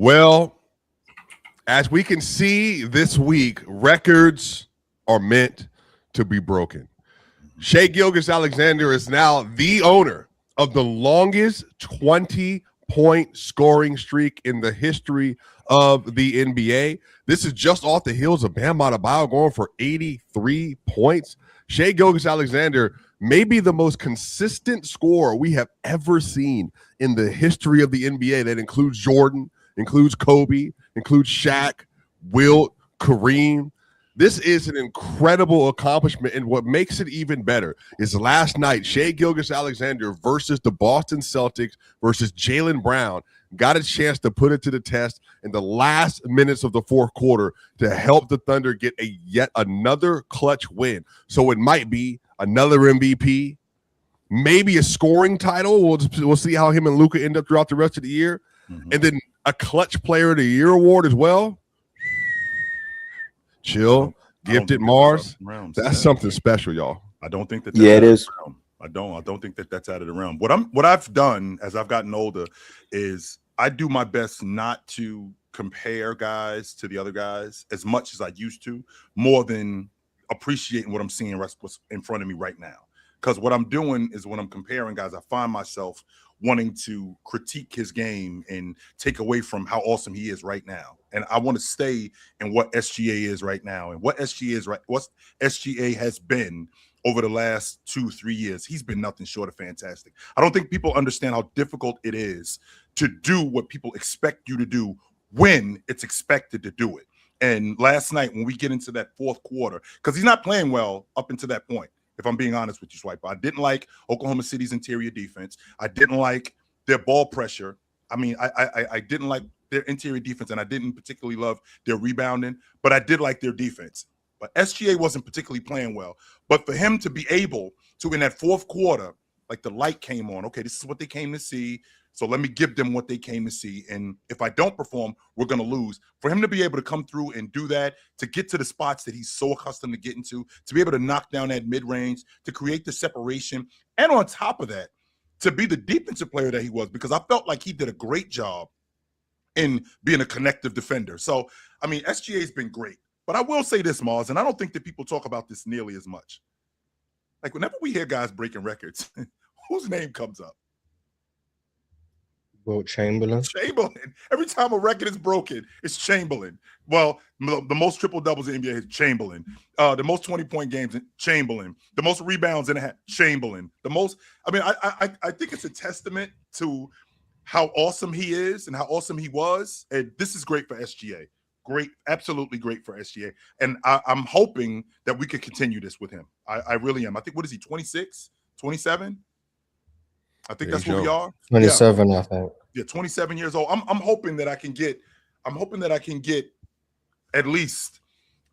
Well, as we can see this week, records are meant to be broken. Shai Gilgeous-Alexander is now the owner of the longest 20-point scoring streak in the history of the NBA. This is just off the heels of Bam Adebayo going for 83 points. Shai Gilgeous-Alexander may be the most consistent scorer we have ever seen in the history of the NBA. That includes Jordan, includes Kobe, includes Shaq, Wilt, Kareem. This is an incredible accomplishment, and what makes it even better is last night, Shai Gilgeous-Alexander versus the Boston Celtics versus Jaylen Brown got a chance to put it to the test in the last minutes of the fourth quarter to help the Thunder get yet another clutch win. So it might be another MVP, maybe a scoring title. We'll see how him and Luka end up throughout the rest of the year. Mm-hmm. And then a clutch player of the year award as well. Chill, gifted Mars. That's something special, y'all. I don't think that. It is. I don't think that that's out of the realm. What I've done as I've gotten older is I do my best not to compare guys to the other guys as much as I used to, more than appreciating what I'm seeing what's in front of me right now. Because what I'm doing is when I'm comparing guys, I find myself wanting to critique his game and take away from how awesome he is right now. And I want to stay in what SGA is right now, and what SGA has been over the last 2-3 years. He's been nothing short of fantastic. I don't think people understand how difficult it is to do what people expect you to do when it's expected to do it. And last night, when we get into that fourth quarter, because he's not playing well up until that point, if I'm being honest with you, Swipe, I didn't like Oklahoma City's interior defense. I didn't like their ball pressure. I mean, I didn't like their interior defense, and I didn't particularly love their rebounding, but I did like their defense. But SGA wasn't particularly playing well. But for him to be able to, in that fourth quarter, like the light came on, okay, this is what they came to see, so let me give them what they came to see. And if I don't perform, we're going to lose. For him to be able to come through and do that, to get to the spots that he's so accustomed to getting to be able to knock down that mid-range, to create the separation, and on top of that, to be the defensive player that he was, because I felt like he did a great job in being a connective defender. So, I mean, SGA's been great. But I will say this, Mars, and I don't think that people talk about this nearly as much. Like, whenever we hear guys breaking records, whose name comes up? Wilt Chamberlain. Every time a record is broken, it's Chamberlain. Well, the most triple doubles in the NBA is Chamberlain. The most 20-point games, Chamberlain. The most rebounds in a half, Chamberlain. The most. I mean, I think it's a testament to how awesome he is and how awesome he was. And this is great for SGA. Great, absolutely great for SGA. And I'm hoping that we could continue this with him. I really am. I think, what is he, 26, 27? I think that's where we are. 27, yeah. I think. Yeah, 27 years old. I'm hoping that I can get at least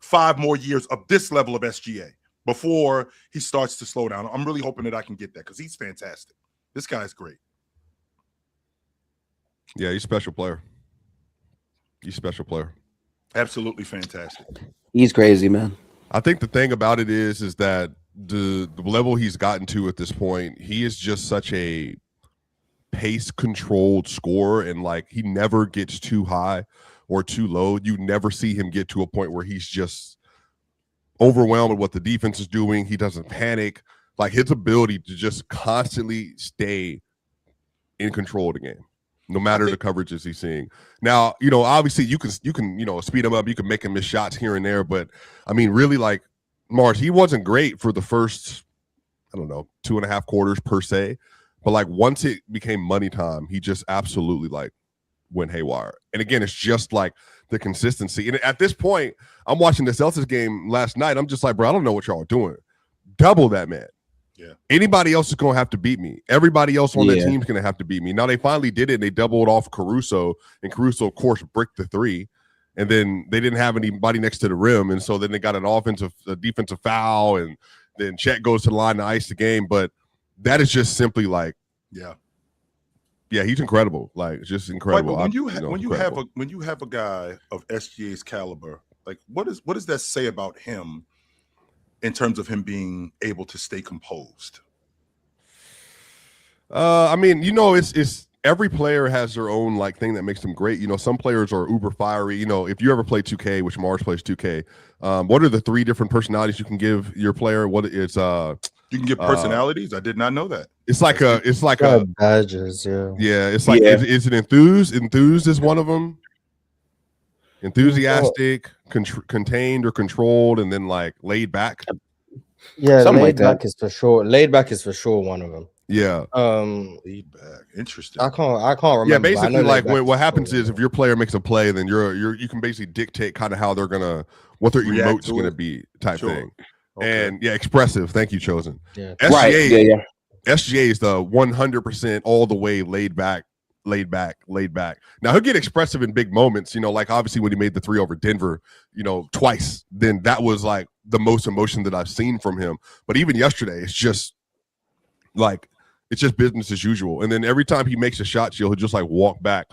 5 more years of this level of SGA before he starts to slow down. I'm really hoping that I can get that, because he's fantastic. This guy's great. Yeah, he's a special player. Absolutely fantastic. He's crazy, man. I think the thing about it is that the level he's gotten to at this point, he is just such a pace-controlled scorer, and like he never gets too high or too low. You never see him get to a point where he's just overwhelmed with what the defense is doing. He doesn't panic. Like, his ability to just constantly stay in control of the game, no matter the coverages he's seeing. Now, you know, obviously you can speed him up, you can make him miss shots here and there, but I mean, really, like, Mars, he wasn't great for the first, 2.5 quarters per se, but like once it became money time, he just absolutely like went haywire. And again, it's just like the consistency. And at this point, I'm watching the Celtics game last night. I'm just like, bro, I don't know what y'all are doing. Double that man. Yeah. Anybody else is going to have to beat me. Everybody else on that team is going to have to beat me. Now, they finally did it, and they doubled off Caruso, and Caruso, of course, bricked the three. And then they didn't have anybody next to the rim, and so then they got a defensive foul, and then Chet goes to the line to ice the game. But that is just simply like, yeah, he's incredible. Like, just incredible. Right, when you have a guy of SGA's caliber, like what does that say about him in terms of him being able to stay composed? I mean, it's every player has their own like thing that makes them great. Some players are uber fiery. If you ever play 2K, which Mars plays 2K, what are the 3 different personalities you can give your player? What is you can give personalities? I did not know that. It's like badges, yeah. Yeah, it's like is it enthused? Enthused is one of them. Enthusiastic, contained or controlled, and then like laid back. Yeah, Something laid like back is for sure. Laid back is for sure one of them. Yeah. Laid back. Interesting. I can't remember. Yeah, basically, like what happens is if your player makes a play, then you can basically dictate kind of how they're gonna what their emote's gonna be type thing. Okay. And expressive. Thank you, Chosen. Yeah. SGA, SGA is the 100% all the way laid back. Now he'll get expressive in big moments, like obviously when he made the 3 over Denver, twice. Then that was like the most emotion that I've seen from him. But even yesterday, it's just business as usual. And then every time he makes a shot, he'll just like walk back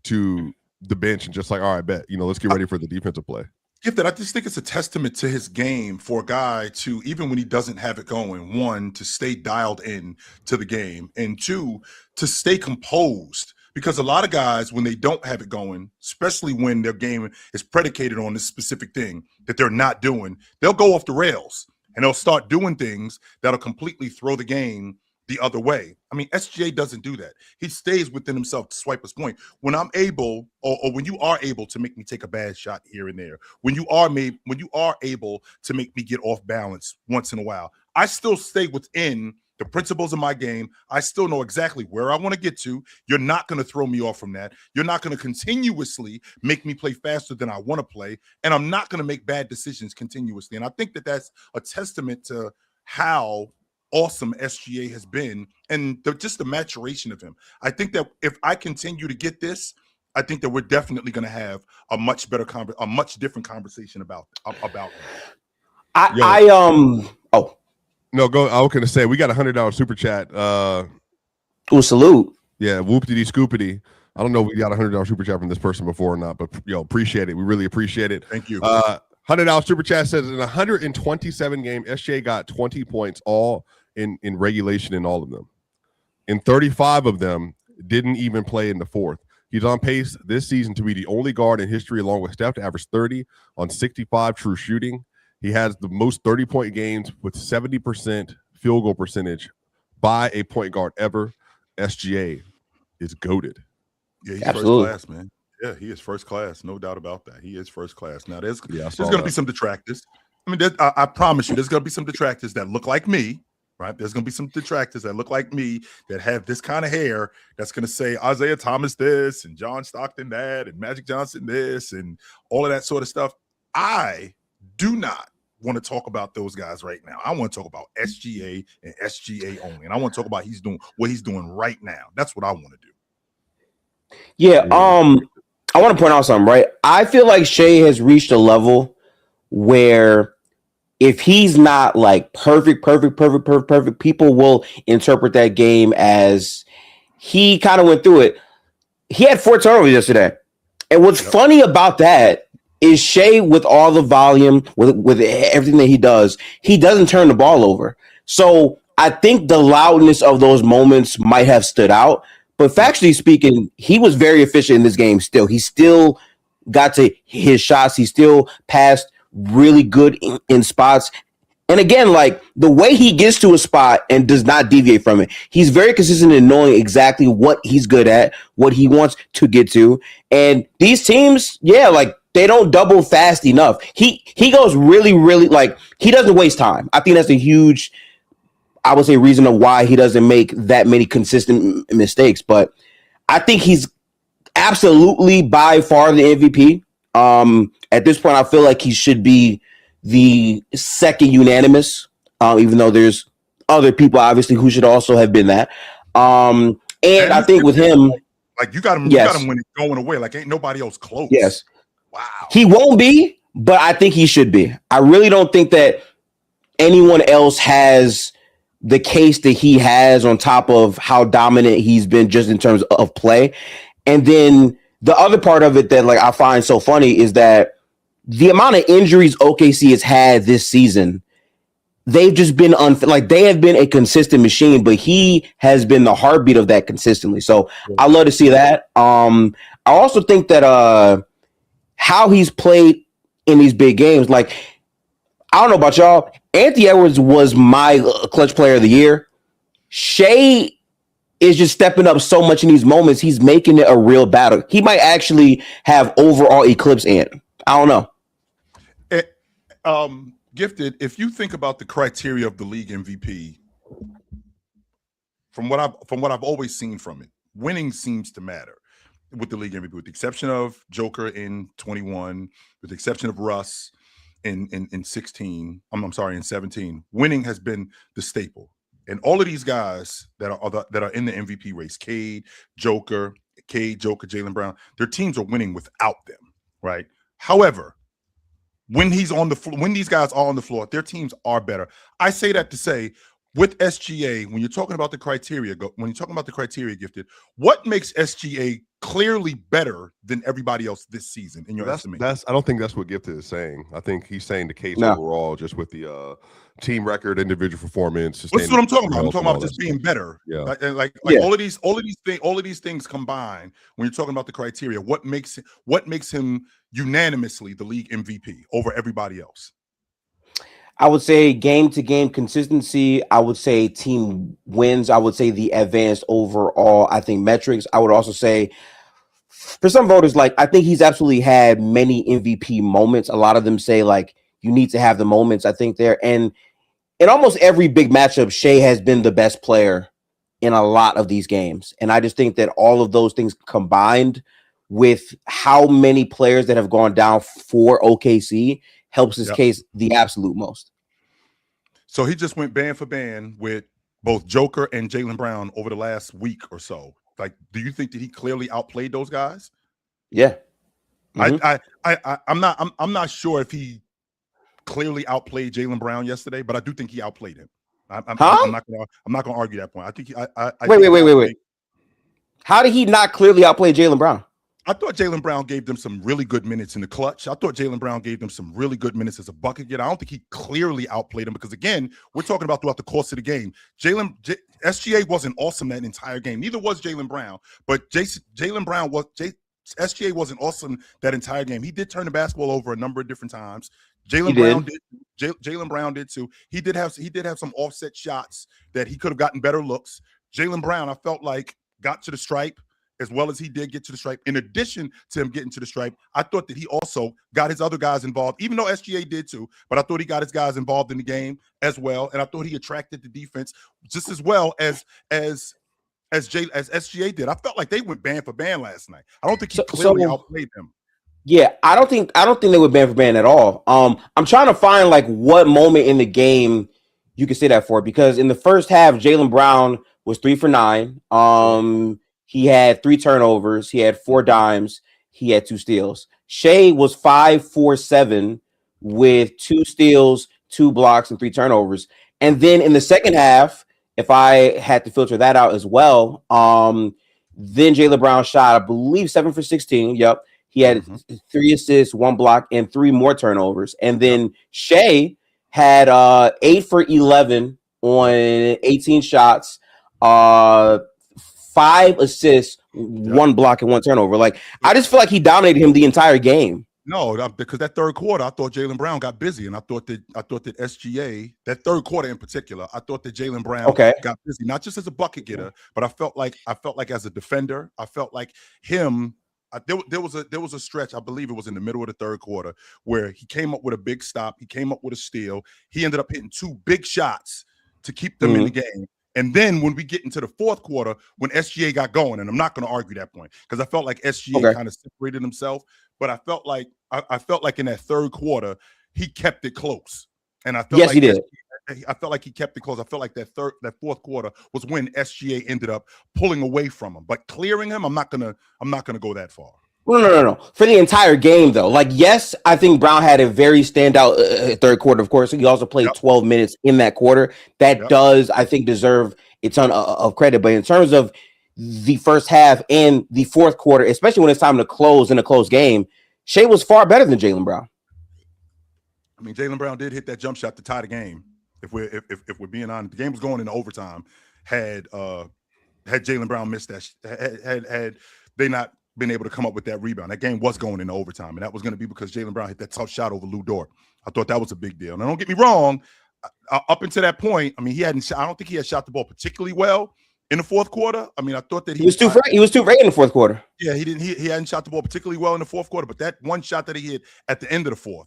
to the bench and just like, all right, bet, let's get ready for the defensive play. Gifted, I just think it's a testament to his game for a guy to, even when he doesn't have it going, 1, to stay dialed in to the game, and 2, to stay composed. Because a lot of guys, when they don't have it going, especially when their game is predicated on this specific thing that they're not doing, they'll go off the rails and they'll start doing things that'll completely throw the game the other way. I mean, SGA doesn't do that. He stays within himself, to Swiper's point. When I'm able, or when you are able to make me take a bad shot here and there, when you are able to make me get off balance once in a while, I still stay within the principles of my game. I still know exactly where I want to get to. You're not going to throw me off from that. You're not going to continuously make me play faster than I want to play. And I'm not going to make bad decisions continuously. And I think that that's a testament to how awesome SGA has been and just the maturation of him. I think that if I continue to get this, I think that we're definitely going to have a much better a much different conversation about him. No, go. I was going to say, we got $100 super chat. Salute. Yeah, whoopity scoopity. I don't know if we got $100 super chat from this person before or not, but appreciate it. We really appreciate it. Thank you. $100 super chat says in 127 games, SGA got 20 points all in regulation in all of them. In 35 of them, didn't even play in the fourth. He's on pace this season to be the only guard in history, along with Steph, to average 30 on 65 true shooting. He has the most 30-point games with 70% field goal percentage by a point guard ever. SGA is goated. Yeah, he's Absolutely. First class, man. Yeah, he is first class. No doubt about that. He is first class. Now, there's going to be some detractors. I mean, I promise you, there's going to be some detractors that look like me, right? There's going to be some detractors that look like me that have this kind of hair that's going to say Isaiah Thomas this and John Stockton that and Magic Johnson this and all of that sort of stuff. I do not want to talk about those guys right now. I want to talk about SGA and SGA only. And I want to talk about what he's doing right now. That's what I want to do. Yeah, I want to point out something, right? I feel like Shai has reached a level where if he's not like perfect, people will interpret that game as he kind of went through it. He had 4 turnovers yesterday. And what's funny about that is Shai, with all the volume, with everything that he doesn't turn the ball over. So I think the loudness of those moments might have stood out. But factually speaking, he was very efficient in this game still. He still got to his shots. He still passed really good in spots. And again, like the way he gets to a spot and does not deviate from it, he's very consistent in knowing exactly what he's good at, what he wants to get to. And these teams, like they don't double fast enough. He goes really, like he doesn't waste time. I think that's a huge, I would say, reason of why he doesn't make that many consistent mistakes. But I think he's absolutely by far the MVP. At this point, I feel like he should be the second unanimous, even though there's other people obviously who should also have been that. And I think with him, like you got him when it's going away. Like ain't nobody else close. Yes. Wow. He won't be, but I think he should be. I really don't think that anyone else has the case that he has on top of how dominant he's been just in terms of play. And then the other part of it that like I find so funny is that the amount of injuries OKC has had this season they've just been like they have been a consistent machine, but he has been the heartbeat of that consistently. So I love to see that. I also think that how he's played in these big games, like I don't know about y'all, Anthony Edwards was my clutch player of the year. Shai is just stepping up so much in these moments. He's making it a real battle. He might actually have overall eclipse Ant. I don't know. Gifted, if you think about the criteria of the league MVP, from what I've always seen from it, winning seems to matter with the league MVP, with the exception of Joker in 21, with the exception of Russ in 16. I'm sorry, in 17. Winning has been the staple. And all of these guys that are in the MVP race, Joker, Jaylen Brown, their teams are winning without them, right? However, when he's on the floor, when these guys are on the floor, their teams are better. I say that to say, with SGA, when you're talking about the criteria, Gifted, what makes SGA clearly better than everybody else this season in your estimation? I don't think that's what Gifted is saying. I think he's saying the case overall, just with the team record, individual performance. That's what I'm talking about. I'm talking about just being better. Yeah, like all of these things combined. When you're talking about the criteria, what makes him unanimously the league MVP over everybody else? I would say game-to-game consistency. I would say team wins. I would say the advanced overall, I think, metrics. I would also say, for some voters, like, I think he's absolutely had many MVP moments. A lot of them say, like, you need to have the moments, I think, there. And in almost every big matchup, Shai has been the best player in a lot of these games. And I just think that all of those things combined with how many players that have gone down for OKC helps his case the absolute most. So he just went band for band with both Joker and Jaylen Brown over the last week or so. Like, do you think that he clearly outplayed those guys? Yeah. Mm-hmm. I'm not sure if he clearly outplayed Jaylen Brown yesterday, but I do think he outplayed him. I'm not gonna argue that point. I think wait. How did he not clearly outplay Jaylen Brown? I thought Jaylen Brown gave them some really good minutes in the clutch. I thought Jaylen Brown gave them some really good minutes as a bucket getter. I don't think he clearly outplayed them because, again, we're talking about throughout the course of the game. SGA wasn't awesome that entire game. Neither was Jaylen Brown, but SGA wasn't awesome that entire game. He did turn the basketball over a number of different times. Jaylen Brown did too. He did have some offset shots that he could have gotten better looks. Jaylen Brown, I felt like, got to the stripe as well as he did get to the stripe. In addition to him getting to the stripe, I thought that he also got his other guys involved, even though SGA did too, but I thought he got his guys involved in the game as well. And I thought he attracted the defense just as well as SGA did. I felt like they went band for band last night. I don't think he clearly outplayed them. Yeah, I don't think they went band for band at all. I'm trying to find like what moment in the game you could say that for, because in the first half, Jaylen Brown was 3 for 9. He had 3 turnovers. He had 4 dimes. He had 2 steals. Shai was 5 for 7 with 2 steals, 2 blocks, and 3 turnovers. And then in the second half, if I had to filter that out as well, then Jaylen Brown shot, I believe, 7 for 16. Yep. He had 3 assists, 1 block, and 3 more turnovers. And then Shai had 8 for 11 on 18 shots, 5 assists, 1 block, and 1 turnover. Like, I just feel like he dominated him the entire game. No, because that third quarter, I thought Jaylen Brown got busy, and I thought that SGA, that third quarter in particular, I thought that Jaylen Brown got busy, not just as a bucket getter, but I felt like as a defender, I felt like him. There was a stretch, I believe it was in the middle of the third quarter, where he came up with a big stop, he came up with a steal, he ended up hitting 2 big shots to keep them in the game. And then when we get into the fourth quarter, when SGA got going, and I'm not going to argue that point because I felt like SGA kind of separated himself, but I felt like in that third quarter he kept it close, and I felt he did. I felt like he kept it close. I felt like that fourth quarter was when SGA ended up pulling away from him, but clearing him, I'm not gonna go that far. No. For the entire game, though, like, yes, I think Brown had a very standout third quarter. Of course, he also played 12 minutes in that quarter. That does, I think, deserve a ton of credit. But in terms of the first half and the fourth quarter, especially when it's time to close in a close game, Shai was far better than Jaylen Brown. I mean, Jaylen Brown did hit that jump shot to tie the game. If we're being honest, the game was going into overtime. Had Jaylen Brown missed that, had they not been able to come up with that rebound, that game was going into overtime, and that was going to be because Jaylen Brown hit that tough shot over Lou Dort. I thought that was a big deal. Now, don't get me wrong. Up until that point, I mean, I don't think he had shot the ball particularly well in the fourth quarter. I mean, I thought that he was too afraid in the fourth quarter. Yeah, he hadn't shot the ball particularly well in the fourth quarter, but that one shot that he hit at the end of the fourth,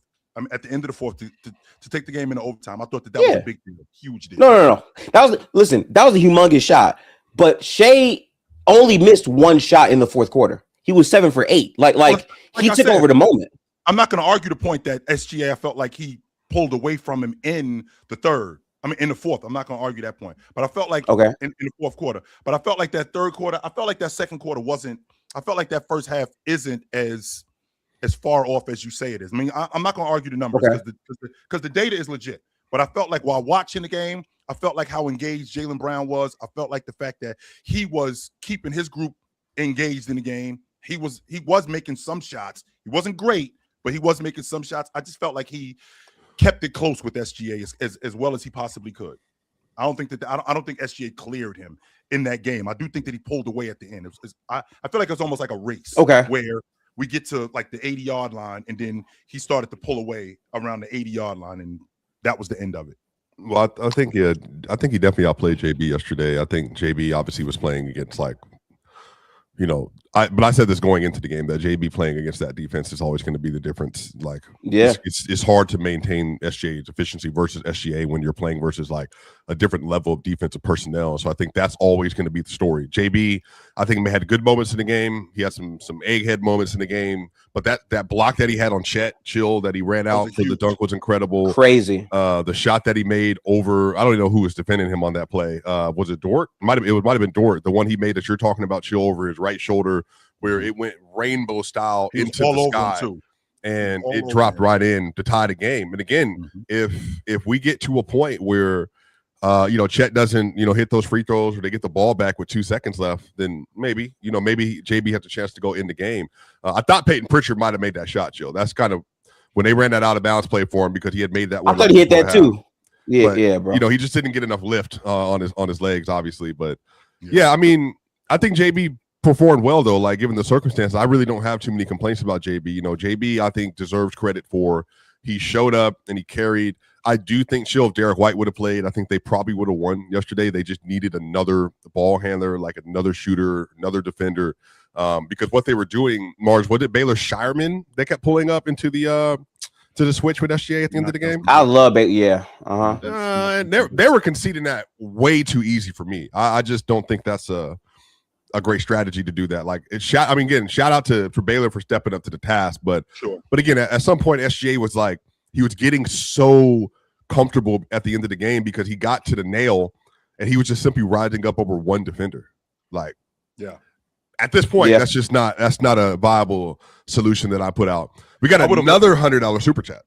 to take the game into overtime, I thought that was a big deal, huge deal. No. That was a humongous shot. But Shai only missed one shot in the fourth quarter. He was 7 for 8. Like he took over the moment. I'm not going to argue the point that SGA, I felt like he pulled away from him in the fourth. I'm not going to argue that point. But I felt like in the fourth quarter. But I felt like that third quarter, I felt like that second quarter wasn't. I felt like that first half isn't as far off as you say it is. I mean, I'm not going to argue the numbers because the data is legit. But I felt like while watching the game, I felt like how engaged Jaylen Brown was. I felt like the fact that he was keeping his group engaged in the game. He was making some shots. He wasn't great, but he was making some shots. I just felt like he kept it close with SGA as well as he possibly could. I don't think SGA cleared him in that game. I do think that he pulled away at the end. I feel like it was almost like a race. Where we get to like the 80-yard line, and then he started to pull away around the 80-yard line, and that was the end of it. Well, I think he definitely outplayed JB yesterday. I think JB obviously was playing against but I said this going into the game that JB playing against that defense is always going to be the difference. Like, it's hard to maintain SGA's efficiency versus SGA when you're playing versus like a different level of defensive personnel. So I think that's always going to be the story. JB, I think, had good moments in the game. He had some egghead moments in the game, but that block that he had on Chill that he ran out for the dunk was incredible. Crazy. The shot that he made over, I don't even know who was defending him on that play. Was it Dort? It might have been Dort, the one he made that you're talking about, Chill over his right shoulder, where it went rainbow style into the sky, and it dropped right in to tie the game. And again, if we get to a point where Chet doesn't hit those free throws or they get the ball back with 2 seconds left, then maybe JB has a chance to go in the game. I thought Peyton Pritchard might have made that shot, Joe. That's kind of when they ran that out of bounds play for him because he had made that one. I thought he hit that too. Yeah, bro. He just didn't get enough lift on his legs, obviously. But I mean, I think JB performed well though, like given the circumstances. I really don't have too many complaints about JB. JB I think deserves credit for he showed up and he carried. I do think if Derek White would have played, I think they probably would have won yesterday. They just needed another ball handler, like another shooter, another defender, because what they were doing, Mars, was it Baylor Shireman that kept pulling up into the switch with SGA at the end of the game? I love it. Yeah. They were conceding that way too easy for me. I just don't think that's a great strategy to do that. Like shout out for Baylor for stepping up to the task, but again, at some point SGA was like, he was getting so comfortable at the end of the game because he got to the nail and he was just simply rising up over one defender. Like, at this point, that's not a viable solution that I put out. We got another $100 super chat.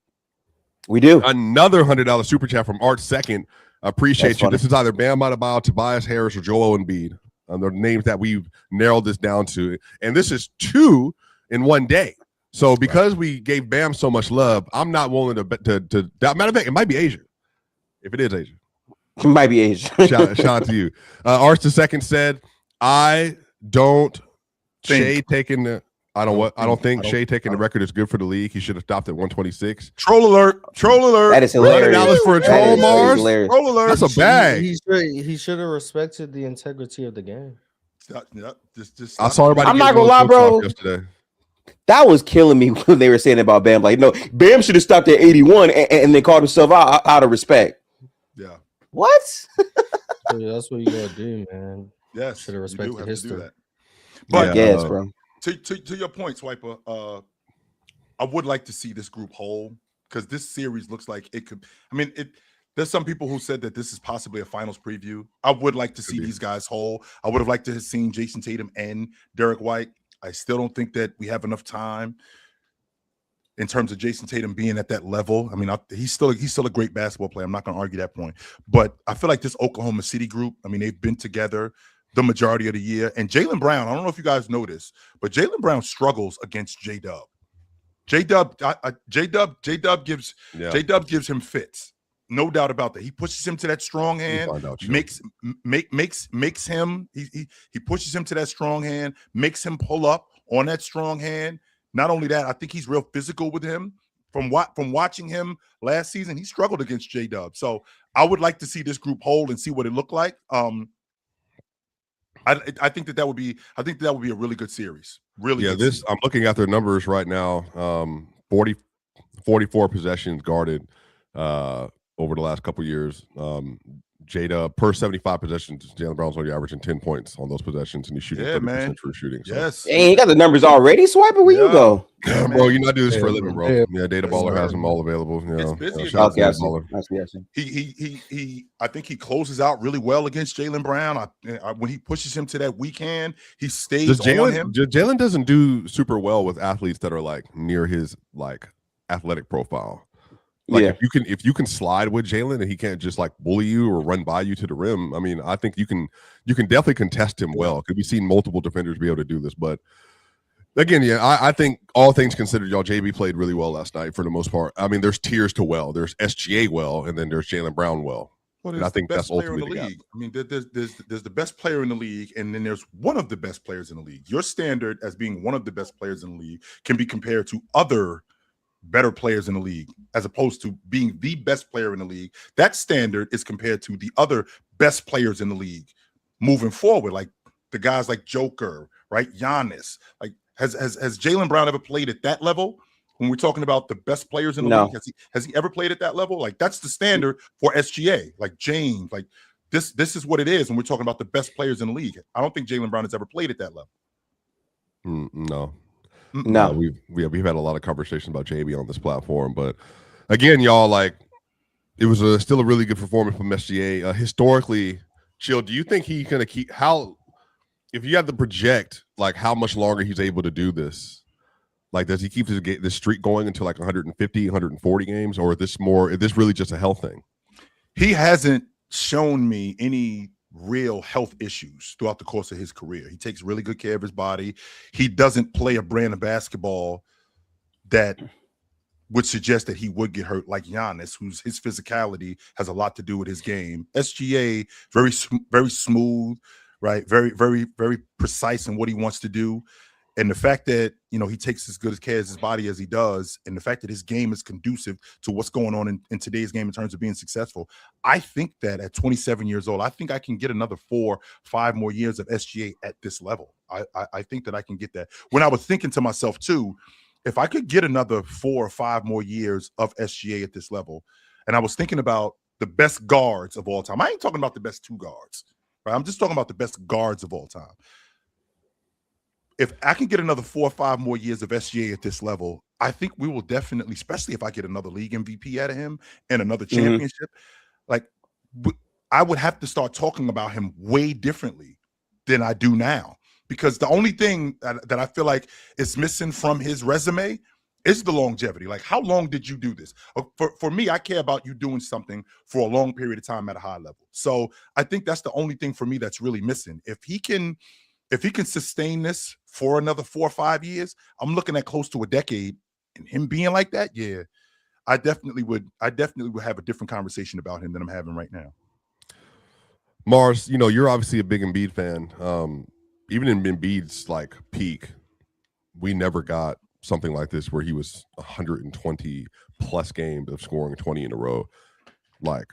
We do. Another $100 super chat from Art Second. Appreciate you. This is either Bam Adebayo, Tobias Harris, or Joel Embiid. The names that we've narrowed this down to. And this is 2 in one day. So because we gave Bam so much love, I'm not willing to matter of fact, it might be Asia. If it is Asia. It might be Asia. shout out to you. Art the Second said, I don't think Shai taking the I don't think Shai taking the record is good for the league. He should have stopped at 126. Troll alert. That is hilarious. $100 for a troll, Mars. Troll alert. That's a bag. He should have respected the integrity of the game. I saw everybody. I'm not gonna lie, bro. Yesterday. That was killing me when they were saying about Bam. Like, no, Bam should have stopped at 81 and then called himself out of respect. Yeah. What? That's what you gotta do, man. Yes. Should have respected history. But yes, bro. To your point, Swiper, I would like to see this group whole because this series looks like it could. I mean, there's some people who said that this is possibly a finals preview. I would like to see these guys whole. I would have liked to have seen Jason Tatum and Derek White. I still don't think that we have enough time in terms of Jason Tatum being at that level. I mean, he's still a great basketball player. I'm not going to argue that point. But I feel like this Oklahoma City group, I mean, they've been together the majority of the year. And Jaylen Brown, I don't know if you guys know this, but Jaylen Brown struggles against J-Dub. J-Dub gives him fits. No doubt about that. He pushes him to that strong hand, makes him he pushes him to that strong hand, makes him pull up on that strong hand. Not only that, I think he's real physical with him. From watching him last season, he struggled against J-Dub. So I would like to see this group hold and see what it looked like. I think that would be a really good series. Really, yeah. Good This series. I'm looking at their numbers right now. 44 possessions guarded over the last couple years. Jada per 75 possessions, Jaylen Brown's only averaging 10 points on those possessions, and he's shooting 30% true shooting. So. Yes, and you got the numbers already. Swiper, where you go? Yeah, bro, you not do this for a living, bro. Yeah, Data Baller has them all available. You know, It's busy. shout out to Okay, I Data see. Baller. I think he closes out really well against Jaylen Brown. When he pushes him to that weak hand, he stays on him. Jaylen doesn't do super well with athletes that are like near his like athletic profile. Like if you can slide with Jaylen and he can't just like bully you or run by you to the rim, I mean, I think you can definitely contest him well. Because we've seen multiple defenders be able to do this. But again, yeah, I think all things considered, y'all, JB played really well last night for the most part. I mean, there's tiers to well. There's SGA well, and then there's Jaylen Brown well. And I think that's ultimately the league. I mean, there's the best player in the league, and then there's one of the best players in the league. Your standard as being one of the best players in the league can be compared to other better players in the league, as opposed to being the best player in the league. That standard is compared to the other best players in the league moving forward, like the guys like Joker, right? Giannis. Like, has Jaylen Brown ever played at that level? When we're talking about the best players in the league, has he ever played at that level? Like, that's the standard for SGA. Like James, like this is what it is when we're talking about the best players in the league. I don't think Jaylen Brown has ever played at that level. No. We've had a lot of conversations about JB on this platform, but again, y'all, like it was still a really good performance from SGA. Historically, Chill, do you think he's gonna keep if you have to project like how much longer he's able to do this? Like, does he keep this streak going until like 150, 140 games, or is this really just a health thing? He hasn't shown me any real health issues throughout the course of his career. He takes really good care of his body. He doesn't play a brand of basketball that would suggest that he would get hurt like Giannis, his physicality has a lot to do with his game. SGA, very smooth, right? Very, very, very precise in what he wants to do. And the fact that, he takes as good care of his body as he does, and the fact that his game is conducive to what's going on in today's game in terms of being successful, I think that at 27 years old, I think I can get another 4-5 more years of SGA at this level. I think that I can get that. When I was thinking to myself, too, if I could get another 4 or 5 more years of SGA at this level, and I was thinking about the best guards of all time. I ain't talking about the best 2 guards, right? I'm just talking about the best guards of all time. If I can get another 4 or 5 more years of SGA at this level, I think we will definitely, especially if I get another league MVP out of him and another championship, like I would have to start talking about him way differently than I do now. Because the only thing that I feel like is missing from his resume is the longevity. Like, how long did you do this? For me, I care about you doing something for a long period of time at a high level. So I think that's the only thing for me that's really missing. If he can sustain this for another 4 or 5 years, I'm looking at close to a decade, and him being like that, yeah, I definitely would have a different conversation about him than I'm having right now. Mars, you're obviously a big Embiid fan. Even in Embiid's like peak, we never got something like this where he was 120 plus games of scoring 20 in a row. Like,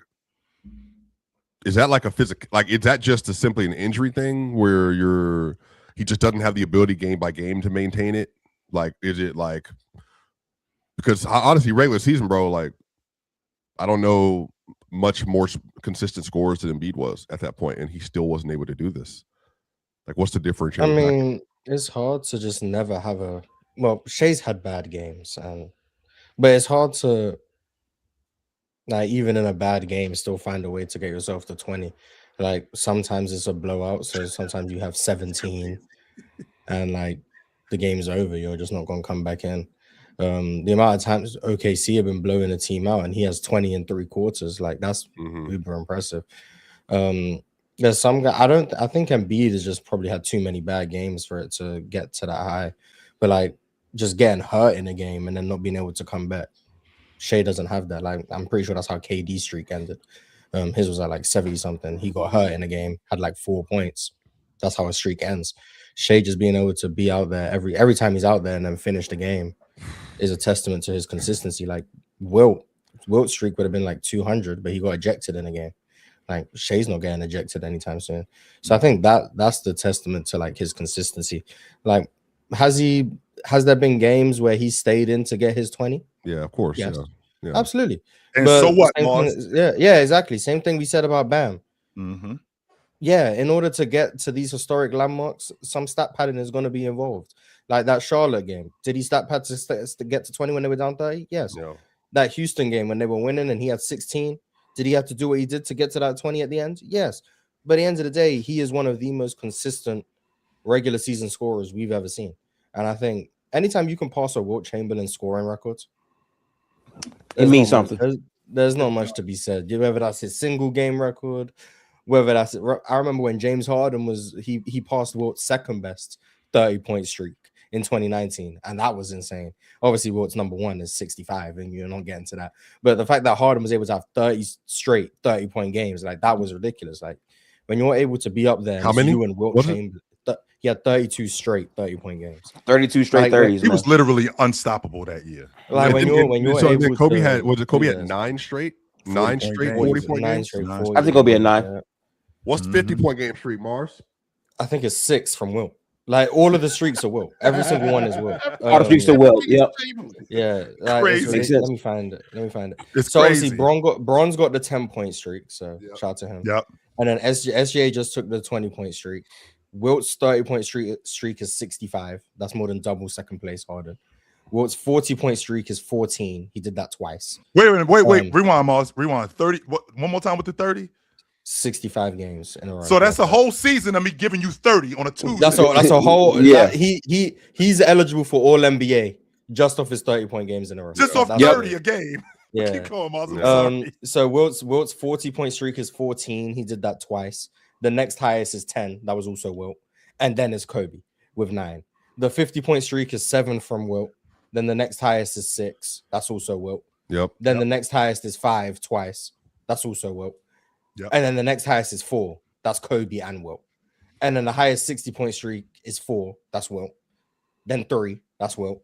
is that like a physical? Like, is that just simply an injury thing where he just doesn't have the ability game by game to maintain it? Like, is it like, because honestly, regular season, bro, like, I don't know much more consistent scores than Embiid was at that point, and he still wasn't able to do this. Like, what's the difference? I mean, it's hard to just never have Shai's had bad games, but it's hard to, like, even in a bad game, still find a way to get yourself to 20. Like, sometimes it's a blowout, so sometimes you have 17, and like the game's over. You're just not going to come back in. The amount of times OKC have been blowing a team out, and he has 20 in 3 quarters. Like, that's uber impressive. There's some guy. I think Embiid has just probably had too many bad games for it to get to that high. But like, just getting hurt in a game and then not being able to come back Shai doesn't have that. Like, I'm pretty sure that's how KD's streak ended. His was at like 70 something. He got hurt in a game, had like 4 points. That's how a streak ends. Shai just being able to be out there every time he's out there and then finish the game is a testament to his consistency. Like Wilt's streak would have been like 200, but he got ejected in a game. Like Shai's not getting ejected anytime soon. So I think that's the testament to like his consistency. Like, has there been games where he stayed in to get his 20? Yeah, of course. Yes. Yeah. Absolutely. And But so what, same Mars? thing- yeah, exactly. Same thing we said about Bam. Mm-hmm. Yeah, in order to get to these historic landmarks, some stat padding is going to be involved. Like that Charlotte game. Did he stat pad to get to 20 when they were down 30? Yes. No. That Houston game when they were winning and he had 16. Did he have to do what he did to get to that 20 at the end? Yes. But at the end of the day, he is one of the most consistent regular season scorers we've ever seen. And I think anytime you can pass a Wilt Chamberlain scoring records, It means something. There's not much to be said. Whether that's his single game record, whether that's I remember when James Harden he passed Wilt's second best 30-point streak in 2019, and that was insane. Obviously, Wilt's number one is 65, and you're not getting to that. But the fact that Harden was able to have 30 straight 30-point games, like that was ridiculous. Like when you're able to be up there, How many? You and Wilt Chamberlain, he had 32 straight 30-point games. 32 straight Like, 30s. He was literally unstoppable that year. Like when you're so able then Kobe to, had 9 straight? 9 straight 40-point games? straight I 40. I think it'll be a 9. Yeah. What's 50-point game streak, Mars? I think it's 6 from Wilt. Like all of the streaks are Wilt. Every single one is Wilt. All the streaks are Wilt. Yep. Yeah, like, Crazy. it's- Makes sense. let me find it. It's So crazy. obviously, Bron's got the 10-point streak. So Yep. shout out to him. Yep. And then SGA just took the 20-point streak. Wilt's 30-point streak is 65. That's more than double second place Harden. Wilt's 40-point streak is 14. He did that twice. Wait. Rewind, Mars. Rewind. 30. One more time with the 30. 65 games in a row. So that's a whole season of me giving you 30 on a Tuesday. That's a whole. Yeah. He's eligible for all NBA just off his 30-point games in a row. just off That's 30 a game. Yeah. Keep going, Mars. I'm sorry. So Wilt's 40-point streak is 14. He did that twice. The next highest is 10. That was also Wilt. And then it's Kobe with 9. The 50-point streak is 7 from Wilt. Then the next highest is 6. That's also Wilt. Yep. Then the next highest is 5 twice. That's also Wilt. Yep. And then the next highest is 4. That's Kobe and Wilt. And then the highest 60-point streak is 4. That's Wilt. Then 3. That's Wilt.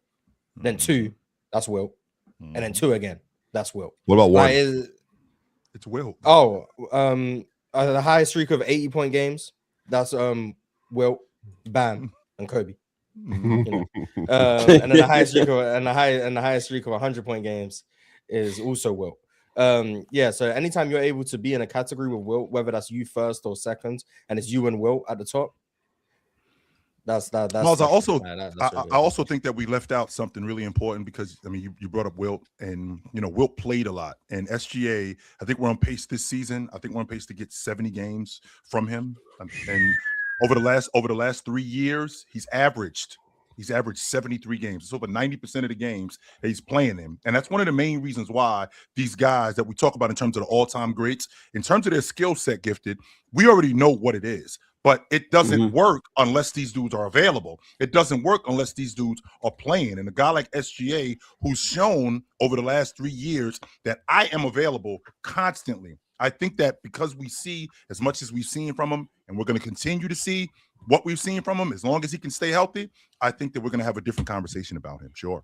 Then 2. That's Wilt. And then 2 again. That's Wilt. What about 1? Like, It's Wilt. the highest streak of 80-point games. That's Wilt, Bam, and Kobe. And then the highest streak of the highest streak of 100-point games is also Wilt. So anytime you're able to be in a category with Wilt, whether that's you first or second, and it's you and Wilt at the top, that's Miles, I also really also think that we left out something really important because I mean you brought up Wilt, and Wilt played a lot, and SGA, I think we're on pace this season. I think we're on pace to get 70 games from him, and over the last 3 years, he's averaged 73 games. It's over 90% of the games that he's playing in. And that's one of the main reasons why these guys that we talk about in terms of the all-time greats, in terms of their skill set gifted, we already know what it is. But it doesn't work unless these dudes are available. It doesn't work unless these dudes are playing. And a guy like SGA, who's shown over the last 3 years that I am available constantly. I think that because we see as much as we've seen from him, and we're going to continue to see what we've seen from him, as long as he can stay healthy, I think that we're going to have a different conversation about him. Sure.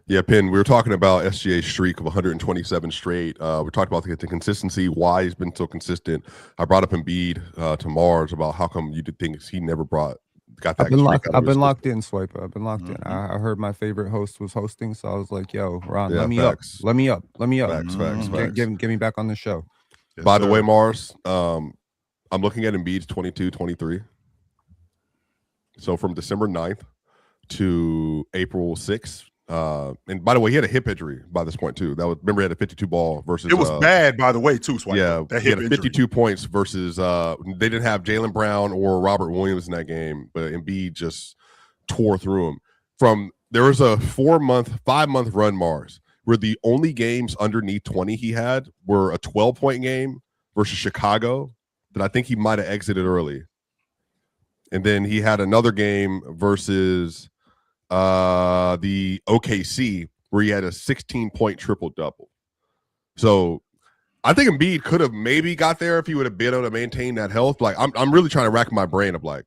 Yeah, Penn, we were talking about SGA's streak of 127 straight. We talked about the consistency, why he's been so consistent. I brought up Embiid to Mars about how come you did think he never got that. I've been locked in, Swiper. I've been locked in. I heard my favorite host was hosting, so I was like, yo, Ron, let me up. Let me up. Facts. Get me back on the show. Yes, By the sir. way, Mars, I'm looking at Embiid's 22-23. So from December 9th to April 6th. And by the way, he had a hip injury by this point too. Remember he had a 52 ball versus it was bad, by the way, too, Swipe. Yeah, that he had hip 52 points versus they didn't have Jaylen Brown or Robert Williams in that game, but Embiid just tore through him. There was a 5-month run, Mars, where the only games underneath 20 he had were a 12-point game versus Chicago that I think he might have exited early. And then he had another game versus the OKC where he had a 16-point triple-double. So I think Embiid could have maybe got there if he would have been able to maintain that health. Like I'm really trying to rack my brain of like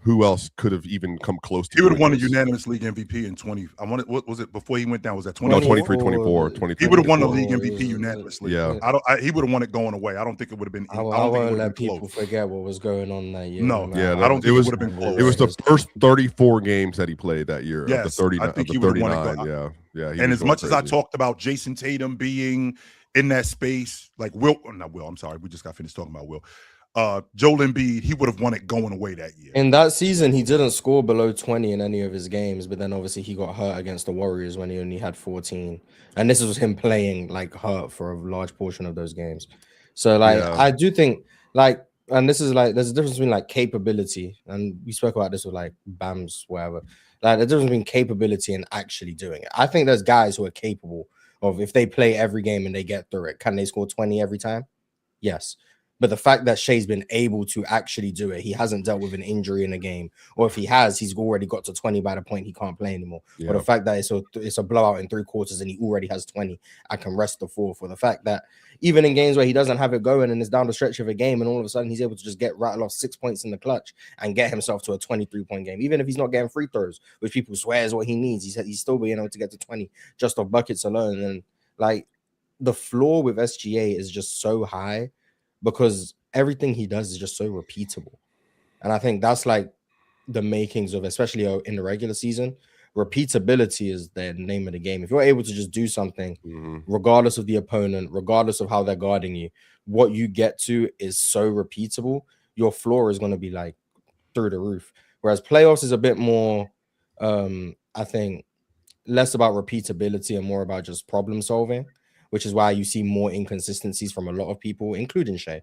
who else could have even come close to. He would have won a unanimous league MVP in 20. What was it before he went down? Was that 20? No, 23, 24. He would have won the league MVP unanimously. Yeah. He would have won it going away. I don't think it would have been. I won't let people forget what was going on that year. No, yeah, I don't think it would have been close. It was the first 34 games that he played that year. Yes, of the 30, I think of he the would have won 39. it. Yeah. And as much as I talked about Jason Tatum being in that space, like I'm sorry, we just got finished talking about Will. Joel Embiid, he would have won it going away that year. In that season, he didn't score below 20 in any of his games, but then obviously he got hurt against the Warriors when he only had 14. And this was him playing like hurt for a large portion of those games. So like I do think like, and this is like there's a difference between like capability, and we spoke about this with like Bams, whatever. Like the difference between capability and actually doing it. I think there's guys who are capable of, if they play every game and they get through it, can they score 20 every time? Yes. But the fact that Shai's been able to actually do it, he hasn't dealt with an injury in a game, or if he has, he's already got to 20 by the point he can't play anymore. Or the fact that it's a blowout in 3 quarters and he already has 20, I can rest the fourth. Or the fact that even in games where he doesn't have it going and it's down the stretch of a game, and all of a sudden he's able to just rattle off 6 points in the clutch and get himself to a 23-point game, even if he's not getting free throws, which people swear is what he needs. He's still being able to get to 20 just off buckets alone. And like the floor with SGA is just so high because everything he does is just so repeatable. And I think that's like the makings of, especially in the regular season, repeatability is the name of the game. If you're able to just do something, regardless of the opponent, regardless of how they're guarding you, what you get to is so repeatable, your floor is going to be like through the roof. Whereas playoffs is a bit more, I think, less about repeatability and more about just problem solving, which is why you see more inconsistencies from a lot of people, including Shai.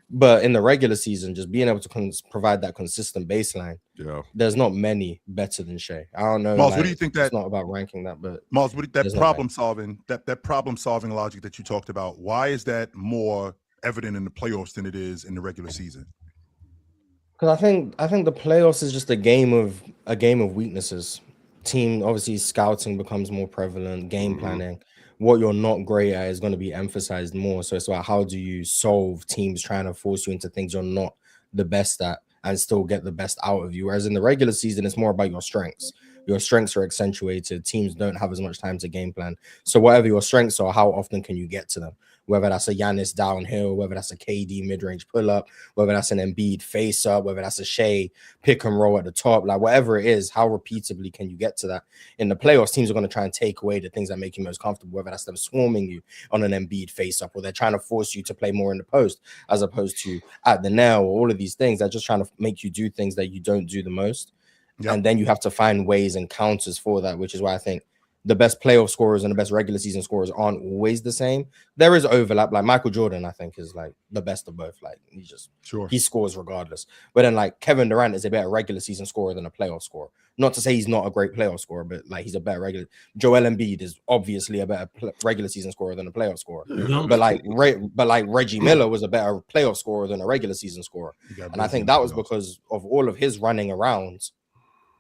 But in the regular season, just being able to provide that consistent baseline, there's not many better than Shai. I don't know. Miles, like, what do you think that? It's not about ranking that, but Miles, that problem solving, that problem solving logic that you talked about, why is that more evident in the playoffs than it is in the regular season? Because I think the playoffs is just a game of weaknesses. Team obviously scouting becomes more prevalent, game planning. What you're not great at is going to be emphasized more. So it's about how do you solve teams trying to force you into things you're not the best at and still get the best out of you. Whereas in the regular season, it's more about your strengths. Your strengths are accentuated. Teams don't have as much time to game plan. So whatever your strengths are, how often can you get to them? Whether that's a Giannis downhill, whether that's a KD mid-range pull-up, whether that's an Embiid face-up, whether that's a Shai pick and roll at the top, like whatever it is, how repeatably can you get to that? In the playoffs, teams are going to try and take away the things that make you most comfortable, whether that's them swarming you on an Embiid face-up, or they're trying to force you to play more in the post as opposed to at the nail, or all of these things. They're just trying to make you do things that you don't do the most. And then you have to find ways and counters for that, which is why I think the best playoff scorers and the best regular season scorers aren't always the same. There is overlap. Like Michael Jordan, I think, is like the best of both. Like he scores regardless. But then like Kevin Durant is a better regular season scorer than a playoff scorer. Not to say he's not a great playoff scorer, but like he's a better regular. Joel Embiid is obviously a better regular season scorer than a playoff scorer. But like Reggie Miller was a better playoff scorer than a regular season scorer. And I think that was because of all of his running around.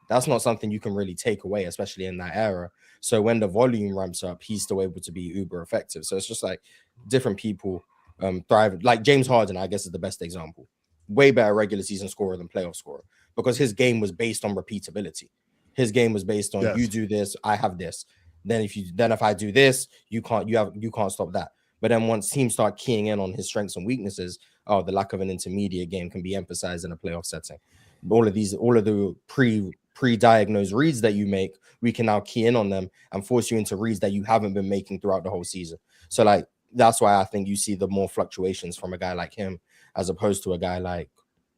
That's not something you can really take away, especially in that era. So when the volume ramps up, he's still able to be uber effective. So it's just like different people thrive. Like James Harden, I guess, is the best example. Way better regular season scorer than playoff scorer because his game was based on repeatability. His game was based on you do this, I have this. Then if I do this, you can't stop that. But then once teams start keying in on his strengths and weaknesses, the lack of an intermediate game can be emphasized in a playoff setting. All of the pre-diagnosed reads that you make, we can now key in on them and force you into reads that you haven't been making throughout the whole season. So like that's why I think you see the more fluctuations from a guy like him as opposed to a guy like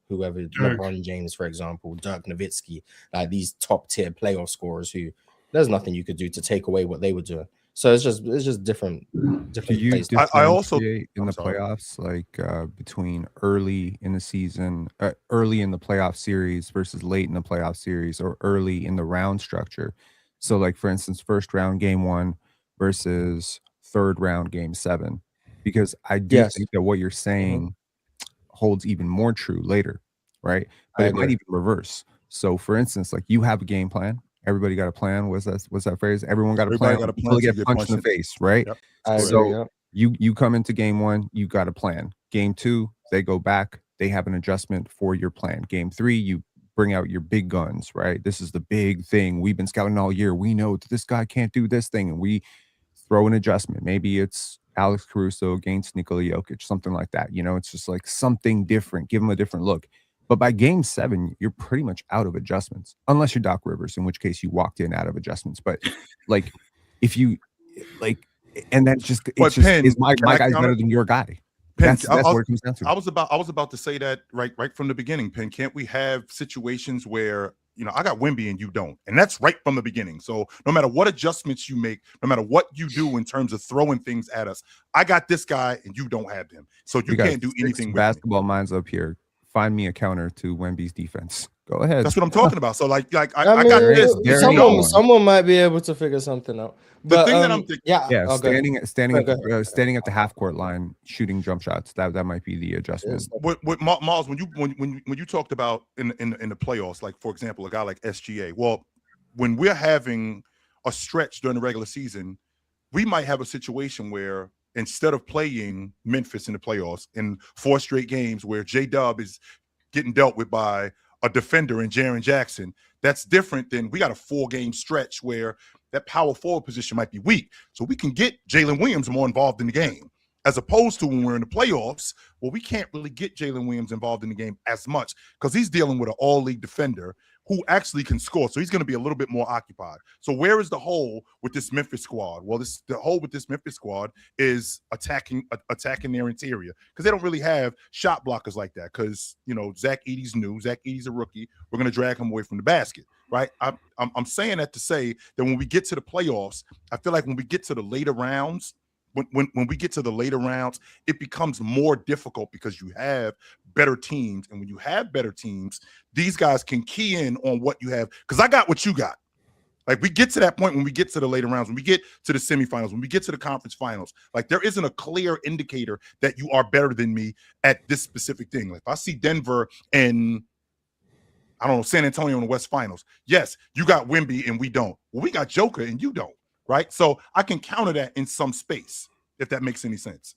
whoever, LeBron James, for example, Dirk Nowitzki, like these top tier playoff scorers who there's nothing you could do to take away what they were doing. So it's just different. I also in the playoffs, like between early in the season, early in the playoff series versus late in the playoff series, or early in the round structure. So, like for instance, first round game 1 versus third round game 7, because I do think that what you're saying holds even more true later, right? But it might even reverse. So, for instance, like you have a game plan Everybody got a plan. What's that phrase? Everyone got a Everybody plan got a until plan they till get you get punched in the punched in- face, right? Yep. I So agree. Yep. you come into game 1, you got a plan. Game 2, they go back, they have an adjustment for your plan. Game 3, you bring out your big guns, right? This is the big thing. We've been scouting all year. We know that this guy can't do this thing, and we throw an adjustment. Maybe it's Alex Caruso against Nikola Jokic, something like that. You know, it's just like something different. Give him a different look. But by game 7, you're pretty much out of adjustments, unless you're Doc Rivers, in which case you walked in out of adjustments. But like, if you like, and that's just, But it's just, Penn, is my can I guy's counter? better than your guy. Penn, That's what it comes down to. I was about to say that right from the beginning, Penn. Can't we have situations where, you know, I got Wemby and you don't, and that's right from the beginning. So no matter what adjustments you make, no matter what you do in terms of throwing things at us, I got this guy and you don't have him, so you got can't do 6 anything with me. basketball minds up here. Find me a counter to Wemby's defense. Go ahead. That's what I'm talking about. So like I I got mean, this. there you ain't don't. one. someone might be able to figure something out. The But thing that I'm thinking, yeah, Yeah, okay. standing Go ahead. standing at the half court line, shooting jump shots. That might be the adjustment. with Miles, when you talked about in the playoffs, like for example, a guy like SGA. Well, when we're having a stretch during the regular season, we might have a situation where instead of playing Memphis in the playoffs in 4 straight games where J-Dub is getting dealt with by a defender in Jaren Jackson, that's different than we got a 4-game stretch where that power forward position might be weak. So we can get Jalen Williams more involved in the game, as opposed to when we're in the playoffs, well, we can't really get Jalen Williams involved in the game as much because he's dealing with an all-league defender who actually can score. So he's going to be a little bit more occupied. So where is the hole with this Memphis squad? Well, the hole with this Memphis squad is attacking their interior because they don't really have shot blockers like that because, you know, Zach Edey's new. Zach Edey's a rookie. We're going to drag him away from the basket, right? I'm saying that to say that when we get to the playoffs, I feel like when we get to the later rounds, when we get to the later rounds, it becomes more difficult because you have better teams. And when you have better teams, these guys can key in on what you have. Because I got what you got. Like we get to that point when we get to the later rounds, when we get to the semifinals, when we get to the conference finals, like there isn't a clear indicator that you are better than me at this specific thing. Like if I see Denver and I don't know, San Antonio in the West Finals, yes, you got Wemby and we don't. Well, we got Joker and you don't. Right, so I can counter that in some space, if that makes any sense.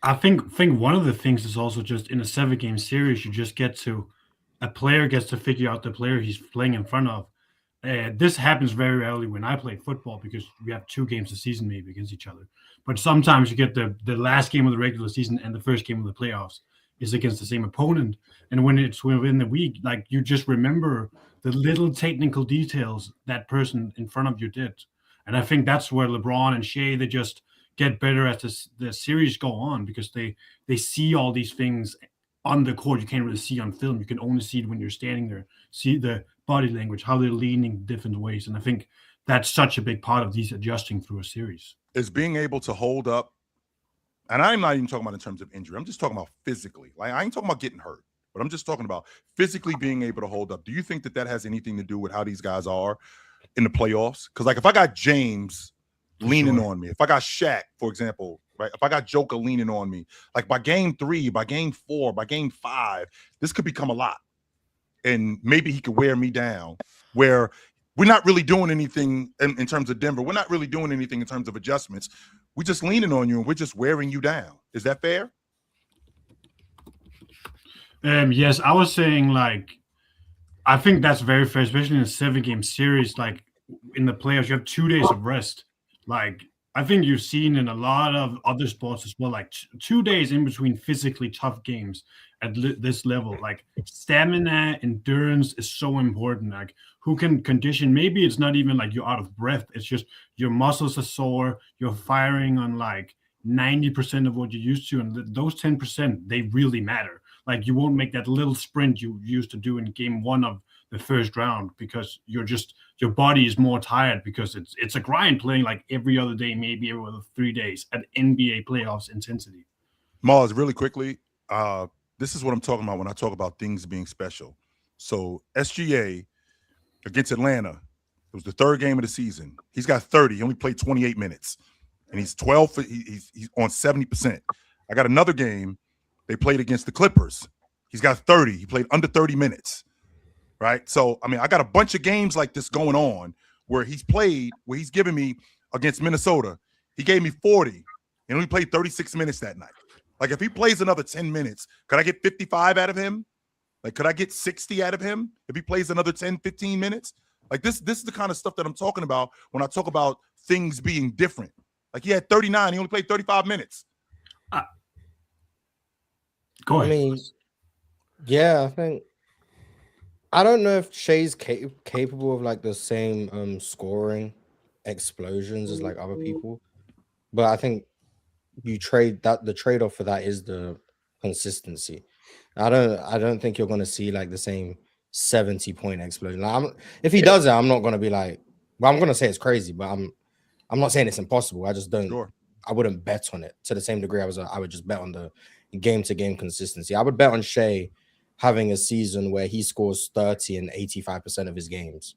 I think one of the things is also just in a 7-game series, you just get to a player gets to figure out the player he's playing in front of. This happens very rarely when I play football because we have 2 games a season maybe against each other. But sometimes you get the last game of the regular season and the first game of the playoffs is against the same opponent. And when it's within the week, like you just remember the little technical details that person in front of you did. And I think that's where LeBron and Shai, they just get better as the series go on because they see all these things on the court you can't really see on film. You can only see it when you're standing there, see the body language, how they're leaning different ways. And I think that's such a big part of these adjusting through a series. Is being able to hold up, and I'm not even talking about in terms of injury. I'm just talking about physically. Like I ain't talking about getting hurt, but I'm just talking about physically being able to hold up. Do you think that has anything to do with how these guys are in the playoffs? Because like if I got James leaning on me, if I got Shaq, for example, right? If I got Joker leaning on me, like by game 3, by game 4, by game 5, this could become a lot. And maybe he could wear me down where we're not really doing anything in terms of Denver. We're not really doing anything in terms of adjustments. We're just leaning on you and we're just wearing you down. Is that fair? Yes, I was saying like, I think that's very fair, especially in a 7-game series. Like in the playoffs, you have 2 days of rest. Like I think you've seen in a lot of other sports as well, like 2 days in between physically tough games at this level. Like stamina, endurance is so important. Like who can condition? Maybe it's not even like you're out of breath. It's just your muscles are sore. You're firing on like 90% of what you're used to, and those 10% they really matter. Like you won't make that little sprint you used to do in game 1 of the first round because your body is more tired because it's a grind playing like every other day, maybe every other 3 days at NBA playoffs intensity. Mars, really quickly, this is what I'm talking about when I talk about things being special. So SGA against Atlanta, it was the 3rd game of the season. He's got 30. He only played 28 minutes, and he's 12. He's on 70%. I got another game. They played against the Clippers. He's got 30. He played under 30 minutes, right? So, I mean, I got a bunch of games like this going on where he's giving me against Minnesota. He gave me 40 and we played 36 minutes that night. Like, if he plays another 10 minutes, could I get 55 out of him? Like, could I get 60 out of him if he plays another 10, 15 minutes? Like, this is the kind of stuff that I'm talking about when I talk about things being different. Like, he had 39. He only played 35 minutes. Go ahead. I mean, yeah, I don't know if Shai's capable of like the same scoring explosions as like other people, but I think the trade-off for that is the consistency. I don't think you're gonna see like the same 70-point explosion. Like, if he does it, I'm not gonna be like, well, I'm gonna say it's crazy, but I'm not saying it's impossible. I just don't. Sure. I wouldn't bet on it to the same degree I would just bet on the game-to-game consistency. I would bet on Shai having a season where he scores 30 and 85% of his games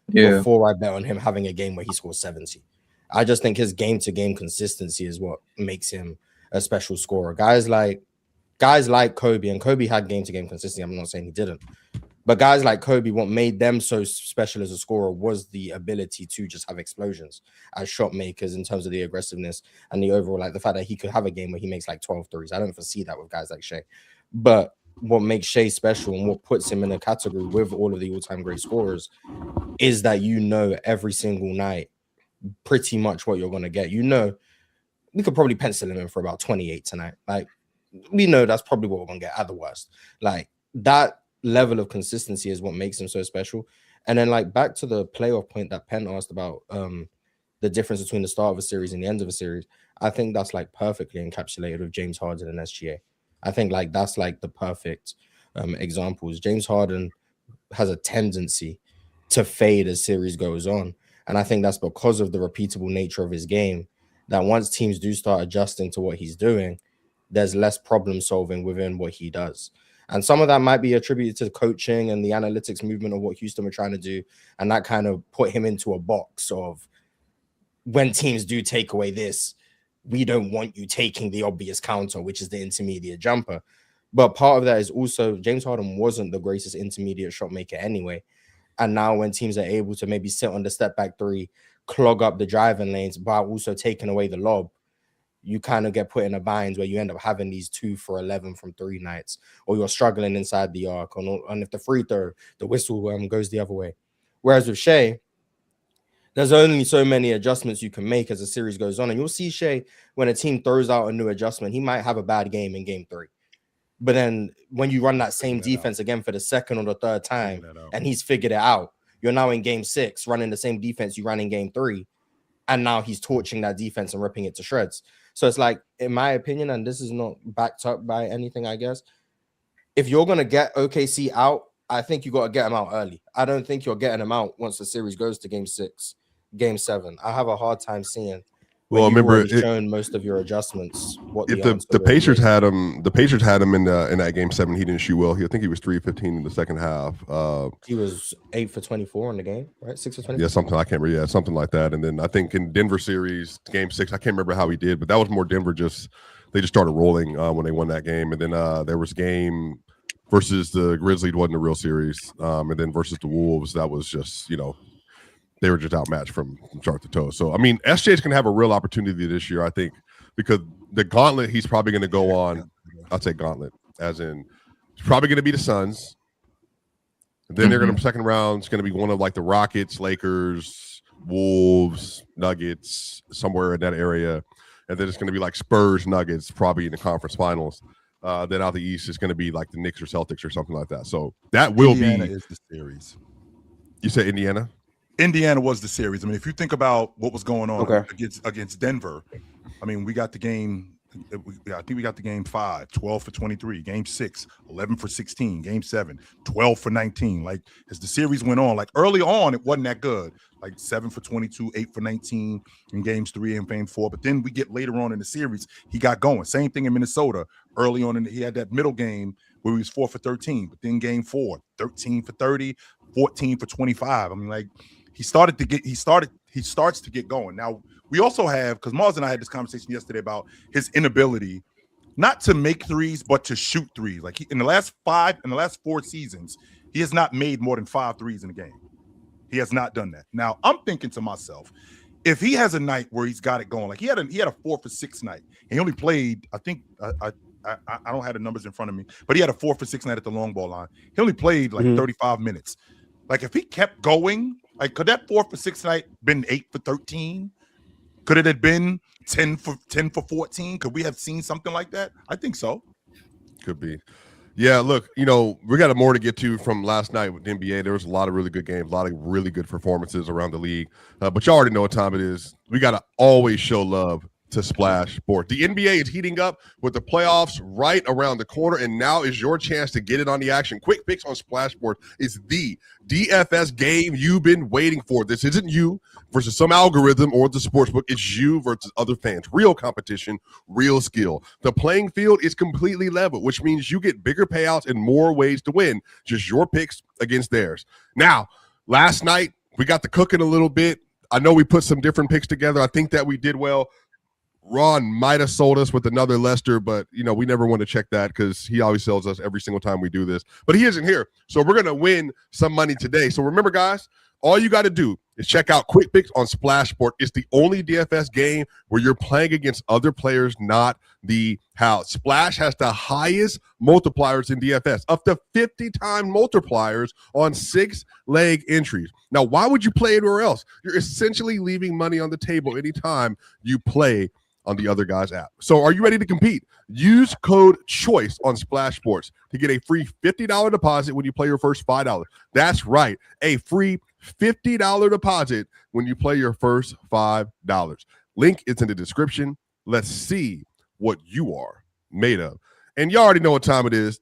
before I bet on him having a game where he scores 70. I just think his game-to-game consistency is what makes him a special scorer. Guys like Kobe, and Kobe had game-to-game consistency. I'm not saying he didn't. But guys like Kobe, what made them so special as a scorer was the ability to just have explosions as shot makers in terms of the aggressiveness and the overall, like the fact that he could have a game where he makes like 12 threes. I don't foresee that with guys like Shai. But what makes Shai special and what puts him in a category with all of the all-time great scorers is that you know every single night pretty much what you're going to get. You know, we could probably pencil him in for about 28 tonight. Like, we know that's probably what we're going to get at the worst. Like, that level of consistency is what makes him so special. And then, like, back to the playoff point that Penn asked about the difference between the start of a series and the end of a series, I think that's like perfectly encapsulated with James Harden and SGA. I think like that's like the perfect examples. James Harden has a tendency to fade as series goes on. And I think that's because of the repeatable nature of his game, that once teams do start adjusting to what he's doing, there's less problem solving within what he does. And some of that might be attributed to the coaching and the analytics movement of what Houston were trying to do. And that kind of put him into a box of, when teams do take away this, we don't want you taking the obvious counter, which is the intermediate jumper. But part of that is also James Harden wasn't the greatest intermediate shot maker anyway. And now when teams are able to maybe sit on the step back three, clog up the driving lanes, but also taking away the lob, you kind of get put in a bind where you end up having these 2 for 11 from 3 nights, or you're struggling inside the arc, and if the free throw, the whistle goes the other way. Whereas with Shai, there's only so many adjustments you can make as a series goes on. And you'll see Shai, when a team throws out a new adjustment, he might have a bad game in game 3. But then when you run that same defense again for the second or the third time, and he's figured it out, you're now in game 6 running the same defense you ran in game 3. And now he's torching that defense and ripping it to shreds. So it's like, in my opinion, and this is not backed up by anything, I guess, if you're going to get OKC out, I think you got to get them out early. I don't think you're getting them out once the series goes to game 6, game 7. I have a hard time seeing. Well, remember, shown most of your adjustments. What if the Pacers had him, in that game 7. He didn't shoot well. I think he was 3-15 in the second half. He was 8 for 24 in the game, right? 6 for 24. Yeah, something I can't remember. Yeah, something like that. And then I think in Denver series, game 6, I can't remember how he did, but that was more Denver. They just started rolling when they won that game. And then there was game versus the Grizzlies, wasn't a real series. And then versus the Wolves, that was just, they were just outmatched from start to toe. So, I mean, SJ's going to have a real opportunity this year, I think, because the gauntlet he's probably going to go on, I'd say gauntlet, as in, it's probably going to be the Suns. Then they're going to, second round, it's going to be one of like the Rockets, Lakers, Wolves, Nuggets, somewhere in that area. And then it's going to be like Spurs, Nuggets, probably in the conference finals. Then out the East, it's going to be like the Knicks or Celtics or something like that. So that will Indiana is the series. You said Indiana? Indiana was the series. I mean, if you think about what was going on against Denver, I mean, we got the game. I think we got the game 5, 12 for 23. Game 6, 11 for 16. Game 7, 12 for 19. Like, as the series went on, like early on, it wasn't that good. Like 7 for 22, 8 for 19 in games 3 and game 4. But then we get later on in the series, he got going. Same thing in Minnesota. Early on, he had that middle game where he was 4 for 13. But then game 4, 13 for 30, 14 for 25. I mean, like, he starts to get going. Now, we also have, because Mars and I had this conversation yesterday about his inability not to make threes, but to shoot threes. Like, in the last 4 seasons, He has not made more than 5 threes in a game. He has not done that. Now, I'm thinking to myself, if he has a night where he's got it going, like he had a 4 for 6 night, and he only played, I think, I don't have the numbers in front of me, but he had a 4 for 6 night at the long ball line. He only played like 35 minutes. Like if he kept going, like could that 4 for 6 night been 8 for 13? Could it have been 10 for 14? Could we have seen something like that? I think so. Could be. Yeah, look, we got more to get to from last night with the NBA. There was a lot of really good games, a lot of really good performances around the league. But you already know what time it is. We got to always show love to Splash Sport. The NBA is heating up with the playoffs right around the corner, and now is your chance to get in on the action. Quick Picks on Splash Sport is the DFS game you've been waiting for. This isn't you versus some algorithm or the sportsbook. It's you versus other fans. Real competition, real skill. The playing field is completely level, which means you get bigger payouts and more ways to win. Just your picks against theirs. Now, last night, we got the cooking a little bit. I know we put some different picks together. I think that we did well. Ron might have sold us with another Lester, but we never want to check that because he always sells us every single time we do this. But he isn't here, so we're gonna win some money today. So remember, guys, all you got to do is check out Quick Picks on Splash Sport. It's the only DFS game where you're playing against other players, not the house. Splash has the highest multipliers in DFS, up to 50-time multipliers on 6-leg entries. Now, why would you play anywhere else? You're essentially leaving money on the table anytime you play on the other guy's app. So are you ready to compete? Use code CHOICE on Splash Sports to get a free $50 deposit when you play your first $5. That's right, a free $50 deposit when you play your first $5. Link is in the description. Let's see what you are made of. And you already know what time it is.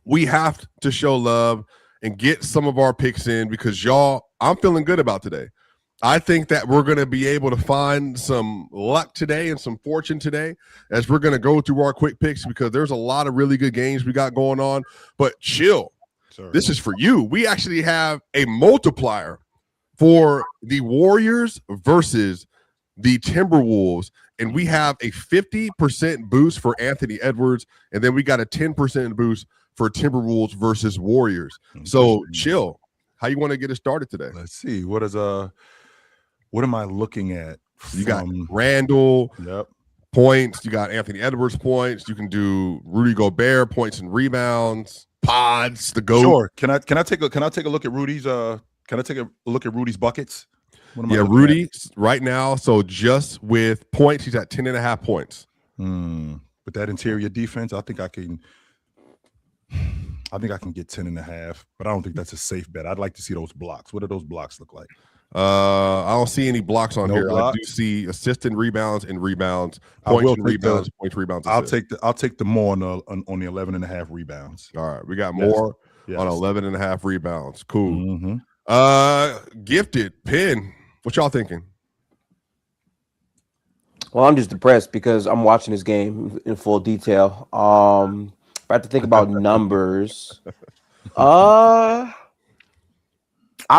We have to show love and get some of our picks in because I'm feeling good about today. I think that we're going to be able to find some luck today and some fortune today as we're going to go through our quick picks because there's a lot of really good games we got going on. But chill. Sorry. This is for you. We actually have a multiplier for the Warriors versus the Timberwolves, and we have a 50% boost for Anthony Edwards, and then we got a 10% boost for Timberwolves versus Warriors. So chill. How you want to get it started today? Let's see. What am I looking at? You got Randall Yep. points. You got Anthony Edwards points. You can do Rudy Gobert points and rebounds. Pods, the GOAT. Sure. Can I take a look at Rudy's? Can I take a look at Rudy's buckets? Yeah, Rudy right now. So just with points, he's at 10.5 points. With that interior defense, I think I can get 10.5, but I don't think that's a safe bet. I'd like to see those blocks. What do those blocks look like? I don't see any blocks on here. Blocks? I do see assist and rebounds, points and rebounds, points, rebounds. I'll take the more on the 11.5 rebounds. All right, we got more on 11.5 rebounds. Cool. Gifted Pin. What y'all thinking? Well, I'm just depressed because I'm watching this game in full detail. If I have to think about numbers, I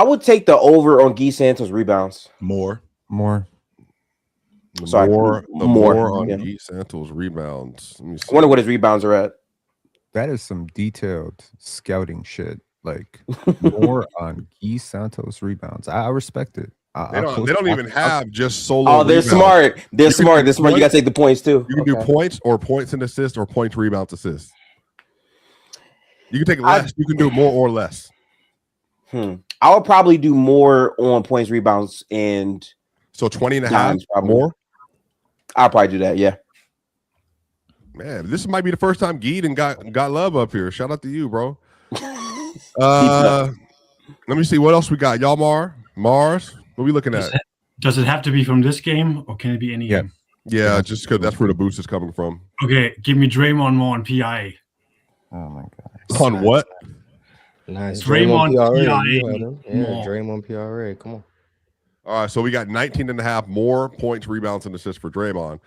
would take the over on Guy Santos rebounds. More. Sorry, more on Guy Santos rebounds. Let me see. I wonder what his rebounds are at. That is some detailed scouting shit. Like more on Guy Santos rebounds. I respect it. They don't even have just solo. Oh, they're smart. They're smart. You got to take the points too. You can do points and assists or points, rebounds, assists. You can take less. You can do more or less. I would probably do more on points, rebounds, and so 20.5 more. I'll probably do that. Yeah. Man, this might be the first time Geedon got love up here. Shout out to you, bro. Let me see what else we got. Y'all, Mars. What are we looking at? Does it have to be from this game, or can it be any game? Yeah, just because that's where the boost is coming from. Okay, give me Draymond more on PIA. Oh my god. On what? Nice. Draymond PRA. Yeah, Draymond PRA. Come on. All right, so we got 19.5 more points, rebounds, and assists for Draymond.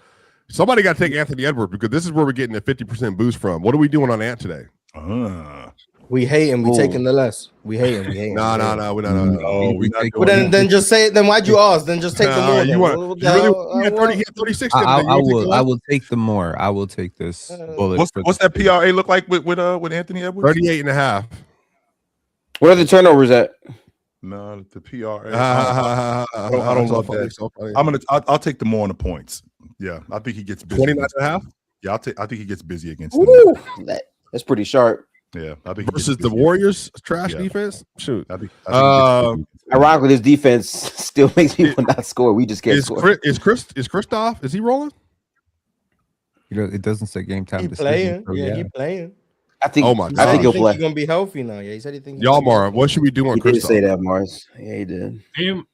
Somebody got to take Anthony Edwards because this is where we're getting a 50% boost from. What are we doing on Ant today? We hate him. We taking the less. We hate him. No. We're not. Well, then just say it. Then why'd you ask? Then just take the more. You had 36. I will take the more. I will take this bullet. What's that PRA look like with Anthony Edwards? 38.5. Where are the turnovers at? No, the PRA. I don't love that. So funny. I'll take the more on the points. Yeah, I think he gets busy. 29.5? Yeah, I think he gets busy against Woo! them. That's pretty sharp. Yeah, I think he Versus gets the busy. Warriors trash defense. Shoot. I think he gets busy. Ironically, this defense still makes people not score. We just can't score. Is Kristoff? Is he rolling? It doesn't say game time He decision. playing. So Yeah, he playing. I think. Oh my I God. think he'll He's play. gonna be healthy now. Yeah, he said he thinks. Y'all, Mara, what should we do on He did say Kristoff? that, Mars. Yeah, he did.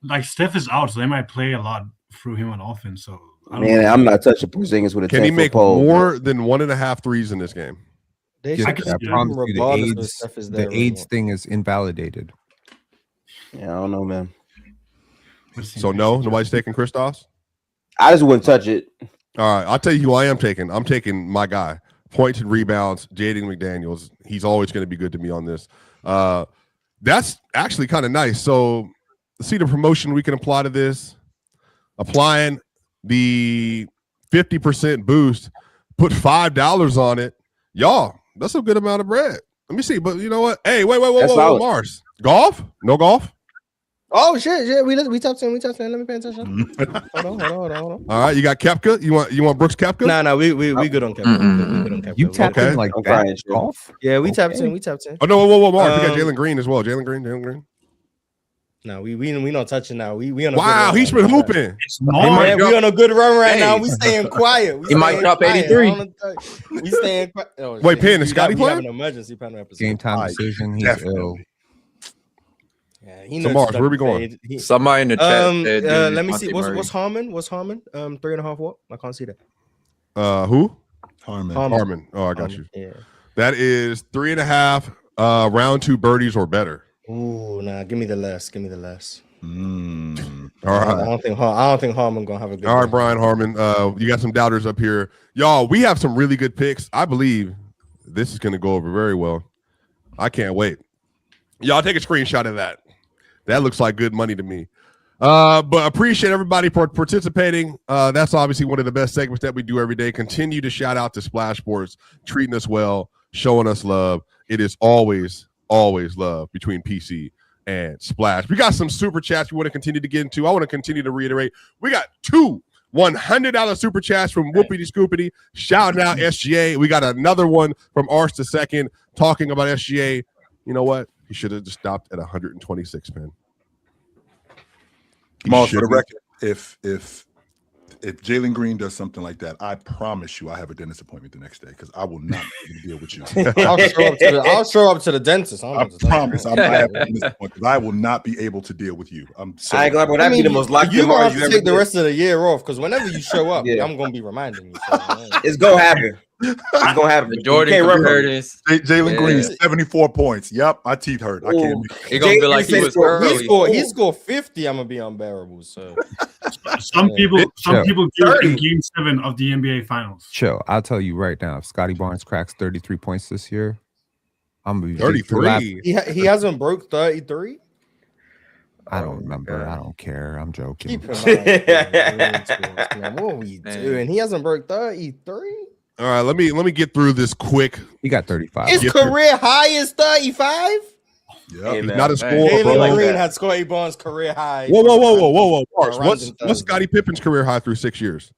Like Steph is out, so they might play a lot through him on offense. So I don't Man, know. I'm not touching Porzingis with a 10-foot Can he make pole. more than 1.5 threes in this game? They Yeah, should I can just see I that. promise you, regardless of Steph is there the or AIDS not. thing is invalidated. Yeah, I don't know, man. So no, nobody's taking Kristoff's? I just wouldn't touch it. All right, I'll tell you who I am taking. I'm taking my guy. Points and rebounds, Jaden McDaniels. He's always going to be good to me on this. That's actually kind of nice. So see the promotion we can apply to this. Applying the 50% boost, put $5 on it. Y'all, that's a good amount of bread. Let me see. But you know what? Hey, wait, That's whoa, solid. Mars. Golf? No golf? Oh shit! We tapped in. Let me pay attention. Hold on. All right, you got Koepka? You want Brooks Koepka? Nah, we good on Kevin. We good on Kevin. You tapped Okay. in like I'm that crying, sure. golf? Yeah, we tapped Okay. in. We tapped in. Oh no, whoa, Mars. We got Um, Jalen Green as well. Jalen Green. No, we not touching now. We on a Wow, good he's run been right now. hooping. It's Man, not. we on a good run right Hey. now. We staying quiet. He might staying drop quiet. 83. I don't know. We staying quiet. Oh, Wait, shit. Penn, is We Scotty got- we have playing? an emergency panel episode. Game time Right, decision. He's definitely. ill. Yeah, he So, knows Mars, stuff where we to going? say. He- Somebody in the chat said, let me see. Dejounte What's Murray. Harmon? What's Harmon? 3.5 what? I can't see that. Who? Harmon. Harmon. Oh, I got you. Yeah. That is 3.5 round 2 birdies or better. Ooh, nah. Give me the less. All I right. don't think Harmon gonna have a good. All right, game. Brian Harmon. You got some doubters up here. Y'all, we have some really good picks. I believe this is going to go over very well. I can't wait. Y'all take a screenshot of that. That looks like good money to me. But appreciate everybody for participating. That's obviously one of the best segments that we do every day. Continue to shout out to Splash Sports, treating us well, showing us love. It is always love between PC and Splash. We got some super chats we want to continue to get into. I want to continue to reiterate. We got 2 $100 super chats from Whoopity Scoopity. Shouting out SGA. We got another one from Arse the Second talking about SGA. You know what? He should have just stopped at 126, man. Jamal, for the record, if Jalen Green does something like that, I promise you I have a dentist appointment the next day because I will not be able to deal with you. I'll show up to the dentist. I promise I have a dentist appointment because I will not be able to deal with you. I'm so I ain't gonna lie, that'd be the most locked you're in gonna Mars have you to ever take the did. rest of the year off because whenever you show up, Yeah. I'm gonna be reminding you. So, It's gonna happen. It's gonna happen. The Jordan You can't run from compared it. this. Jalen Yeah. Green, 74 points. Yep, my teeth hurt. I can't. He gonna be like he was early. he scored 50. I'm gonna be unbearable. So Some people Yeah. give in Game 7 of the NBA Finals. Chill. I'll tell you right now. If Scotty Barnes cracks 33 points this year, I'm gonna be 33. he hasn't broke 33. I don't remember. I don't care. I'm joking. Keep in mind, man, what are we Man. doing? He hasn't broke 33. All right, let me get through this quick. He got 35. His Yes, career high is 35. Yep. He's man. not a Hey, scorer, Jalen bro. Green had Scotty Barnes' career high. Whoa. Mars, Around what's in Thursday. Scottie Pippen's career high through 6 years?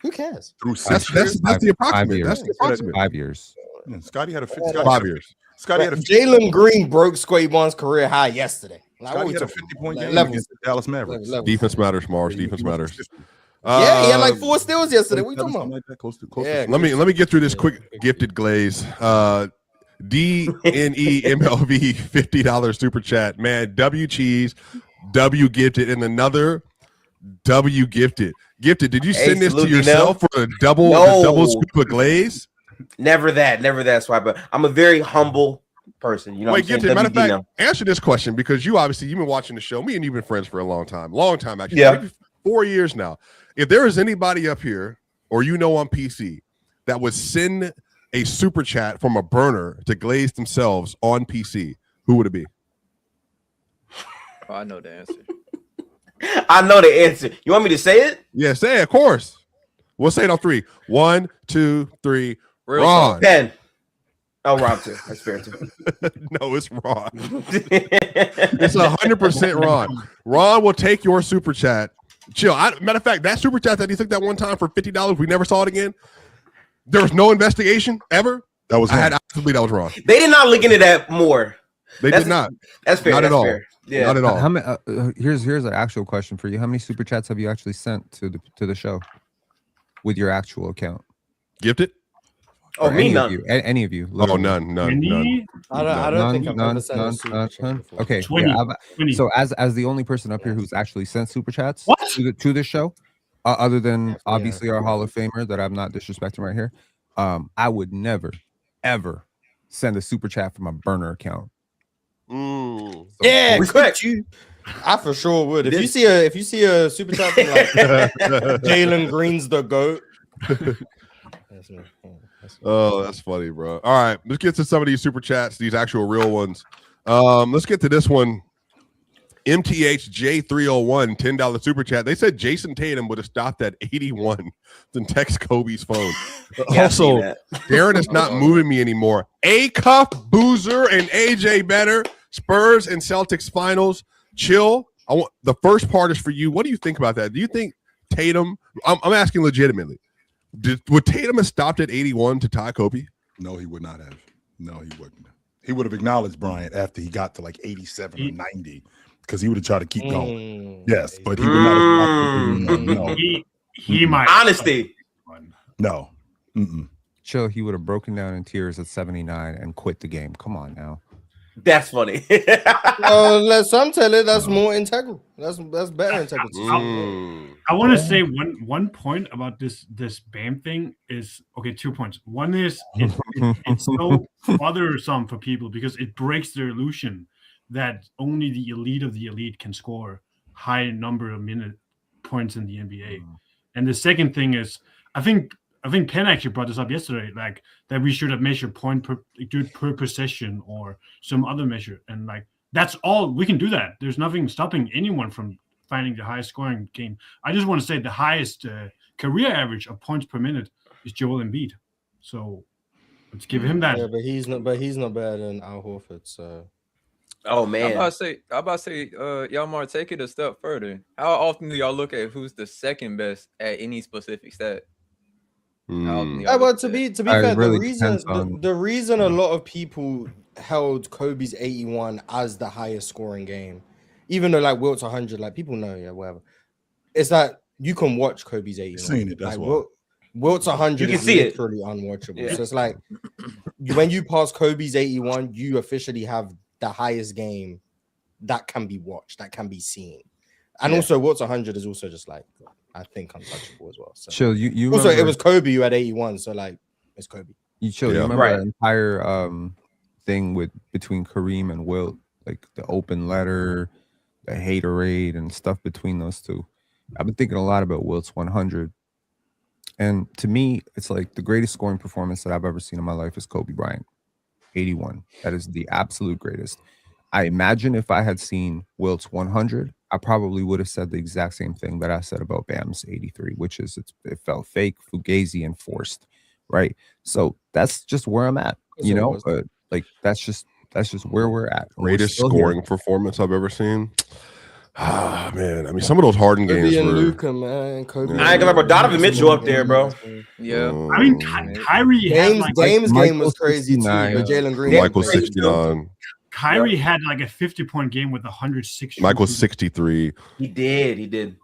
Who cares? Through That's 6 years. the approximate. 5 years. That's the approximate. 5 years. Yeah, Scotty had a 5 years. Scotty had a Jalen Green broke Scotty Barnes' career high yesterday. Like, what Scotty we had a talking 50-point about? game Levels. against the Dallas Mavericks. Levels. Defense matters, Mars. Defense matters. Yeah, he had like 4 steals yesterday. What you talking Something about? like that, close to Yeah. Let me get through this quick gifted glaze. DNE MLV $50 super chat. Man, W cheese, W gifted, and another W gifted. Gifted, did you Hey, send this to salute me yourself for a double No. scoop of glaze? Never that Swiper. I'm a very humble person. You know Wait, what I'm gifted. Matter saying? of fact, answer this question because you've been watching the show. Me and you've been friends for a long time actually. Yeah. Maybe 4 years now. If there is anybody up here or on PC that would send a super chat from a burner to glaze themselves on PC, who would it be? Oh, I know the answer. I know the answer. You want me to say it? Yeah, say it, of course. We'll say it on 3. 1, 2, 3. Real Ron. talk. 10. Oh, Rob too. That's fair too. No, it's Ron. It's 100% Ron. Ron will take your super chat. Chill. Matter of fact, that super chat that he took that one time for $50, we never saw it again. There was no investigation ever. That was I had wrong. absolutely that was wrong. They did not look into that more. They did not. That's fair. Not at that's all. Fair. Yeah. Not at all. How many? Here's an actual question for you. How many super chats have you actually sent to the show with your actual account? Gifted? Oh, Or me any none. of you? Any of you? Oh, literally. none. Any? I don't think I've ever sent a super chat before. Okay. 20. Yeah, 20. so as the only person up here who's actually sent super chats What? to this show, other than Yeah. obviously our Hall of Famer that I'm not disrespecting right here, I would never ever send a super chat from a burner account. Mm. So, Yeah, Respect. you. I for sure would. If This- you see a super chat from like Jalen Green's the GOAT. That's me. Oh, that's funny, bro. All right, let's get to some of these super chats, these actual real ones. Let's get to this one. MTHJ301, $10 super chat. They said Jason Tatum would have stopped at 81 than text Kobe's phone. Yeah, I seen Also, that. Darren is not moving me anymore. A-Cuff, Boozer, and AJ Better. Spurs and Celtics finals. Chill. The first part is for you. What do you think about that? Do you think Tatum? I'm asking legitimately. Would Tatum have stopped at 81 to tie Kobe? No, he would not have. No, he wouldn't. He would have acknowledged Bryant after he got to like 87 or 90 because he would have tried to keep going. Yes, but he would not have. No, He might. Honesty. no. Mm-mm. Chill, he would have broken down in tears at 79 and quit the game. Come on now. That's funny. Let some tell it that's more integral. That's better integrity. I want to say one point about this BAM thing is okay. 2 points. One is it's so bothersome for people because it breaks their illusion that only the elite of the elite can score high number of points in the NBA. And the second thing is, I think Penn actually brought this up yesterday, like that we should have measured point per possession or some other measure, and like that's all we can do. That there's nothing stopping anyone from finding the highest scoring game. I just want to say the highest career average of points per minute is Joel Embiid, so let's give him that. Yeah, but he's not better than Al Horford. So, Oh I'm man. about to say, Yamar, take it a step further. How often do y'all look at who's the second best at any specific stat? How often do y'all well, look to at be It fair, really the depends on- reason a lot of people held Kobe's 81 as the highest scoring game, even though like Wilt's 100, like people know, yeah, whatever. It's that you can watch Kobe's 81. Seen it, that's like, why. Wilt's 100 You can is see it. literally unwatchable. Yeah. So it's like when you pass Kobe's 81, you officially have the highest game that can be watched, that can be seen. And also Wilt's 100 is also just like I think untouchable as well. So Chill, you also remember, it was Kobe who had 81, so like it's Kobe. you chill. Yeah. You remember Right. that entire thing between Kareem and Wilt, like the open letter, the haterade, and stuff between those two. I've been thinking a lot about Wilt's 100, and to me, it's like the greatest scoring performance that I've ever seen in my life is Kobe Bryant, 81. That is the absolute greatest. I imagine if I had seen Wilt's 100, I probably would have said the exact same thing that I said about Bam's 83, which is it felt fake, fugazi, and forced, right? So that's just where I'm at, That's you what it know. was. But like that's just where we're at. And we're Greatest still here. scoring performance I've ever seen. Ah, man. I mean, some of those Harden Kobe games and were. Luka, man. Kobe. Yeah. I ain't gonna lie, bro. Donovan Mitchell up there, bro. Yeah. I mean, Mm, Kyrie had Dame's like game Michael was crazy too, 69, but Jalen Green. Michael was crazy. 69. Kyrie had like a 50-point game with 106. Michael shooting. 63. He did.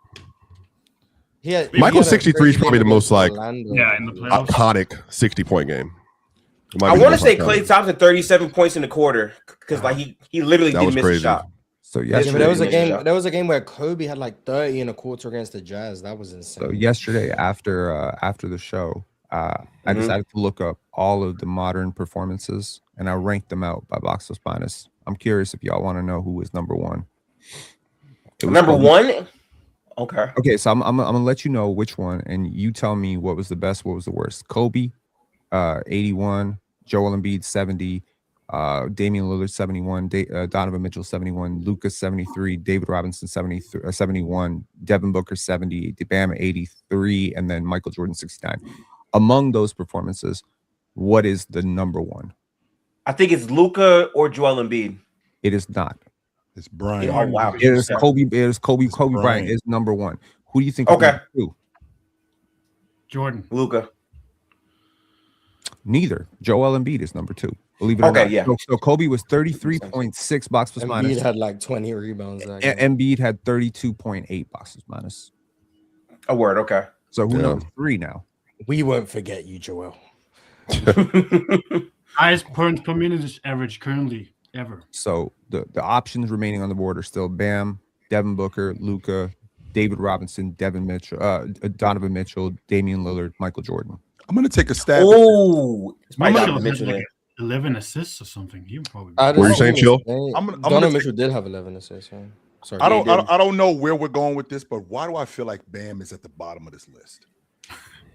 Michael 63 is probably the most, like, Yeah, in the playoffs. Iconic 60-point game. It might I be the want to most say iconic. Klay Thompson 37 points in the quarter because like he literally That didn't was miss crazy. a shot. So Yeah, yesterday, but there was a Yeah. game. There was a game where Kobe had like 30 and a quarter against the Jazz. That was insane. So yesterday, after the show, I decided to look up all of the modern performances, and I ranked them out by box plus minus. I'm curious if y'all want to know who was number one. It was Number Kobe. one. Okay. Okay, so I'm gonna let you know which one, and you tell me what was the best, what was the worst. Kobe, 81. Joel Embiid, 70. Damian Lillard, 71. Donovan Mitchell, 71. Luka, 73. David Robinson, 71. Devin Booker, 70. Bam, 83. And then Michael Jordan, 69. Among those performances, what is the number one? I think it's Luka or Joel Embiid. It is not. It's Brian. Oh wow. It is Okay. Kobe. It is Kobe. It's Kobe Bryant Bryant. is number one. Who do you think is Okay. number two? Jordan. Luka. Neither. Joel Embiid is number two. Believe it or Okay, not. yeah. So Kobe was 33.6 box plus Embiid minus. had like 20 rebounds. That game. Embiid had 32.8 boxes minus. A word. Okay. So who Yeah. knows? Three now. We won't forget you, Joel. Highest points per minute average currently ever. So the options remaining on the board are still Bam, Devin Booker, Luka, David Robinson, Devin Mitchell, Donovan Mitchell, Damian Lillard, Michael Jordan. I'm gonna take a stab. Oh, it's my Mitchell Donovan has Mitchell like there. 11 assists or something. He would probably. I Were you saying, Chill? I'm gonna Donovan take- Mitchell did have 11 assists. Yeah. Sorry. I don't know where we're going with this, but why do I feel like Bam is at the bottom of this list?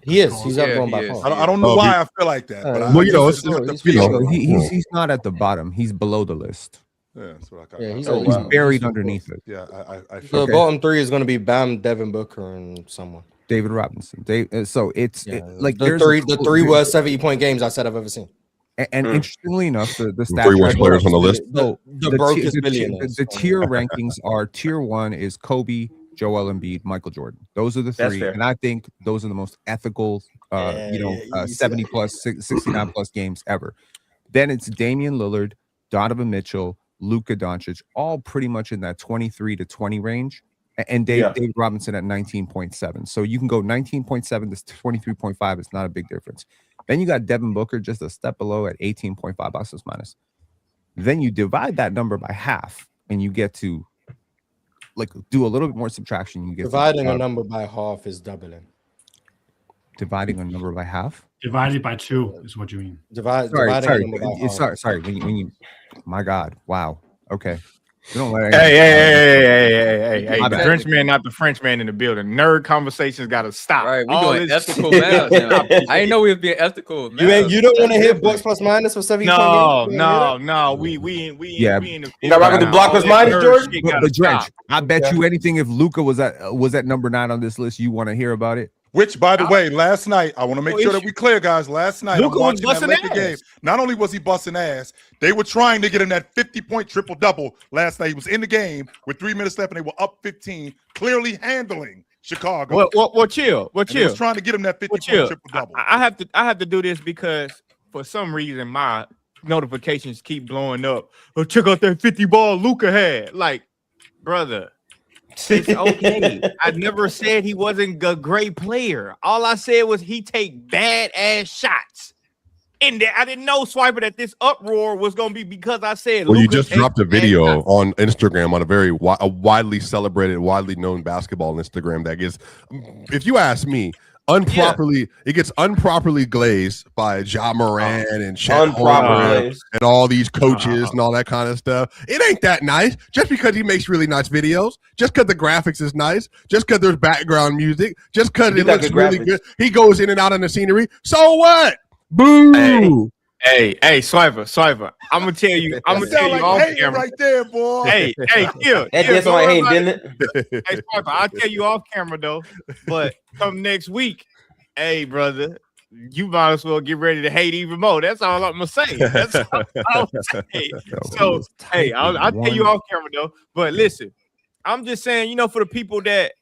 He is. He's up Yeah, going he by is. far. I don't know Oh, why I feel like that. But Well, you know, it's it's- just the he's feeling. feeling. He's not at the bottom. He's below the list. Yeah, that's what I got. Yeah, he's Oh, at He's least- buried underneath it. Yeah, I The feel Okay. bottom three is going to be Bam, Devin Booker, and someone. David Robinson. So it's Yeah, like the there's three worst 70-point games I said I've ever seen. And interestingly enough, the stats Three worst players on the list. So The brokest billionaires. the tier rankings are tier one is Kobe, Joel Embiid, Michael Jordan. Those are the That's three, fair. and I think those are the most ethical, you see 70 plus, 69 plus games ever. Then it's Damian Lillard, Donovan Mitchell, Luka Doncic, all pretty much in that 23 to 20 range, and David Robinson at 19.7. So you can go 19.7 to 23.5. It's not a big difference. Then you got Devin Booker just a step below at 18.5 boxes minus. Then you divide that number by half, and you get to like do a little bit more subtraction. You get Dividing to, a number by half is doubling. dividing a number by half. Divided by 2 is what you mean. Dividing a number by half. Sorry. When you, my God, wow. Okay. We don't let Hey, My the bad. French man, not the French man in the building. Nerd conversations got to stop. All right, we All doing this ethical shit. math now. I didn't know we was being ethical. You don't want to hit box plus minus for 70 No. We Yeah. in the You got rock with the now. block All plus that minus, nerd Jordan? shit But gotta Drench, stop. I bet you anything if Luka was at number 9 on this list, you want to hear about it. Which, by the way, last night, I want to make sure that we clear, guys. Last night, Luka I'm was watching that busting Laker game. ass. Not only was he busting ass, they were trying to get him that 50-point triple-double last night. He was in the game with 3 minutes left, and they were up 15, clearly handling Chicago. What chill? And they was trying to get him that 50-point chill. triple-double. I have to do this because for some reason my notifications keep blowing up. Oh, check out that 50 ball Luka had. Like, brother, it's okay. I never said he wasn't a great player. All I said was he take bad ass shots. And I didn't know, Swiper, that this uproar was gonna be because I said. Well, you Luka just takes dropped a bad video shots. on Instagram on a widely celebrated, widely known basketball on Instagram that gets, if you ask me, it gets improperly glazed by Ja Moran and Chet Holmgren and all these coaches and all that kind of stuff. It ain't that nice just because he makes really nice videos, just because the graphics is nice, just because there's background music, just because it looks really good. He goes in and out on the scenery. So what? Boo! Hey, Swiper. I'm gonna tell you. I'm gonna tell Sound you like off hating camera. right there, boy. Hey, That did don't sound like worry hating, about didn't it. it? Hey, Swiper, I'll tell you off camera though. But come next week, hey, brother, you might as well get ready to hate even more. That's all I'm gonna say. That's all I'm saying. So, hey, I'll tell you off camera though. But listen, I'm just saying, for the people that,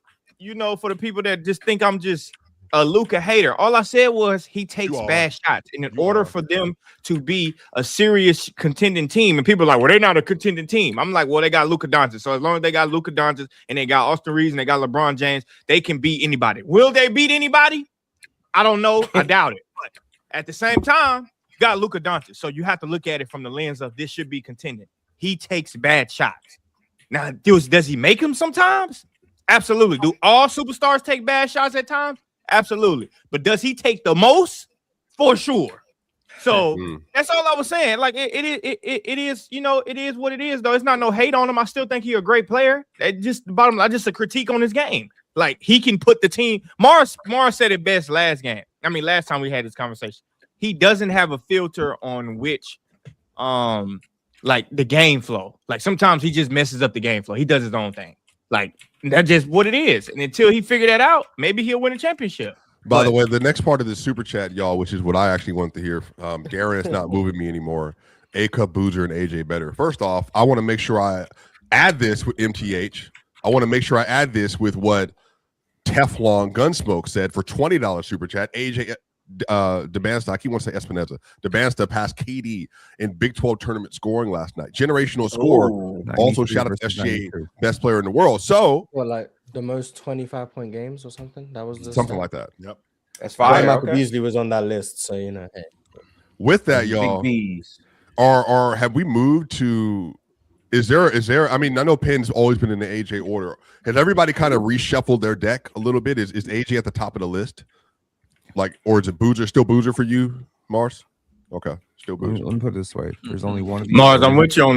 just think I'm just a Luka hater. All I said was he takes bad shots, and in order for them to be a serious contending team, and people are like, well, they're not a contending team. I'm like, well, they got Luka Doncic. So as long as they got Luka Doncic and they got Austin Reeves and they got LeBron James, they can beat anybody. Will they beat anybody? I don't know. I doubt it. But at the same time, you got Luka Doncic, so you have to look at it from the lens of this should be contending. He takes bad shots. Now, does he make them sometimes? Absolutely. Do all superstars take bad shots at times? Absolutely. But does he take the most? For sure. So that's all I was saying. Like it is, it is what it is, though. It's not no hate on him. I still think he's a great player. Just the bottom line, just a critique on his game. Like he can put the team. Mars said it best last time we had this conversation. He doesn't have a filter on which like the game flow. Like sometimes he just messes up the game flow. He does his own thing. Like that's just what it is. And until he figure that out, maybe he'll win a championship. By the way, the next part of the super chat, y'all, which is what I actually want to hear. Darren is not moving me anymore. A-Cup, Boozer, and AJ better? First off, I want to make sure I add this with MTH. I want to make sure I add this with what Teflon Gunsmoke said for $20 super chat. AJ Debansta, I keep wanting to say Espinoza. Debansta passed KD in Big 12 tournament scoring last night. Generational score. Also, shout out to SGA, best player in the world. So, Well, like the most 25-point games or something. That was the something stat. like that. Yep. That's Right, fire. Michael Okay. Beasley was on that list, so you know. Hey. With that, y'all, Big B's. are have we moved to? Is there? I mean, I know Penn's always been in the AJ order. Has everybody kind of reshuffled their deck a little bit? Is AJ at the top of the list? Like, or is it Boozer? Still Boozer for you, Mars? Okay, still Boozer. Let me put it this way: there's only one of these. Mars, I'm with you on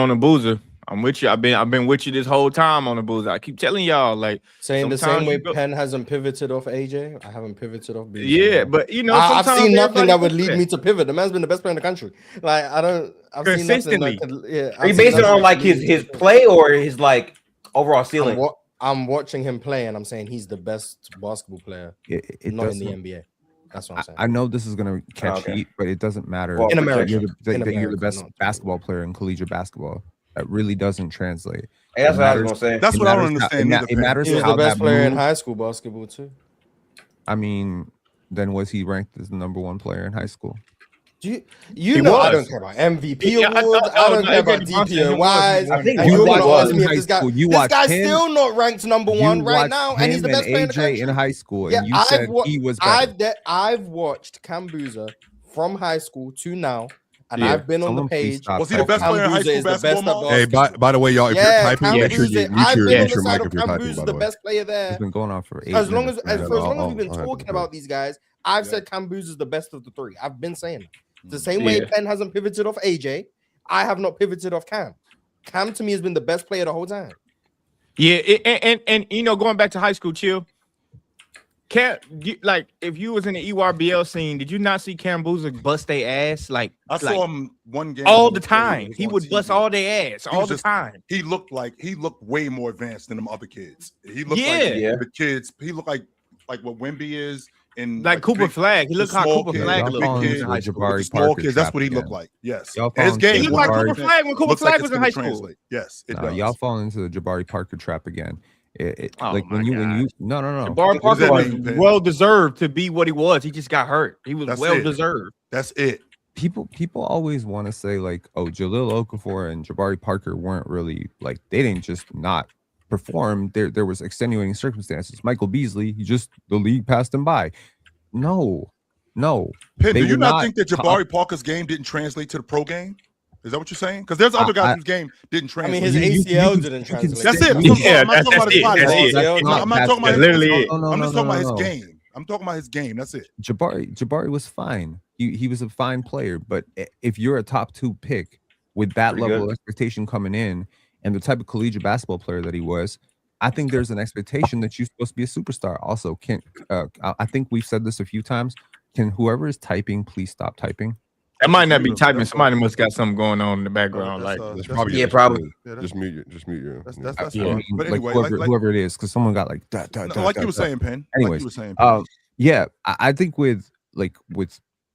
the Boozer. I'm with you. I've been with you this whole time on the Boozer. I keep telling y'all, like, Saying the sometimes same way you go- Penn hasn't pivoted off AJ, I haven't pivoted off Beasley. yeah, but you know, I've sometimes seen nothing that would everybody lead me to pivot. The man's been the best player in the country. Like I've seen nothing Consistently. that could, yeah. Are you I've seen basing it nothing on that like could lead me his to pivot. play or his like overall ceiling? I'm watching him play, and I'm saying he's the best basketball player, It not in the doesn't. NBA. That's what I'm saying. I know this is gonna catch Okay. heat, but it doesn't matter. Well, In that America. you're the, In that you're the America, best not- basketball player in collegiate basketball. That really doesn't translate. Hey, that's It what I was matters- gonna say. That's It what I don't matters how- understand. it either, it Penn. matters he was how the best that player in move- high school basketball too. I mean, then was he ranked as the #1 player in high school? You He know I was. don't care about MVP Yeah, I awards. thought- I don't no, care about AJ Johnson, he DPOYs. was. I think And you you want to watched ask me in if this high guy, school. You this watched guy's him- still not ranked number one You right watched now, and he's the him best player in the AJ in country. high school, and Yeah, you said he was better. I've watched Cam Boozer from high school to now, and Yeah. I've been on Someone the please page. stop Was he the typing. best player in high Cam Boozer school is the best basketball, at Mars? Hey, by the way, y'all, if you're Yeah, typing, Cam make sure Boozer. you I've mute been on your the mic side if of you're Cam typing. Boozer, By the the way, best player there. It's been going on for 8 As long minutes, as man. for as long as we've been I'll have to talking do it. about these guys, I've said Cam Boozer is the best of the three. I've been saying that. The same way Yeah. Penn hasn't pivoted off AJ, I have not pivoted off Cam. Cam to me has been the best player the whole time. Yeah, and you know, going back to high school, chill. Like if you was in the EYBL scene, did you not see Cam Boozer bust their ass like I saw him one game all when the he played, time? it was He on would bust TV. all their ass He all was the just- time. He looked way more advanced than them other kids. He looked Yeah. like Yeah. the kids. He looked like what Wemby is in Like Cooper big- Flag. He the looked how small Cooper kid, Flag Y'all the looked falling in into high the school. Jabari the small Parker kids. That's trap what he again. looked like. Yes, Y'all and his falling game. into He looked like Jabari- Cooper Flag when Cooper looks like Flag it's was in gonna high school. translate. Yes, it does. Y'all fall into the Jabari Parker trap again. Oh Like my when you God. no Jabari What does Parker that was mean, Penn? well deserved to be what he was. He just got hurt. He was That's well it. deserved. That's it. people always want to say like, oh, Jahlil Okafor and Jabari Parker weren't really like, they didn't just not perform. There was extenuating circumstances. Michael Beasley, the league passed him by. No. Penn, They do you were not not think that top- Jabari Parker's game didn't translate to the pro game? Is that what you're saying? Because there's other guys whose game didn't I translate. mean, his You ACL can- didn't you can translate. That's it. I'm Yeah, not talking about that's his it. body. That's parts. it. That's I'm not talking about That's his literally it. I'm just talking about his No. game. I'm talking about his game. That's it. Jabari was fine. He was a fine player, but if you're a top 2 pick with that Pretty level good. of expectation coming in and the type of collegiate basketball player that he was, I think there's an expectation that you're supposed to be a superstar. Also, I think we've said this a few times. Can whoever is typing please stop typing? That might not be That's typing. that's Somebody must got something going on in the background. That's, Like That's that's- probably yeah, probably. Yeah, Just mute you. That's I fine. mean, But like anyway, whoever it is, because someone got like that. like you were saying, Penn. Anyways, like you were saying, Penn. Yeah, I think with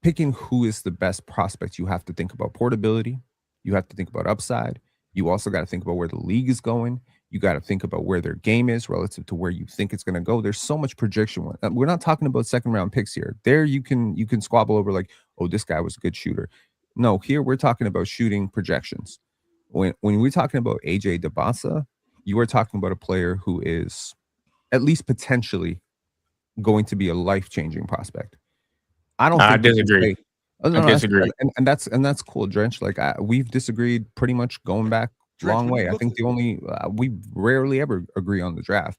picking who is the best prospect, you have to think about portability. You have to think about upside. You also got to think about where the league is going. You got to think about where their game is relative to where you think it's going to go. There's so much projection. We're not talking about second round picks here. There you can squabble over like, oh, this guy was a good shooter. No, here we're talking about shooting projections. When we're talking about AJ Debasa, you are talking about a player who is at least potentially going to be a life-changing prospect. I don't. I think we can disagree. say- Oh, no, I disagree. and that's cool, Drench. Like we've disagreed pretty much going back a Drench, long when way. you I look think at- the only we rarely ever agree on the draft,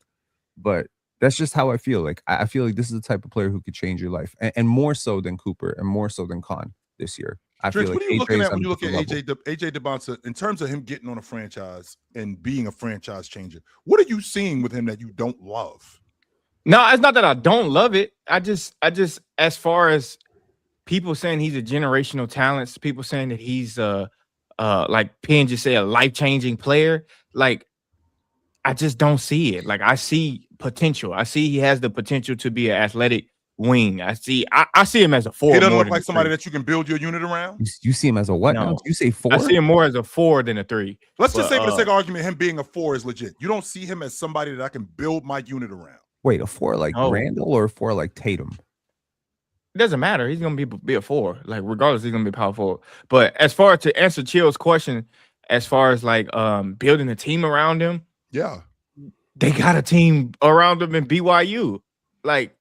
but that's just how I feel. Like I feel like this is the type of player who could change your life, and more so than Cooper, and more so than Khan this year. I Drench, feel what like are you looking AJ is at when on you a look at different level. AJ Debonsa in terms of him getting on a franchise and being a franchise changer? What are you seeing with him that you don't love? No, it's not that I don't love it. I just as far as people saying he's a generational talent, people saying that he's like Penn just said, a life-changing player. Like, I just don't see it. Like, I see potential. I see he has the potential to be an athletic wing. I see him as a four. He doesn't more look than like a somebody three. that you can build your unit around. You see him as a what now? No. Did you say 4? I see him more as a 4 than a 3. Let's just But, say for the sake of argument, him being a 4 is legit. You don't see him as somebody that I can build my unit around. Wait, a 4 like No. Randall or a 4 like Tatum? It doesn't matter. He's gonna be a 4. Like regardless, he's gonna be power forward. But as far as to answer Chill's question, as far as like building a team around him, Yeah. they got a team around him in BYU. Like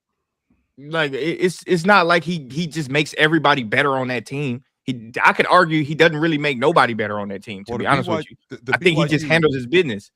it's not like he just makes everybody better on that team. I could argue he doesn't really make nobody better on that team, to be honest with you. I think he just handles his business.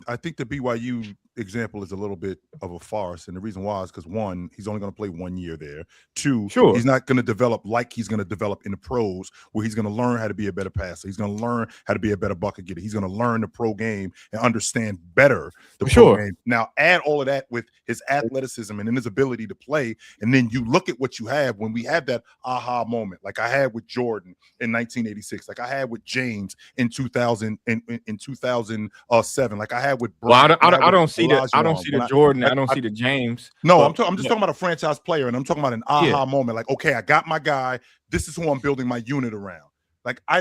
I think the BYU example is a little bit of a farce, and the reason why is because 1, he's only going to play 1 year there. 2, Sure. he's not going to develop like he's going to develop in the pros, where he's going to learn how to be a better passer. He's going to learn how to be a better bucket getter. He's going to learn the pro game and understand better the pro game. Now, add all of that with his athleticism and his ability to play, and then you look at what you have when we have that aha moment, like I had with Jordan in 1986, like I had with James in 2000 in 2007, like I had with Brown. Well, I don't see the Jordan. I don't see the James. No, I'm just talking about a franchise player, and I'm talking about an aha moment. Like, okay, I got my guy. This is who I'm building my unit around. Like, I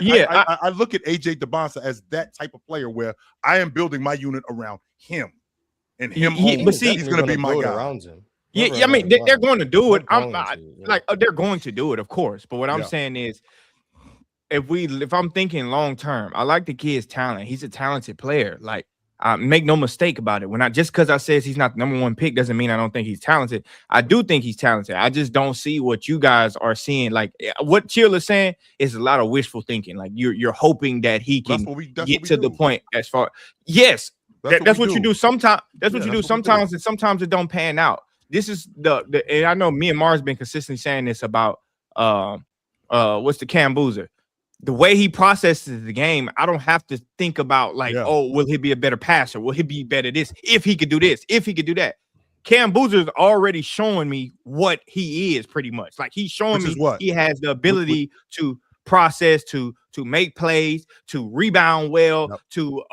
look at AJ DeBonsa as that type of player where I am building my unit around him and him. But see, He's he's going to be my guy. around him. Yeah, I mean, they're going to do it. They're going to do it, of course. But what I'm saying is, if I'm thinking long term, I like the kid's talent. He's a talented player. Like, make no mistake about it. Just because I says he's not the number 1 pick doesn't mean I don't think he's talented. I do think he's talented. I just don't see what you guys are seeing. Like what Chill is saying is a lot of wishful thinking. Like you're hoping that he can get to the point as far. Yes, that's what you do sometimes. That's what you do sometimes, and sometimes it don't pan out. This is and I know me and Mars been consistently saying this about what's the Cam Boozer. The way he processes the game, I don't have to think about will he be a better passer? Will he be better this? If he could do this, if he could do that. Cam Boozer's already showing me what he is pretty much. Like he's showing me he has the ability to process, to make plays, to rebound well, to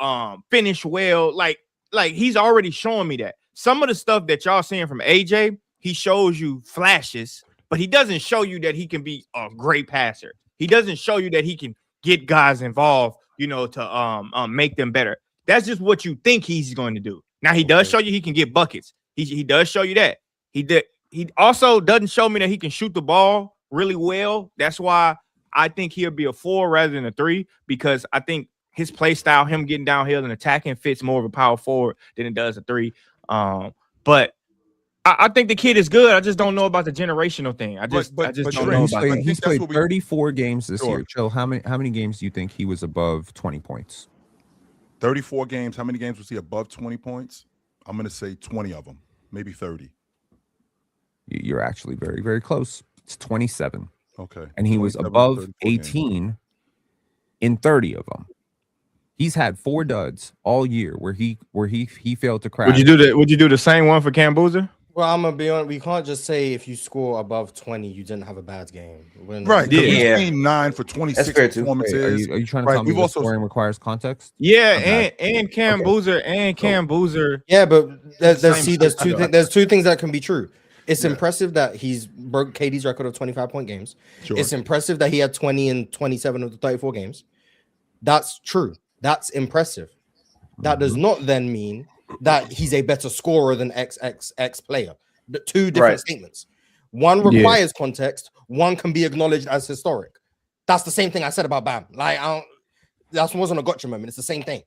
finish well. Like he's already showing me that. Some of the stuff that y'all seeing from AJ, he shows you flashes, but he doesn't show you that he can be a great passer. He doesn't show you that he can get guys involved, to make them better. That's just what you think he's going to do. Now he does show you he can get buckets. He does show you that. He also doesn't show me that he can shoot the ball really well. That's why I think he'll be a 4 rather than a 3, because I think his play style, him getting downhill and attacking, fits more of a power forward than it does a 3. But I think the kid is good. I just don't know about the generational thing. I just don't know about it. He's played 34 games this year. Joe, how many games do you think he was above 20 points? 34 games. How many games was he above 20 points? I'm going to say 20 of them, maybe 30. You're actually very, very close. It's 27. Okay. And he was above 18 in 30 of them. He's had 4 duds all year where he failed to crash. Would you do the same one for Cam Boozer? Well, I'm gonna be honest. We can't just say if you score above 20, you didn't have a bad game. Right? Yeah. 9 for 26 performances. Are you trying to tell me that scoring requires context? Yeah, and Cam Boozer Boozer. Yeah, but there's two things that can be true. It's impressive that he's broke KD's record of 25-point games. Sure. It's impressive that he had 20 in 27 of the 34 games. That's true. That's impressive. That does not then mean that he's a better scorer than XXX player. The 2 different statements. One requires context. One can be acknowledged as historic. That's the same thing I said about Bam. That wasn't a gotcha moment. It's the same thing.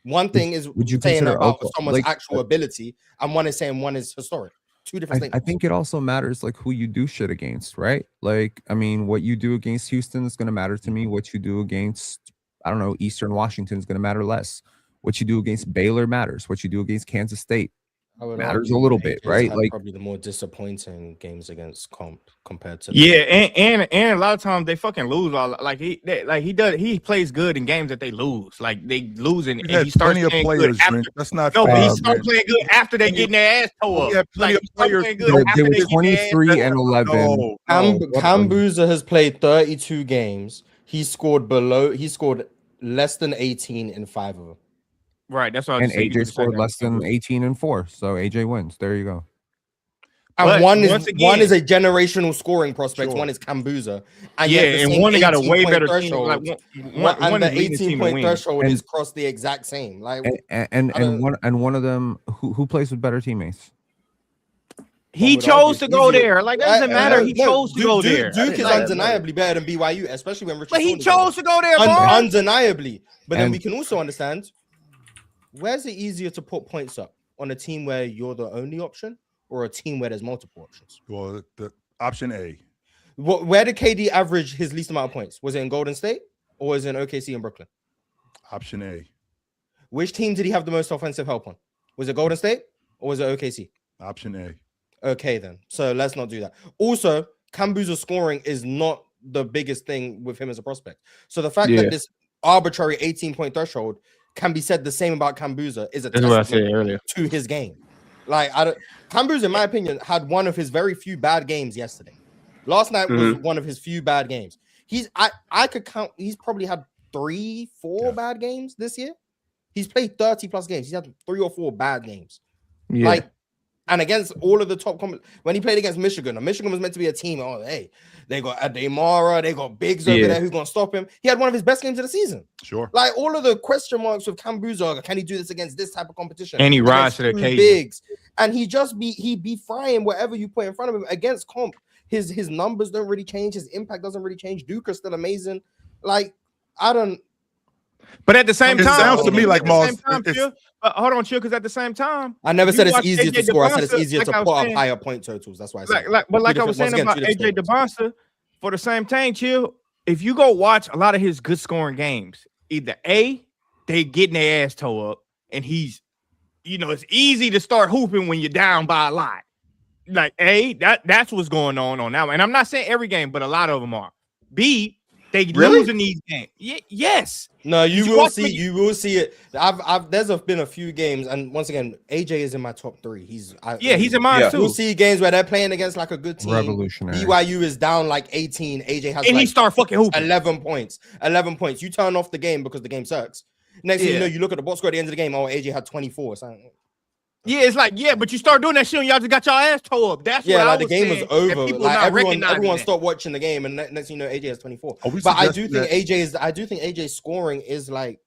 One thing is saying about someone's actual ability, and one is saying one is historic. 2 different things. I think it also matters like who you do shit against, right? Like, I mean, what you do against Houston is going to matter to me. What you do against, I don't know, Eastern Washington is going to matter less. What you do against Baylor matters. What you do against Kansas State matters a little bit, right? Like probably the more disappointing games against compared to and a lot of times they fucking lose. He plays good in games that they lose. Like they lose and he starts playing good after. That's not but he starts playing good after they getting their ass tore up. Plenty of players. They were 23 and 11. Cam Boozer has played 32 games. He scored less than 18 in 5 of them. Right, that's what and AJ scored less than 18 and 4, so AJ wins. There you go. But one once is again- a generational scoring prospect. Sure. One is Kambuza. And Yeah, yet the and same one got a way 18-point better team. threshold. Like and one the is leading the team 18 to point win. threshold And- is crossed the exact same. Like And one of them who plays with better teammates. He would chose to argue go easier. there. Like, doesn't matter. He chose to go there. Duke is Like- undeniably better than BYU, especially when Richard. But he Saunders chose to go there, bro. undeniably. But then And- we can also understand where's it easier to put points up on a team where you're the only option or a team where there's multiple options. Well, the option A. Where did KD average his least amount of points? Was it in Golden State or was it in OKC and Brooklyn? Option A. Which team did he have the most offensive help on? Was it Golden State or was it OKC? Option A. Okay, then. So let's not do that. Also, Kambuza's scoring is not the biggest thing with him as a prospect. So the fact that this arbitrary 18-point threshold can be said the same about Kambuza is a That's what I testament said earlier. to his game. Like, Kambuza, in my opinion, had one of his very few bad games yesterday. Last night was one of his few bad games. I could count. He's probably had 3-4 bad games this year. He's played 30 plus games. He's had 3 or 4 bad games. Yeah. Like, and against all of the top when he played against Michigan, and Michigan was meant to be a team. Oh, hey, they got Ademara, they got Biggs over there who's gonna stop him. He had one of his best games of the season. Sure. Like all of the question marks with Kambuza, can he do this against this type of competition? And he Against rises to the two occasion. bigs, and he be frying whatever you put in front of him against comp. His numbers don't really change. His impact doesn't really change. Duke is still amazing. Like I don't. But at the same It time, sounds to me like Moss. Hold on, chill, because at the same time, I never you said it's watch easier to AJ score. I said it's DeBonsa, easier like to I put was up saying. higher point totals. That's why I said. But like I was saying about AJ DeBonsa, for the same thing, chill. If you go watch a lot of his good scoring games, either A, they getting their ass toe up, and he's, it's easy to start hooping when you're down by a lot. Like A, that's what's going on that one. And I'm not saying every game, but a lot of them are. B, they losing these games. Yes. No, you will see it. There's been a few games, and once again, AJ is in my top 3. He's in mine too. You'll see games where they're playing against like a good team. Revolutionary. BYU is down like 18. AJ has and like he start fucking hooping. 11 points. 11 points. You turn off the game because the game sucks. Next thing you know, you look at the box score at the end of the game. Oh, AJ had 24. Yeah, it's like, but you start doing that shit and y'all just got your ass toe up. That's what I the was game saying, was over. Like everyone that. stopped watching the game, and next thing you know, AJ has 24. Are we But I do suggesting think AJ's scoring is like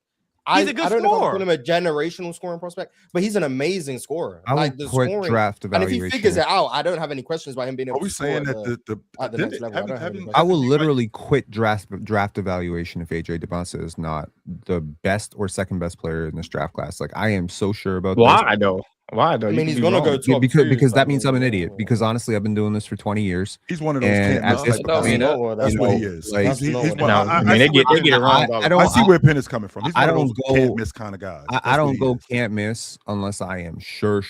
He's a good I don't know if I scorer. call him a generational scoring prospect, but he's an amazing scorer. I Like would the quit scoring, draft and if he evaluation. figures it out, I don't have any questions about him being able Are we to score saying at that at the next level. I don't have any I questions. will literally quit draft evaluation if AJ DeBonsa is not the best or second best player in this draft class. Like I am so sure about this. Why though? I mean, he's gonna go top because that means I'm an idiot. Because honestly, I've been doing this for 20 years. He's one of those And can't at miss this type point- of guy. That's what not- he is. like- He's one- No, I mean, they get it wrong. I see where Penn is coming from. He's I one of don't those go- can't miss kind of guys. I That's what don't he go is. can't miss unless I am sure.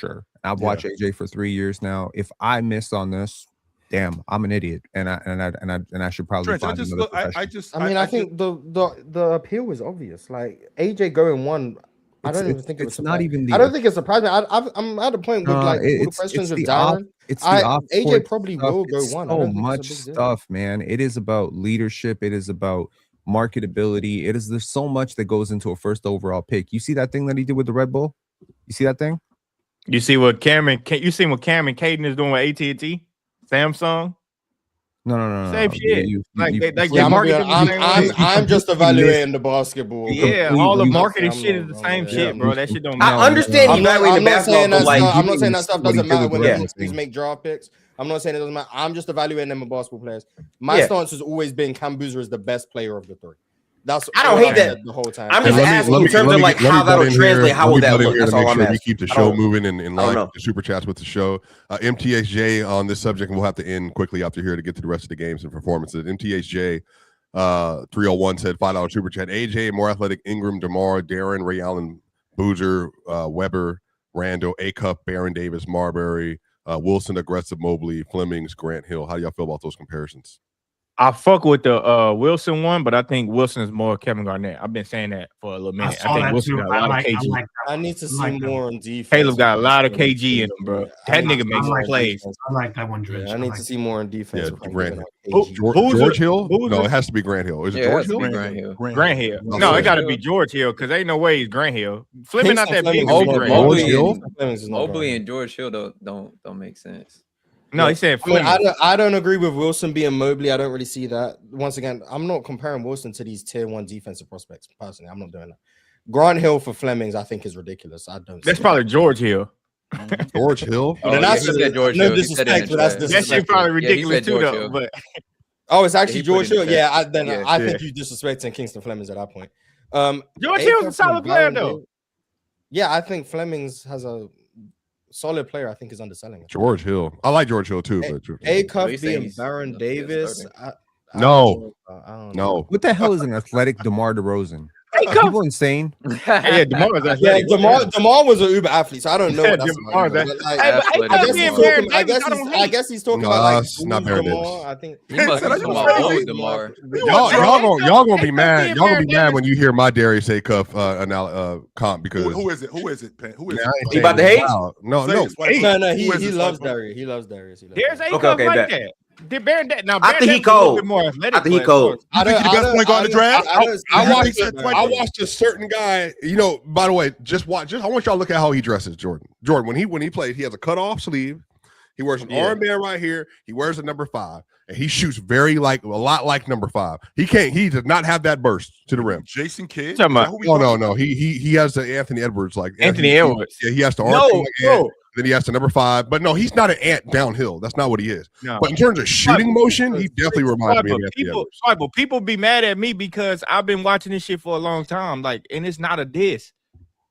I've watched AJ for 3 years now. If I missed on this, damn, I'm an idiot, and I should probably Trench, find another profession. I think the appeal is obvious. Like AJ going one. I don't even think it's it was not even. I don't think it's surprising. I'm at a point with like all the questions with Darren. It's the AJ probably will go it's one. I So don't think it's a much big deal. stuff, man. It is about leadership. It is about marketability. There's so much that goes into a first overall pick. You see that thing that he did with the Red Bull? You see that thing? You see what Cameron Caden is doing with AT&T, Samsung. No. Same shit. I'm just evaluating the basketball. Yeah, all the marketing shit is the same shit, bro. That shit don't matter. I understand evaluating the basketball, but like I'm not saying that stuff doesn't matter when Yeah. teams make draft picks. I'm not saying it doesn't matter. I'm just evaluating them as basketball players. My stance has always been Kambuza is the best player of the 3. That's I don't all hate I've that. said the whole time. I'm just asking in terms of like how that'll translate. How will that look? That's all I'm We asking. keep the I show don't- moving and line know. the super chats with the show. MTHJ on this subject, and we'll have to end quickly after here to get to the rest of the games and performances. MTHJ 301 said $5 super chat. AJ, more athletic, Ingram, DeMar, Darren, Ray Allen, Boozer, Weber, Randall, A-Cup, Baron Davis, Marbury, Wilson, aggressive, Mobley, Flemings, Grant Hill. How do y'all feel about those comparisons? I fuck with the Wilson one, but I think Wilson is more Kevin Garnett. I've been saying that for a little minute. I think Wilson got a lot of KG. I need to see more on defense. Caleb got a lot of KG in him, bro. That nigga makes some plays. I like that one, Dredge. I need to see more on defense. Yeah, Grant Hill. George Hill? No, it has to be Grant Hill. Is it George Hill? Grant Hill. Grant Hill. No, it got to be George Hill because ain't no way he's Grant Hill. Fleming not that big. Fleming. Grant Hill. George Hill? Mobley and George Hill don't make sense. No, he said I mean, Fleming. I don't agree with Wilson being Mobley. I don't really see that. Once again, I'm not comparing Wilson to these tier 1 defensive prospects. Personally, I'm not doing that. Grant Hill for Flemings, I think, is ridiculous. I don't. That's see probably George Hill. George Hill. Well, then that's he said George no Hill. He said it in disrespect, the but that's chat. That disrespectful. shit probably Yeah, he ridiculous said too, George though. Hill. But Oh, it's actually he put George it in the Hill. chat. Yeah, I Yeah. think you disrespecting Kingston Flemings at that point. George Hill's a Akers solid and player, Baron though. Davis- Yeah, I think Flemings has a solid player. I think is underselling it. George Hill. I like George Hill too, but Acuff he's saying being he's Baron a Davis. starter. I No. don't know. No. What the hell is an athletic DeMar DeRozan? Hey, Are come. people insane? Yeah, DeMar's Yeah, athletic. DeMar was an Uber athlete, so I don't know what that's DeMar, about. But like, Hey, but Athletic I Akers guess being he's DeMar. Baron talking. I Davis, guess I he's. don't I hate. guess he's talking No, about like it's not Booze Baron DeMar. Davis. I think. He must be said, talking "Are you about crazy?" old DeMar. Y'all gonna be mad. Akers Y'all gonna being be mad Baron when you hear my Darius Acuff comp because Who is it? Who is it, Penn? Who is Man, it? I ain't You about to saying hate? wow. No, Say no. it, Swipe. No, Who he is it, loves Swipe? Darius. He loves Darius. There's Akers okay, like bet. that. Did Baron Davis? Now, I Baron think he Davis is a little bit cold. more athletic. I think he but- cold. You think he the best point guard in the draft? I watched a certain guy. You know, by the way, just watch. I want y'all to look at how he dresses, Jordan. Jordan, when he plays, he has a cutoff sleeve. He wears an armband right here. He wears a number 5, and he shoots a lot like number 5. He can't. He does not have that burst to the rim. Jason Kidd? Talking about- Is that who we Oh talking no. about? He has the Anthony Edwards like Anthony Edwards. Yeah, he has the arm. No, like bro. Ant, then he has the number 5. But no, he's not an ant downhill. That's not what he is. No. But in terms of shooting motion, he definitely reminds me of Anthony Edwards. People be mad at me because I've been watching this shit for a long time. Like, and it's not a diss.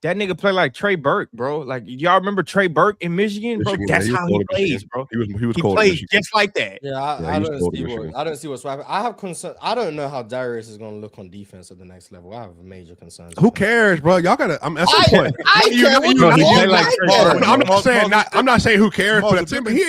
That nigga play like Trey Burke, bro. Like, y'all remember Trey Burke in Michigan, bro? Michigan, That's yeah, he was how cold he at plays, Michigan. bro. He was He cold. at plays Michigan. just like that. Yeah, Yeah, I he was don't cold see at what Michigan. I don't see what's happening. I have concern. I don't know how Darius is going to look on defense at the next level. I have major concerns. Who cares, bro? Y'all gotta. That's the point. I You- care. you- What you- you know, he mean? play like I Trey care. Burke. I'm not Moses- saying I'm not saying who cares, Moses, but he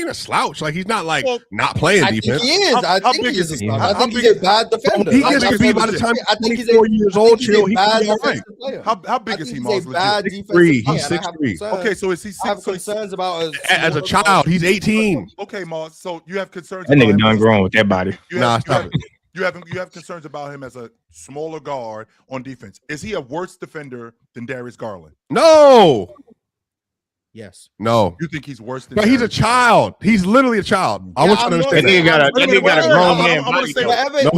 ain't a slouch. Like he's not like Well, not playing I think defense. he is. I How think big he is is. he? I How think big he's a is- bad defender. He I gets think to be he's by a- the time I think he's 24 years old. Chill. a He bad can be all right. defensive player. How I big is think he, he's Mars? a bad Legit? defensive 6'3", player, he's and I have 6'3". concerns. Okay, so is he I have 6? So concerns about As a child, he's 18. okay, Mars. So you have concerns. That about nigga him done as- grown with that body. You Nah, have, stop it. you have concerns about him as a smaller guard on defense. Is he a worse defender than Darius Garland? No, Yes. no. You think he's worse than? But he's a Darius child. He's literally a child. I Yeah, want you I'm to not understand That nigga that. got a grown man I'm gonna body. say though. Whatever, No, he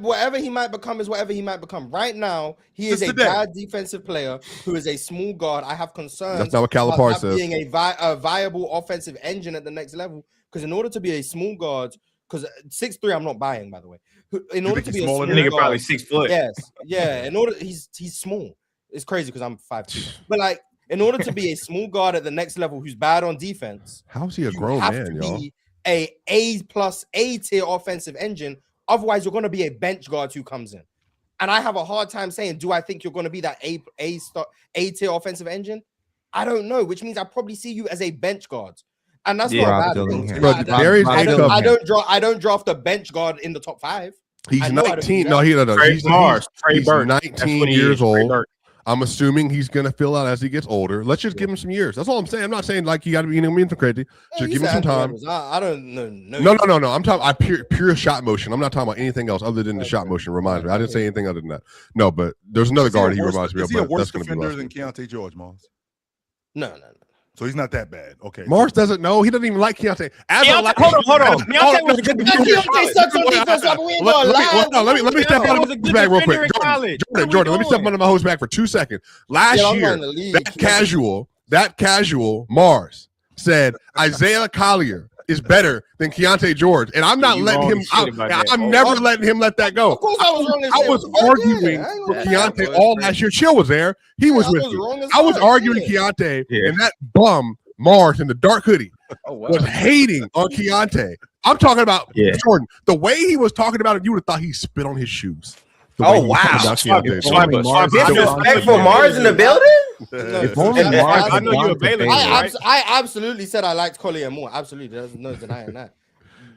whatever he might become is whatever he might become. Right now, he is Just a today. bad defensive player who is a small guard. I have concerns. That's not what about Calipari that says. being a viable offensive engine at the next level. Because in order to be a small guard, because 6'3", I'm not buying, by the way. In order think to he's be a smaller small than That nigga guard, probably 6 foot. yes, yeah. In order, he's small. It's crazy because I'm 5'2". But like, in order to be a small guard at the next level who's bad on defense, How's he a you grown have man, to y'all? be a plus A tier offensive engine. Otherwise, you're going to be a bench guard who comes in. And I have a hard time saying, do I think you're going to be that A tier offensive engine? I don't know, which means I probably see you as a bench guard. And that's Yeah. not a Rob bad Dillingham. thing. Bro, I- Darius I Acuff, don't draft a bench guard in the top 5. he's I know I don't 19. do No, that. no. Trey He's Mars, Trey he's Burke. That's 19 what he years is, Trey old. Burke. I'm assuming he's gonna fill out as he gets older. Let's just give him some years. That's all I'm saying. I'm not saying like you got to be crazy. Just give him some time. I don't know. No. I'm talking pure shot motion. I'm not talking about anything else other than the shot motion. Reminds me. I didn't say anything other than that. No, but there's another guard he reminds me of. Is he a But worse that's gonna be defender less. than Keontae George, Mars? No. So he's not that bad. Okay. Mars doesn't know. He doesn't even like Keontae. Hold on. Keontae was a good defender. Keontae sucks on defense, so we ain't gonna lie. Let me step Keontae on was the a good bag real defender quick. in college. What are we Jordan, let me step doing? on my hose back for 2 seconds. Last Yeah, I'm year, not in the league. that casual Mars said Isaiah Collier is better than Keontae George, and I'm not You letting wrong him. as shit about that. I'm never letting him let that go. Of course, I was wrong. I was arguing for Keontae all last year. Chill was there. He was with me. I was arguing Keontae, and that bum Mars in the dark hoodie Oh wow. was hating on Keontae. I'm talking about Yeah. Jordan. The way he was talking about it, you would have thought he spit on his shoes. The Oh, way he was talking wow. about Keontae. Swipe it, swipe it. Disrespectful Mars in the building? If only I- Mars I had know you're gone a to Baylor, Baylor. right? I absolutely said I liked Collier more. Absolutely, there's no denying that.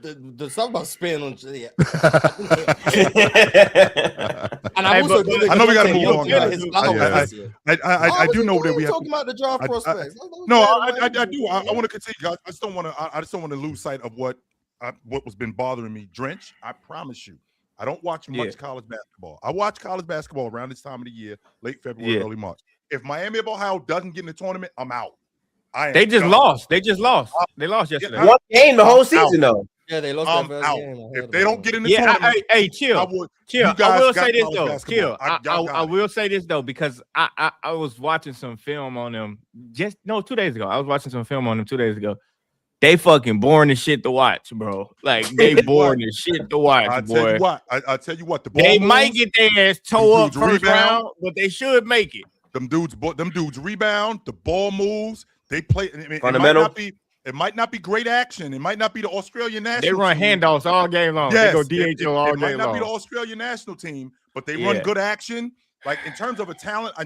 The stuff about spitting on, yeah. And Hey, I'm also but- I know we gotta move on, guys. His I do know that we have. talking about the draft prospects. No, I do. I want to continue. I just don't want to lose sight of what was been bothering me. Drench, I promise you, I don't watch much college basketball. I watch college basketball around this time of the year, late February, Yeah. early March. If Miami of Ohio doesn't get in the tournament, I'm out. They just lost. They lost yesterday. Yeah, One game the whole season though. Yeah, they lost I'm their first out. game. I heard If they about don't that. get in the tournament, Hey, chill. you I guys will got say this college though. basketball. Chill. I will say this though because I was watching some film on them 2 days ago. I was watching some film on them 2 days ago. They fucking boring as shit to watch, bro. Like they boring as shit to watch, I boy. tell you what. I tell you what. The ball They moves, might get their ass toe up dudes first rebound. round, but they should make it. Them dudes rebound. The ball moves. They play. I mean, Fundamental. It might not be great action. It might not be the Australian national. They run team. all game long. Yes, They go DHO all it game might not long. be the Australian national team, but they run good action. Like in terms of talent, I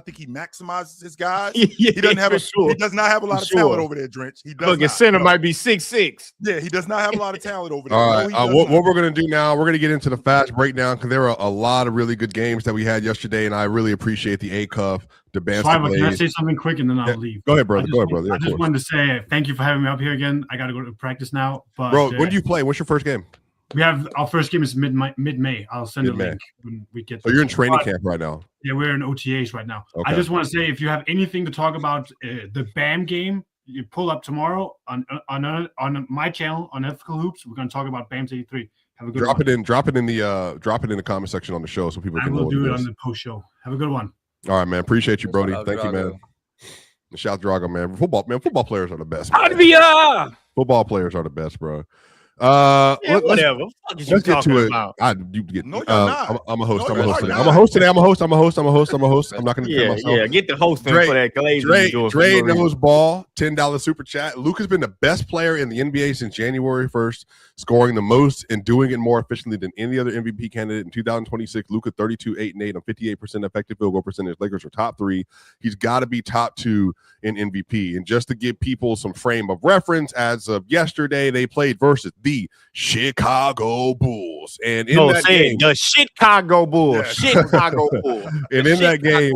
think he maximizes his guys. He doesn't have He does not have a lot of talent over there, Drench. He does. Look, his center might be 6'6". Yeah, he does not have a lot of talent over there. All right. What we're going to do now, we're going to get into the fast breakdown because there are a lot of really good games that we had yesterday, and I really appreciate the A-Cuff, the Bam. Can I say something quick and then I'll leave? Go ahead, brother. I just wanted to say thank you for having me up here again. I got to go to practice now. But bro, when do you play? What's your first game? We have our first game is mid-May. I'll send a link when we get. So you're in training camp right now. Yeah, we're in OTAs right now. Okay. I just want to say, if you have anything to talk about the BAM game, you pull up tomorrow on my channel on Ethical Hoops. We're going to talk about BAM's 83. Have a good drop one. Drop it in the comment section on the show so people can know. I will do it on the post show. Have a good one. All right, man. Appreciate you, Brody. Thank you, man. Shout Drago, man. Football players are the best. Football players are the best, bro. Whatever. Let's get to it. No, you're not. I'm a host. No, I'm a host you're today. not. I'm a host today. I'm a host. I'm not going to tell myself. Get the hosting for that Collegiate. Dre knows ball. $10 super chat. Luka's been the best player in the NBA since January 1st, scoring the most and doing it more efficiently than any other MVP candidate in 2026. Luka 32, 8, and 8 on 58% effective field goal percentage. Lakers are top 3. He's got to be top 2 in MVP. And just to give people some frame of reference, as of yesterday, they played versus the Chicago Bulls. And in that game, the Chicago Bulls. Yeah. Chicago Bulls. And in that game,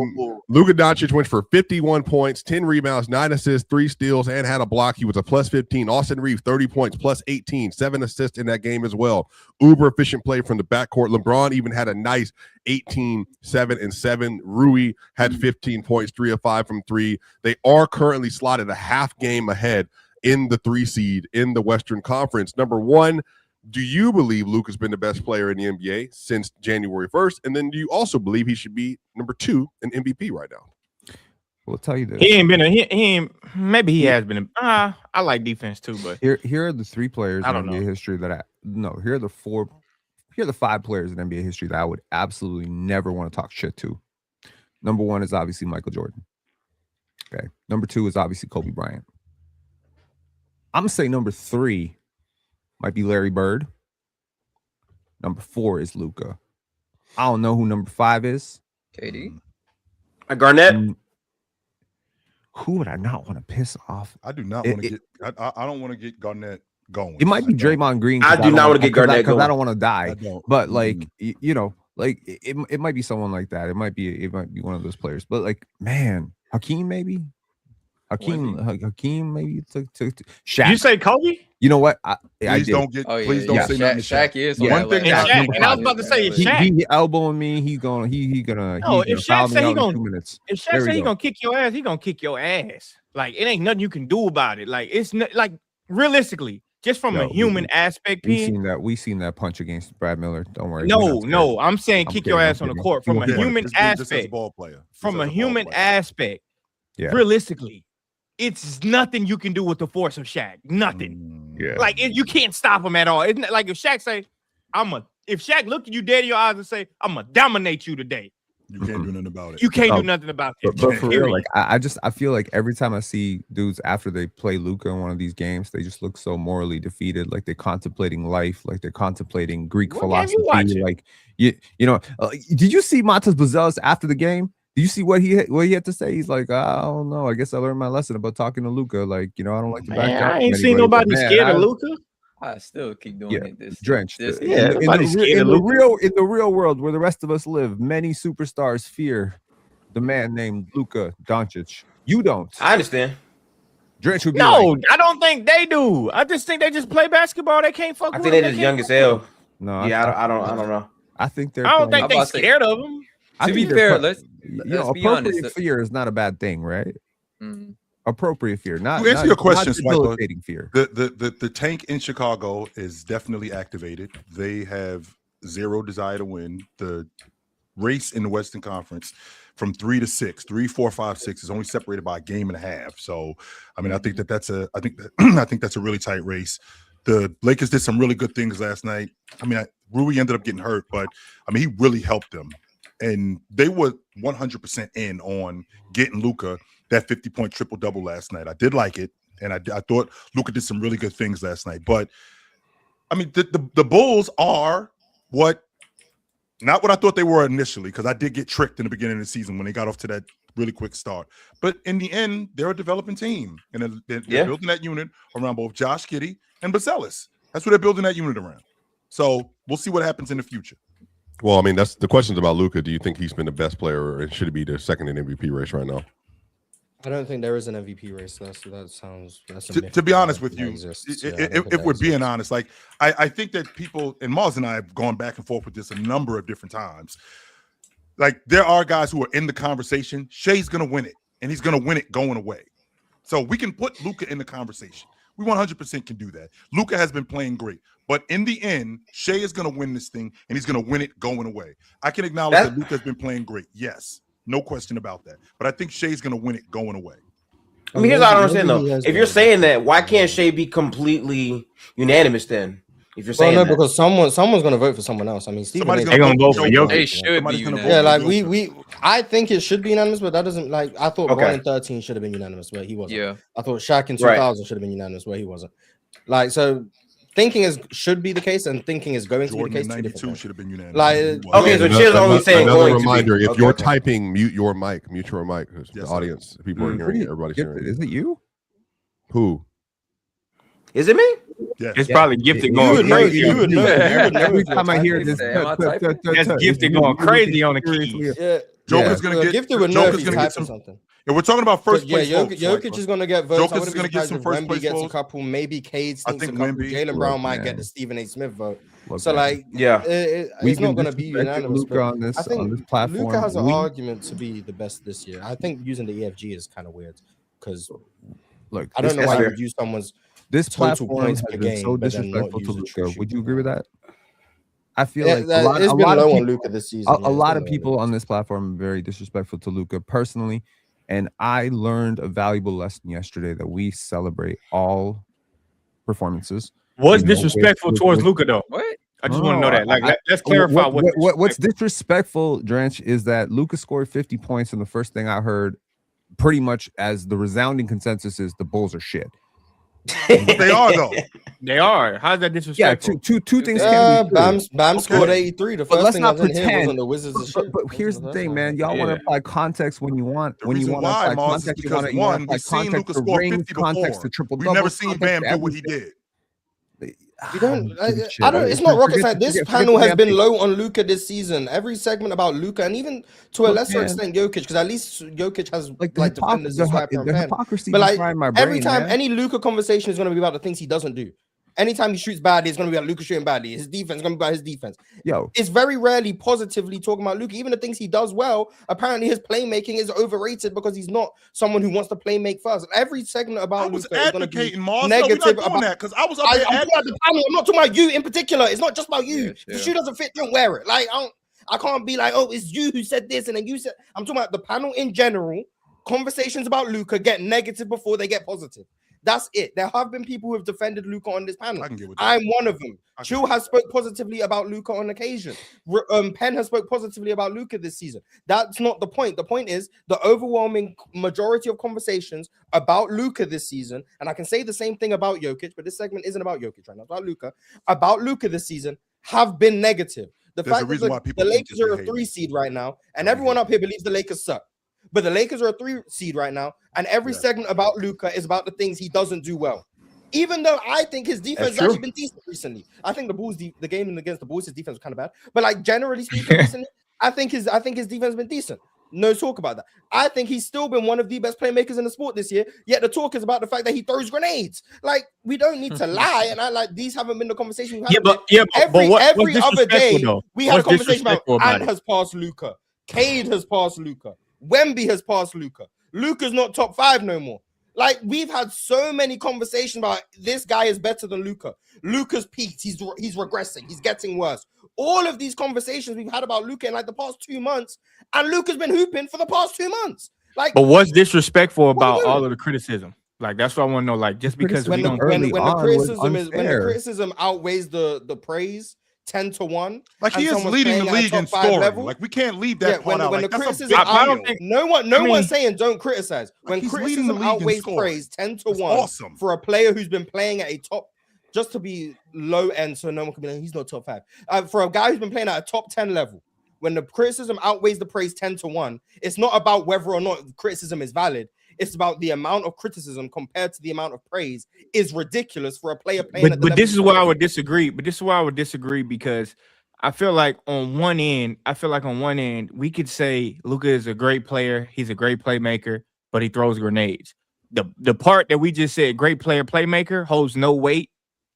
Luka Doncic went for 51 points, 10 rebounds, 9 assists, 3 steals, and had a block. He was a plus 15. Austin Reeves, 30 points, plus 18, 7 assists in that game as well. Uber efficient play from the backcourt. LeBron even had a nice 18, 7, and 7. Rui had 15 points, 3 of 5 from 3. They are currently slotted a half game ahead in the 3 seed in the Western Conference. Number one, do you believe Luka's been the best player in the NBA since January 1st? And then do you also believe he should be number 2 in MVP right now? We'll tell you this. He ain't maybe he has been. I like defense too, but here are the 3 players in NBA know. history that here are the 5 players in NBA history that I would absolutely never want to talk shit to. Number 1 is obviously Michael Jordan. Okay. Number 2 is obviously Kobe Bryant. I'm gonna say number 3 might be Larry Bird. Number 4 is Luka. I don't know who number 5 is. KD. Garnett. Who would I not want to piss off? I do not want to get. I don't want to get Garnett going. It might be Draymond Green. I do not want to get Garnett because going. I don't want to die. I don't. But like like it might be someone like that. It might be one of those players. But like, man, Hakeem maybe. Hakeem maybe took Shaq. you say Kobe? You know what? Please don't say nothing. Shaq is One thing. And I was about to say Shaq. He elbowing me. He's gonna. No, if Shaq say he gonna gonna 2 minutes. If Shaq say he gonna kick your ass, he gonna kick your ass. Like it ain't nothing you can do about it. Like it's not like realistically, just from a human aspect. We seen that punch against Brad Miller. Don't worry. No, I'm saying I'm kick kidding, your ass I'm on the kidding. court from a human Just as a aspect. ball player. From a human aspect, Yeah. realistically, it's nothing you can do with the force of Shaq. Nothing. Yeah. Like you can't stop him at all. Isn't it like if Shaq say, if Shaq look at you dead in your eyes and say, I'm gonna dominate you today. You can't do nothing about it. You can't do nothing about it. But for real, like I feel like every time I see dudes after they play Luka in one of these games, they just look so morally defeated, like they're contemplating life, like they're contemplating Greek philosophy. Like did you see Matas Buzelis after the game? Did you see what he had to say? He's like, I don't know. I guess I learned my lesson about talking to Luka. Like, I don't like to back up. I ain't seen nobody scared of Luka. I still keep doing it. Drenched. This In the real world where the rest of us live, many superstars fear the man named Luka Doncic. You don't. I understand. Drench would be I don't think they do. I just think they just play basketball. They can't fuck. I think they're just young as hell. No, I don't know. I think they're. I don't think they're scared of him. To be fair, let's be appropriate honest. fear is not a bad thing, right? Mm. appropriate fear, not To answer your question, not debilitating fear. The tank in Chicago is definitely activated. They have zero desire to win. The race in the Western Conference from 3 to 6, 3, 4, 5, 6 is only separated by a game and a half. So, I mean, I think that's a really tight race. The Lakers did some really good things last night. I mean, Rui ended up getting hurt, but I mean, he really helped them, and they were 100% in on getting Luka that 50-point triple-double last night. I did like it, and I thought Luka did some really good things last night. But I mean, the Bulls are not what I thought they were initially, because I did get tricked in the beginning of the season when they got off to that really quick start. But in the end, they're a developing team, and they're building that unit around both Josh Giddey and Basellis. That's what they're building that unit around. So we'll see what happens in the future. Well, I mean, that's the question's about Luka. Do you think he's been the best player, and should he be the second in MVP race right now? I don't think there is an MVP race. To be honest with you, if we're being honest, like I think that people, and Mars and I have gone back and forth with this a number of different times. Like, there are guys who are in the conversation. Shai's going to win it, and he's going to win it going away. So we can put Luka in the conversation. We 100% can do that. Luka has been playing great. But in the end, Shai is going to win this thing, and he's going to win it going away. I can acknowledge that Luka has been playing great. Yes, no question about that. But I think Shai's going to win it going away. I mean, here's what I don't understand, though. If you're saying that, why can't Shai be completely unanimous then? If you're saying that. Because someone's going to vote for someone else. I mean, somebody's going to vote for Jokic. They should be unanimous. Yeah, like I think it should be unanimous, but that doesn't, like, I thought Brian in 13 should have been unanimous, but he wasn't. Yeah. I thought Shaq in 2000 should have been unanimous, but he wasn't. Like, so thinking should be the case, and thinking is going Jordan to be the case. 92 should have been unanimous. Like, okay, so Chill's only saying another going reminder: to be. if you're typing, mute your mic, because Yes, the audience, people are hearing it. Everybody's hearing it. Is it you? Who? Is it me? Yes. It's probably Gifted going crazy. You would know. Every time I hear this, That's Gifted going crazy on the keys. Yeah. Joker's going to get Gifted would know if Joker's he's going to get typing some. something. And we're talking about first place votes. Jokic is going to get votes. Jokic is going to get some first place gets votes. a couple. Maybe Cade I stinks a think couple. Wemby. Jaylen Brown might get the Stephen A. Smith vote. Look, So, like, Yeah. it's not going to be unanimous. Luka on this, I think on this platform. Luka has an argument to be the best this year. I think using the EFG is kind of weird because Look, I don't know why fair. you would use someone's this total platform points has per been game, so but then not disrespectful to use a true Luka. Would you shooting. agree with that? I feel Yeah, like a lot it's been of low people, on Luka this season. a lot of people on this platform are very disrespectful to Luka personally, and I learned a valuable lesson yesterday that we celebrate all performances. What's You know, disrespectful with- towards with- Luka though? What? I just want to know that. Like, let's clarify what's disrespectful, Drench, is that Luka scored 50 points, and the first thing I heard, pretty much as the resounding consensus, is the Bulls are shit. But they are, though. They are. How's that Yeah, disrespectful? two things can be true. Bam scored 83. The But first let's thing not I didn't hear was pretend. on the Wizards and shit. But here's the thing, man. Y'all want to apply context when you want. The When you reason want to why, apply Mars, is context, you because want to one, apply we've seen context Luka to score rings, 50 context before. to triple We've double. never seen Bam do what he did. You don't. I don't. It's not rocket science. This panel has been low on Luka this season. Every segment about Luka, and even to a lesser extent Jokic, because at least Jokic has like defenders and swiper and pen. hypocrisy. But like behind my brain, every time man. any Luka conversation is going to be about the things he doesn't do. Anytime he shoots badly, it's going to be about Luka shooting badly. His defense is going to be about his defense. Yo, It's very rarely positively talking about Luka. Even the things he does well, apparently his playmaking is overrated because he's not someone who wants to play make first. Every segment about I was Luka is going to be advocating, Mars. negative No, we're not doing about that because I was up I'm there. talking about the panel. I'm not talking about you in particular. It's not just about you. Yeah, If sure. the shoe doesn't fit, don't wear it. Like I can't be like, oh, it's you who said this, and then you said. I'm talking about the panel in general. Conversations about Luka get negative before they get positive. That's it. There have been people who have defended Luka on this panel. I can get with that. I'm one of them. Chill has spoke positively about Luka on occasion. Penn has spoke positively about Luka this season. That's not the point. The point is the overwhelming majority of conversations about Luka this season, and I can say the same thing about Jokic, but this segment isn't about Jokic right now. It's about Luka this season have been negative. The There's a fact reason why that people the think Lakers that are they a hate 3 him. seed right now, and everyone up here believes the Lakers suck. But the Lakers are a 3 seed right now, and every segment about Luka is about the things he doesn't do well. Even though I think his defense has actually been decent recently. I think the Bulls, the game against the Bulls, his defense was kind of bad. But like generally speaking, recently, I think his defense has been decent. No talk about that. I think he's still been one of the best playmakers in the sport this year. Yet the talk is about the fact that he throws grenades. Like we don't need to lie, and I like these haven't been the conversation we've had. Every other day we had a conversation about Ant has passed Luka, Cade has passed Luka, Wemby has passed Luka. Luka's not top 5 no more. Like, we've had so many conversations about this guy is better than Luka. Luka's peaked. He's regressing. He's getting worse. All of these conversations we've had about Luka in like the past 2 months, and Luka's been hooping for the past 2 months. Like, But what's disrespectful What about we doing? all of the criticism? Like, that's what I want to know. Like, just because when we the, don't. when, early when the on criticism was is when the unfair. criticism outweighs the praise 10-1. Like and he is someone's leading the playing at a league in top 5 scoring. level. Like we can't leave that Yeah, part out. when Like the that's a criticism big I don't deal. think- no one's saying don't criticize. When he's leading the criticism league in outweighs scoring. praise 10-1 That's awesome. for a player who's been playing at a top, just to be low end, so no one can be like, he's not top 5. For a guy who's been playing at a top 10 level, when the criticism outweighs the praise 10-1, it's not about whether or not criticism is valid. It's about the amount of criticism compared to the amount of praise is ridiculous for a player playing at the But level this is he's where I playing. would disagree. But this is where I would disagree because I feel like on one end, we could say Luka is a great player. He's a great playmaker, but he throws grenades. The part that we just said, great player, playmaker, holds no weight.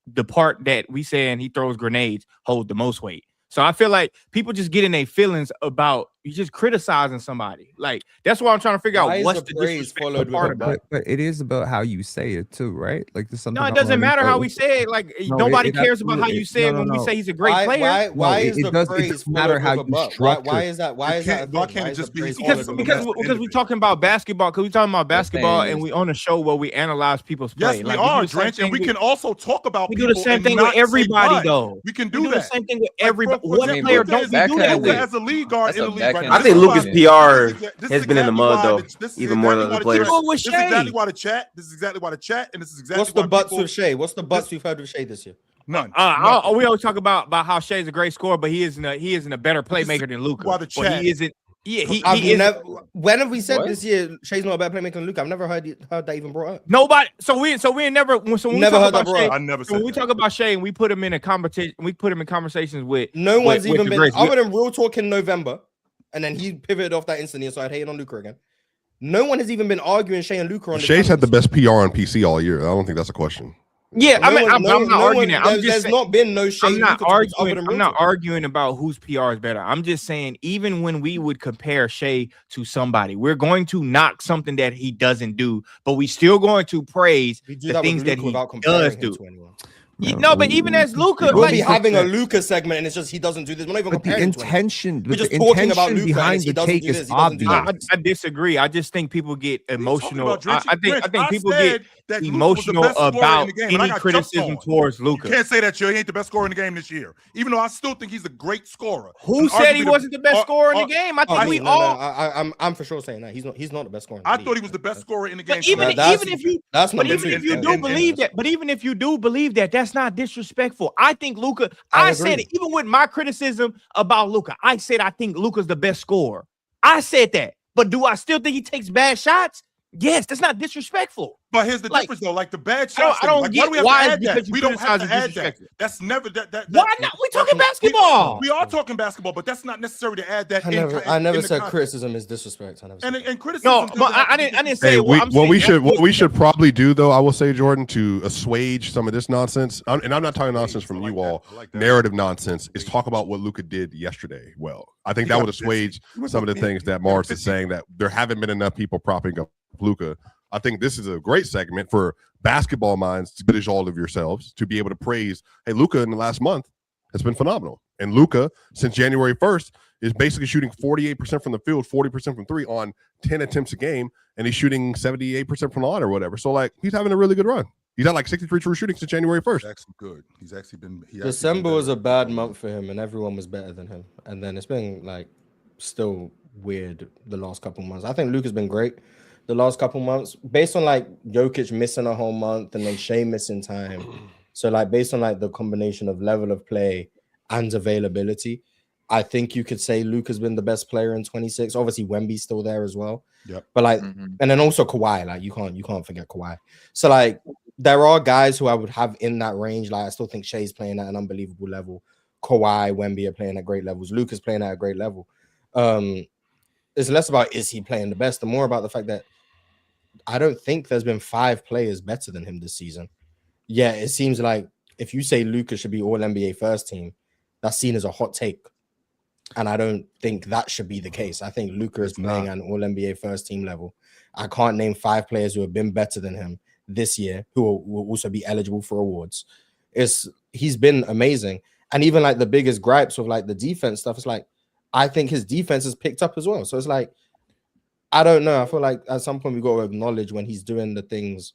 The part that we saying he throws grenades holds the most weight. So I feel like people just get in their feelings about you just criticizing somebody. Like that's why I'm trying to figure Why out is what's the the praise disrespectful followed with part a about it. But it is about how you say it too, right? Like there's something. No, it I'm doesn't learning matter how about- we say it. Like No, nobody it cares about how absolutely- you say it no, when no, we no. say he's a great player. Why No, is it the does- it praise doesn't matter followed how with a you buck? structure. Why is that? Why is that? Why can't it is the just be praise because- followed with a Because buck? we're talking about basketball. Because we're talking about basketball, thing and is- we on a show where we analyze people's play. Yes, we Like, are, do the same Drench, thing and we with- can also talk about we people do the same and thing not with say everybody, but. though. We can We do do the that. same thing with Like, everybody. for What example, player Luka don't is- we do that Luka with? as a lead guard That's in a the league right backhand now. I think compliment. Luka's PR This is has been in the exactly mud why though, this is even more than exactly other why the players. chat- What's with This is exactly Shai? why the chat. This is exactly why the chat, and this is exactly What's the why butts people- with Shai? What's the butts we've heard with Shai this year? None. We always talk about how Shai's a great scorer, but he isn't a better playmaker than Luka. why the But chat- he isn't. Yeah, I've he is. never. When have we said What? this year Shai's not a better playmaker than Luka? I've never heard that even brought up. Nobody. So we ain't never. When we Never talk heard that about brought Shai, up. I never so said when we that. talk about Shai and we put him in a competition, we put him in conversations with No one's with even the been greats. other than real talk in November, and then he pivoted off that instantly and started hating on Luka again. No one has even been arguing Shai and Luka on this Shai's had the conference. best PR on PC all year. I don't think that's a question. Yeah, No I mean, one- I'm no- not no arguing one- that. I'm just there's saying, not been no Shai I'm not Luka topics other arguing. than I'm real not talk. arguing about whose PR is better. I'm just saying, even when we would compare Shai to somebody, we're going to knock something that he doesn't do, but we still going to praise We do the that things with that Luka he without comparing does him do. to anyone. No, but even as Luka, We'll like, be having a Luka segment, and it's just he doesn't do this. We're not even But the comparing him to anyone. intention, We're but just the talking about intention Luka, and behind he the doesn't take do is this, he doesn't do obvious. that. I disagree. I just think people get What are you talking emotional. about, Drench? I think Drench, people said get that Luka was the emotional best scorer in about the game, and I any got criticism jumped on. towards You Luka. can't say that he ain't the best scorer in the game this year, even though I still think he's a great scorer. Who And said he arguably wasn't the best scorer in the game? I think we all. I'm for sure saying that he's not the best scorer. In the I league. thought he was the best scorer in the game. But even That's- if you That's But number even two. if you and- do and- believe that, but even if you do believe that, that's not disrespectful. I think Luka. I I said agree. it even with my criticism about Luka. I said I think Luka's the best scorer. I said that, but do I still think he takes bad shots? Yes, that's not disrespectful. But here's the Like, difference, though. Like the bad I don't- shots. I don't Like, get why do we have why to add because that? you We don't have criticize to is add that. disrespectful. That's never that. Why not? We're talking basketball. We are talking basketball, but that's not necessary to add that. I never said criticism is disrespect. I never said that. And criticism. No, doesn't but have to I be didn't say Hey, what I'm what we saying. should probably do though, I will say, Jordan, to assuage some of this nonsense, and I'm not talking nonsense from you all, narrative nonsense, is talk about what Luka did yesterday. Well, I think He that got would busy. assuage He was some of the busy. things that He got Mars is busy. saying, that there haven't been enough people propping up Luka. I think this is a great segment for basketball minds, as good as all of yourselves, to be able to praise, hey, Luka in the last month has been phenomenal. And Luka, since January 1st, is basically shooting 48% from the field, 40% from three on 10 attempts a game, and he's shooting 78% from the line or whatever. So, like, he's having a really good run. He's at like 63 true shooting since January 1st. He's actually good. He's actually been. December was a bad month for him, and everyone was better than him. And then it's been like still weird the last couple months. I think Luka's been great the last couple months, based on like Jokic missing a whole month and then Shai missing time. So like based on like the combination of level of play and availability, I think you could say Luka's been the best player in 26. Obviously, Wemby's still there as well. Yep. But like, and then also Kawhi, like you can't forget Kawhi. So like there are guys who I would have in that range. Like I still think Shai's playing at an unbelievable level. Kawhi, Wemby are playing at great levels. Luka's playing at a great level. It's less about is he playing the best, and more about the fact that I don't think there's been 5 players better than him this season. Yeah, it seems like if you say Luka should be all NBA first team, that's seen as a hot take. And I don't think that should be the case. I think Luka is It's playing not. at an all-NBA first-team level. I can't name 5 players who have been better than him this year who will also be eligible for awards. He's been amazing. And even like the biggest gripes of like the defense stuff, it's like, I think his defense has picked up as well. So it's like, I don't know. I feel like at some point we got to acknowledge when he's doing the things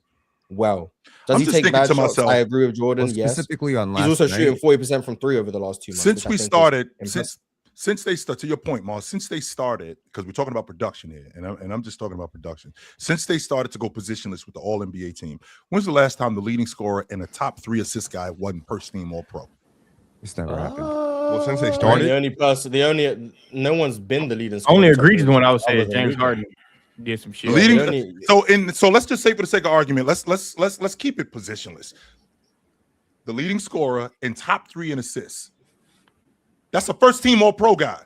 well. Does I'm he just take thinking bad to shots? myself, I agree with Jordan. Well, Yes. specifically on last He's also night, shooting 40% from 3 over the last 2 months. since which I we think is started, impressive. since they started, to your point, Mars, since they started, because we're talking about production here, and I'm just talking about production. Since they started to go positionless with the All NBA team, when's the last time the leading scorer and a top 3 assist guy wasn't first team All Pro? it's never happened. Well, since they The started, only person, no one's been the leading scorer. Only in the top egregious three one I would say other is than James Luka. Harden did some shit. Yeah, Leading, the only- so let's just say for the sake of argument, let's keep it positionless. The leading scorer and top 3 in assists. That's a first team All Pro guy.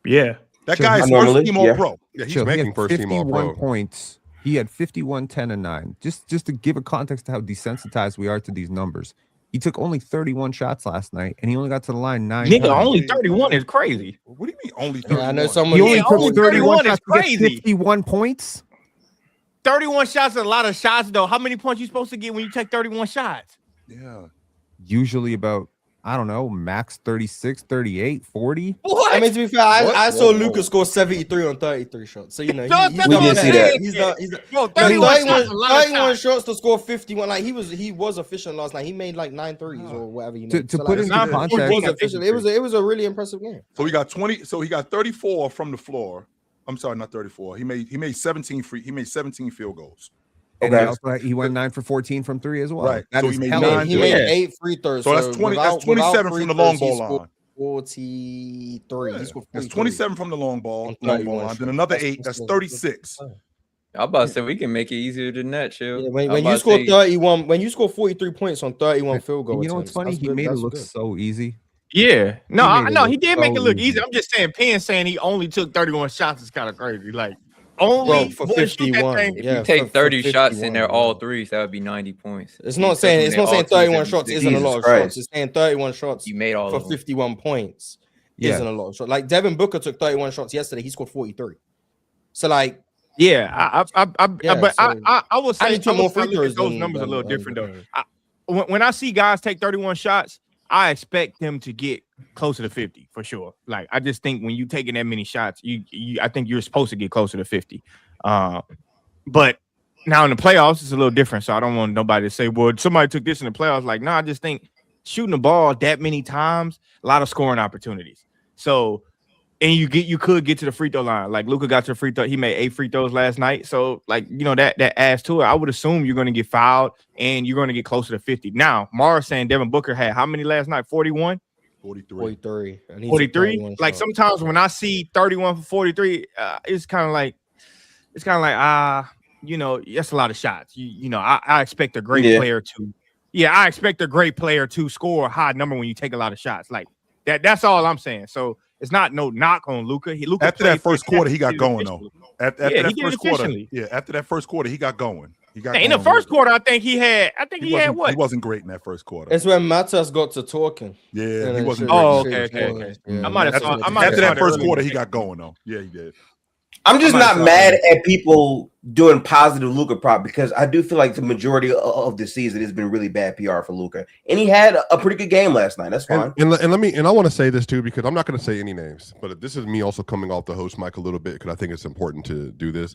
Yeah. That Sure, guy is normally, first team All yeah. Pro. yeah, he's Chill, he making had first team All 51 Pro. points. He had 51, 10, and 9. Just to give a context to how desensitized we are to these numbers. He took only 31 shots last night, and he only got to the line 9 Nigga, times. only 31 is crazy. What do you mean only Yeah, 31? I know someone. He only Yeah, took only 31 is shots to get crazy. 51 points. 31 shots is a lot of shots, though. How many points you supposed to get when you take 31 shots? Yeah. Usually about, I don't know, max 36, 38, 40. What? I mean, to be fair, I saw Luka score 73 on 33 shots. So, you know, No, he's that's We done did better. see that. He's done, he's done, Bro, no, 31 shots is a lot of 31 shots. shots to score 51. Like, he was efficient last night. He made like 9 threes or whatever he made. To So, put like, into he context, was efficient. It was a really impressive game. So he got 20. So he got 34 from the floor. I'm sorry, not 34. He made 17 field goals. and Okay. he went 9 for 14 from 3 as well. Right. That So is he made hella 9 He good. made Yeah. 8 free throws. So that's 20. That's 27 from the long ball line. 43. Yeah. He scored That's 43. 27 from the long ball On line. 31 Then another shots. 8. That's 36. I'm about to say we can make it easier than that, chill. Yeah, I'm when about you to score say- 31, when you score 43 points on 31 field goal And you know what's attempts, funny? that's He good, made it that's look good. so easy. Yeah. No, He made it no, look he did make it so look easy. easy. I'm just saying, Penn saying he only took 31 shots is kind of crazy. Like, only Bro, for boy, shoot that 51. thing. If Yeah, you take for 30 shots in 51, there, all yeah. threes, that would be 90 points. It's You not took saying them it's there, not saying all twos, 31 that'd be shots 60. isn't a lot of Christ. shots. It's saying 31 shots You made all for of them. 51 points Yeah. isn't a lot of shots. Like Devin Booker took 31 shots yesterday. He scored 43. So like, Yeah, Yeah, but so- I would say and he took more look free at throws those than- numbers a than- little than different though. Booker. When I see guys take 31 shots, I expect them to get closer to 50 for sure. Like I just think when you taking that many shots, I think you're supposed to get closer to 50. But now in the playoffs, it's a little different. So I don't want nobody to say, well, somebody took this in the playoffs. Like, no, I just think shooting the ball that many times, a lot of scoring opportunities. So, and you could get to the free throw line. Like Luka got to the free throw. He made 8 free throws last night. So, like, you know, that adds to it. I would assume you're going to get fouled and you're going to get closer to 50. Now, Mara saying Devin Booker had how many last night? 41? 43. 43. And he took 43? 31 Like shots. sometimes when I see 31 for 43, it's kind of like, you know, that's a lot of shots. You know, I expect a great player to, I expect a great player to score a high number when you take a lot of shots. Like that's all I'm saying. So it's not no knock on Luka. After that first quarter, he got going though. After he that did first quarter, efficiently. after that first quarter, he got going. He got In the going. first quarter, I think he had what? He wasn't great in that first quarter. It's when Matas got to talking. Yeah, And he then wasn't shit- great. Oh, shit okay. was going. I might have saw- I might have After that saw first early. quarter, he got going though. Yeah, he did. I'm just I might not start mad with- at people doing positive Luka prop because I do feel like the majority of the season has been really bad PR for Luka, and he had a pretty good game last night. That's fine. And I want to say this too, because I'm not going to say any names, but this is me also coming off the host mic a little bit because I think it's important to do this.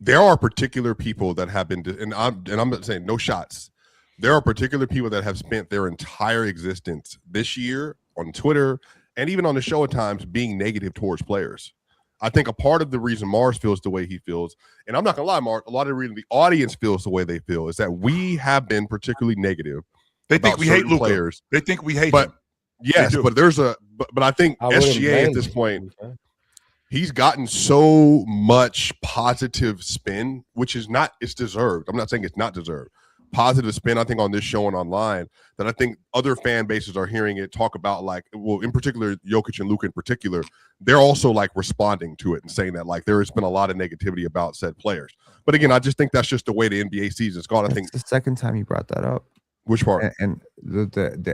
There are particular people that have been, and I'm not saying no shots. There are particular people that have spent their entire existence this year on Twitter and even on the show at times being negative towards players. I think a part of the reason Mars feels the way he feels, and I'm not gonna lie, Mark, a lot of the reason the audience feels the way they feel is that we have been particularly negative. They think about we hate certain Luka. players. They think we hate But him. yes, do. but but I think I wouldn't SGA at blame this him, point, to be fair. he's gotten so much positive spin, which is not, it's deserved. I'm not saying it's not deserved. Positive spin, I think, on this show and online, that I think other fan bases are hearing it talk about, like, well, in particular, Jokic and Luka in particular, they're also like responding to it and saying that like there has been a lot of negativity about said players. But again, I just think that's just the way the NBA season's gone. I think It's the second time you brought that up. which part? And the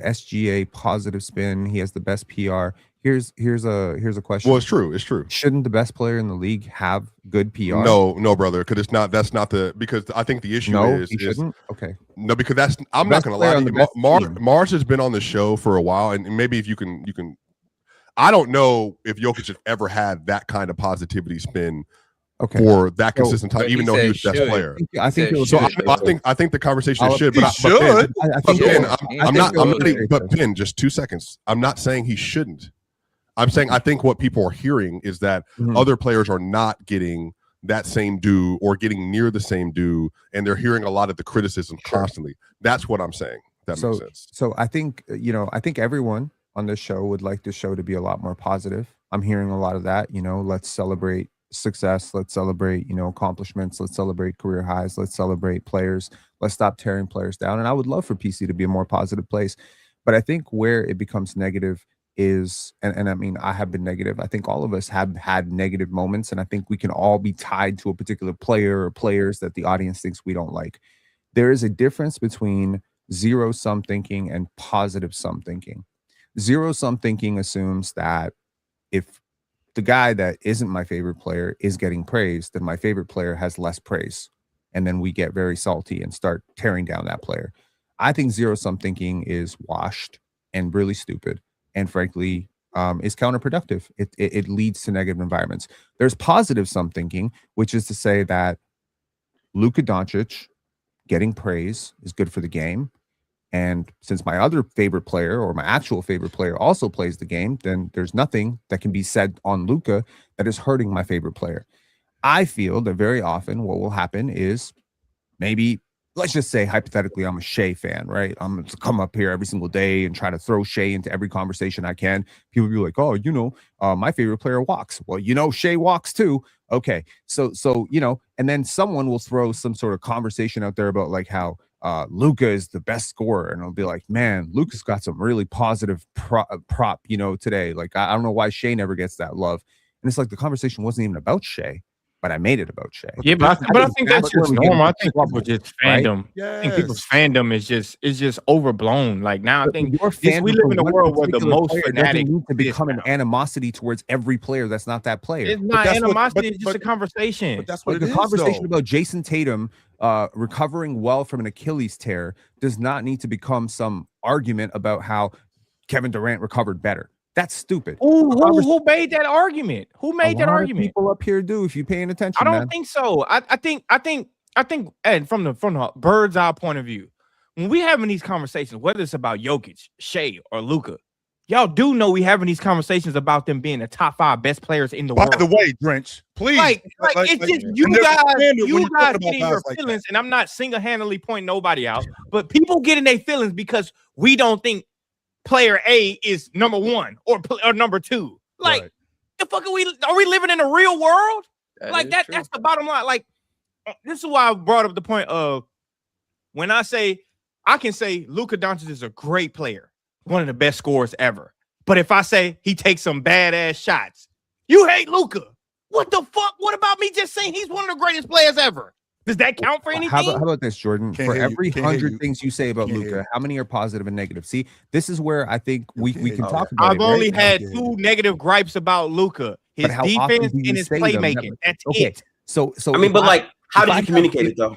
SGA positive spin, he has the best PR. Here's a question. Well, it's true. It's true. Shouldn't the best player in the league have good PR? No, brother, because it's not. That's not because I think the issue No, is he shouldn't. Okay. no, because I'm not Best going to player lie on to the you. best team. Mars has been on the show for a while, and maybe if you can. I don't know if Jokic has ever had that kind of positivity spin for that consistent time, But even he though he said was best should. player. I think He it said was So I think the conversation is should, He should. but Ben, I'm not. should. But Ben, just 2 seconds. I'm not saying he shouldn't. I'm saying I think what people are hearing is that other players are not getting that same due or getting near the same due, and they're hearing a lot of the criticism constantly. That's what I'm saying. That makes sense. So I think I think everyone on this show would like the show to be a lot more positive. I'm hearing a lot of that. Let's celebrate success. Let's celebrate accomplishments. Let's celebrate career highs. Let's celebrate players. Let's stop tearing players down. And I would love for PC to be a more positive place, but I think where it becomes negative is, and I mean, I have been negative. I think all of us have had negative moments, and I think we can all be tied to a particular player or players that the audience thinks we don't like. There is a difference between zero-sum thinking and positive-sum thinking. Zero-sum thinking assumes that if the guy that isn't my favorite player is getting praised, then my favorite player has less praise. And then we get very salty and start tearing down that player. I think zero-sum thinking is washed and really stupid. And frankly, is counterproductive. It leads to negative environments. There's positive sum thinking, which is to say that Luka Doncic getting praise is good for the game. And since my other favorite player or my actual favorite player also plays the game, then there's nothing that can be said on Luka that is hurting my favorite player. I feel that very often what will happen is maybe, let's just say hypothetically, I'm a Shai fan, right? I'm going to come up here every single day and try to throw Shai into every conversation I can. People will be like, oh, my favorite player walks. Well, Shai walks too. Okay. So, and then someone will throw some sort of conversation out there about like how Luka is the best scorer. And I'll be like, man, Luka's got some really positive prop, today. Like, I don't know why Shai never gets that love. And it's like the conversation wasn't even about Shai, but I made it about Shai. Yeah, but I think that's just normal. I think people just fandom. Yes. I think people's fandom is just overblown. Like now, I think we live in a one world where the most player fanatic doesn't need to become an animosity towards every player that's not that player. It's not animosity. It's just a conversation. But that's what Like it the is, conversation though. about Jason Tatum recovering well from an Achilles tear does not need to become some argument about how Kevin Durant recovered better. That's stupid. Who made that argument? Who made that argument? People up here do, if you're paying attention. I don't think so. I think, and from the bird's eye point of view, when we having these conversations, whether it's about Jokic, Shai, or Luka, y'all do know we having these conversations about them being the top 5 best players in the world. By the way, Drench, please. It's just you guys getting your feelings, and I'm not single-handedly pointing nobody out, but people getting their feelings because we don't think player A is number 1 or number 2. Like, Right. the fuck are we living in the real world? That's That's the bottom line. Like, this is why I brought up the point of when I can say Luka Doncic is a great player, one of the best scorers ever. But if I say he takes some badass shots, you hate Luka. What the fuck? What about me just saying he's one of the greatest players ever? Does that count for anything? How about this, Jordan? Can't For hear you. every Can't hear 100 you. things you say about Can't Luka, hear how many are positive and negative? See, this is where I think we can talk about I've it. only right? had Yeah. 2 negative gripes about Luka. His But how often defense do you and his say them? playmaking. That's Okay, it. so I mean, if but like, how if did I you have communicate to- it though?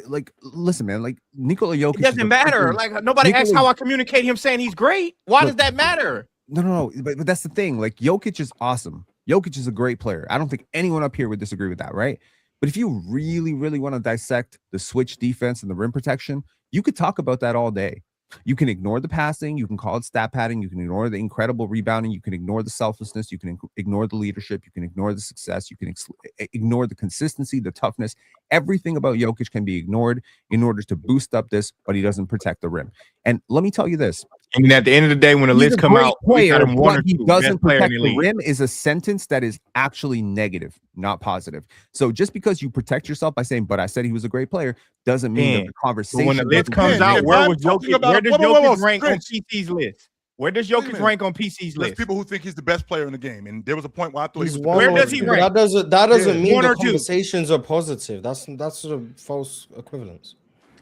like listen, man, like Nikola Jokic. It doesn't matter. Like nobody asked how I communicate him saying he's great. Why does that matter? No. But that's the thing. Like Jokic is awesome. Jokic is a great player. I don't think anyone up here would disagree with that, right? But if you really, really want to dissect the switch defense and the rim protection, you could talk about that all day. You can ignore the passing. You can call it stat padding. You can ignore the incredible rebounding. You can ignore the selflessness. You can ignore the leadership. You can ignore the success. You can ignore the consistency, the toughness. Everything about Jokic can be ignored in order to boost up this, but he doesn't protect the rim. And let me tell you this. And at the end of the day, when the He's list a come great out, we got player, him one but or he two doesn't best player in protect the the league. rim is a sentence that is actually negative, not positive. So just because you protect yourself by saying, but I said he was a great player, doesn't mean that Dan, the So conversation. when the list comes Dan, out, if where I'm was talking Jokic? about- Where does whoa, whoa, whoa, Jokic rank on Chris. PC's list? Where does Wait a Jokic minute. rank on PC's There's list? people who think he's the best player in the game, and there was a point where I thought He's he was the one best Where or player does he in the two. game. rank? That doesn't Yeah. mean One the or two. conversations are positive. That's a false equivalence.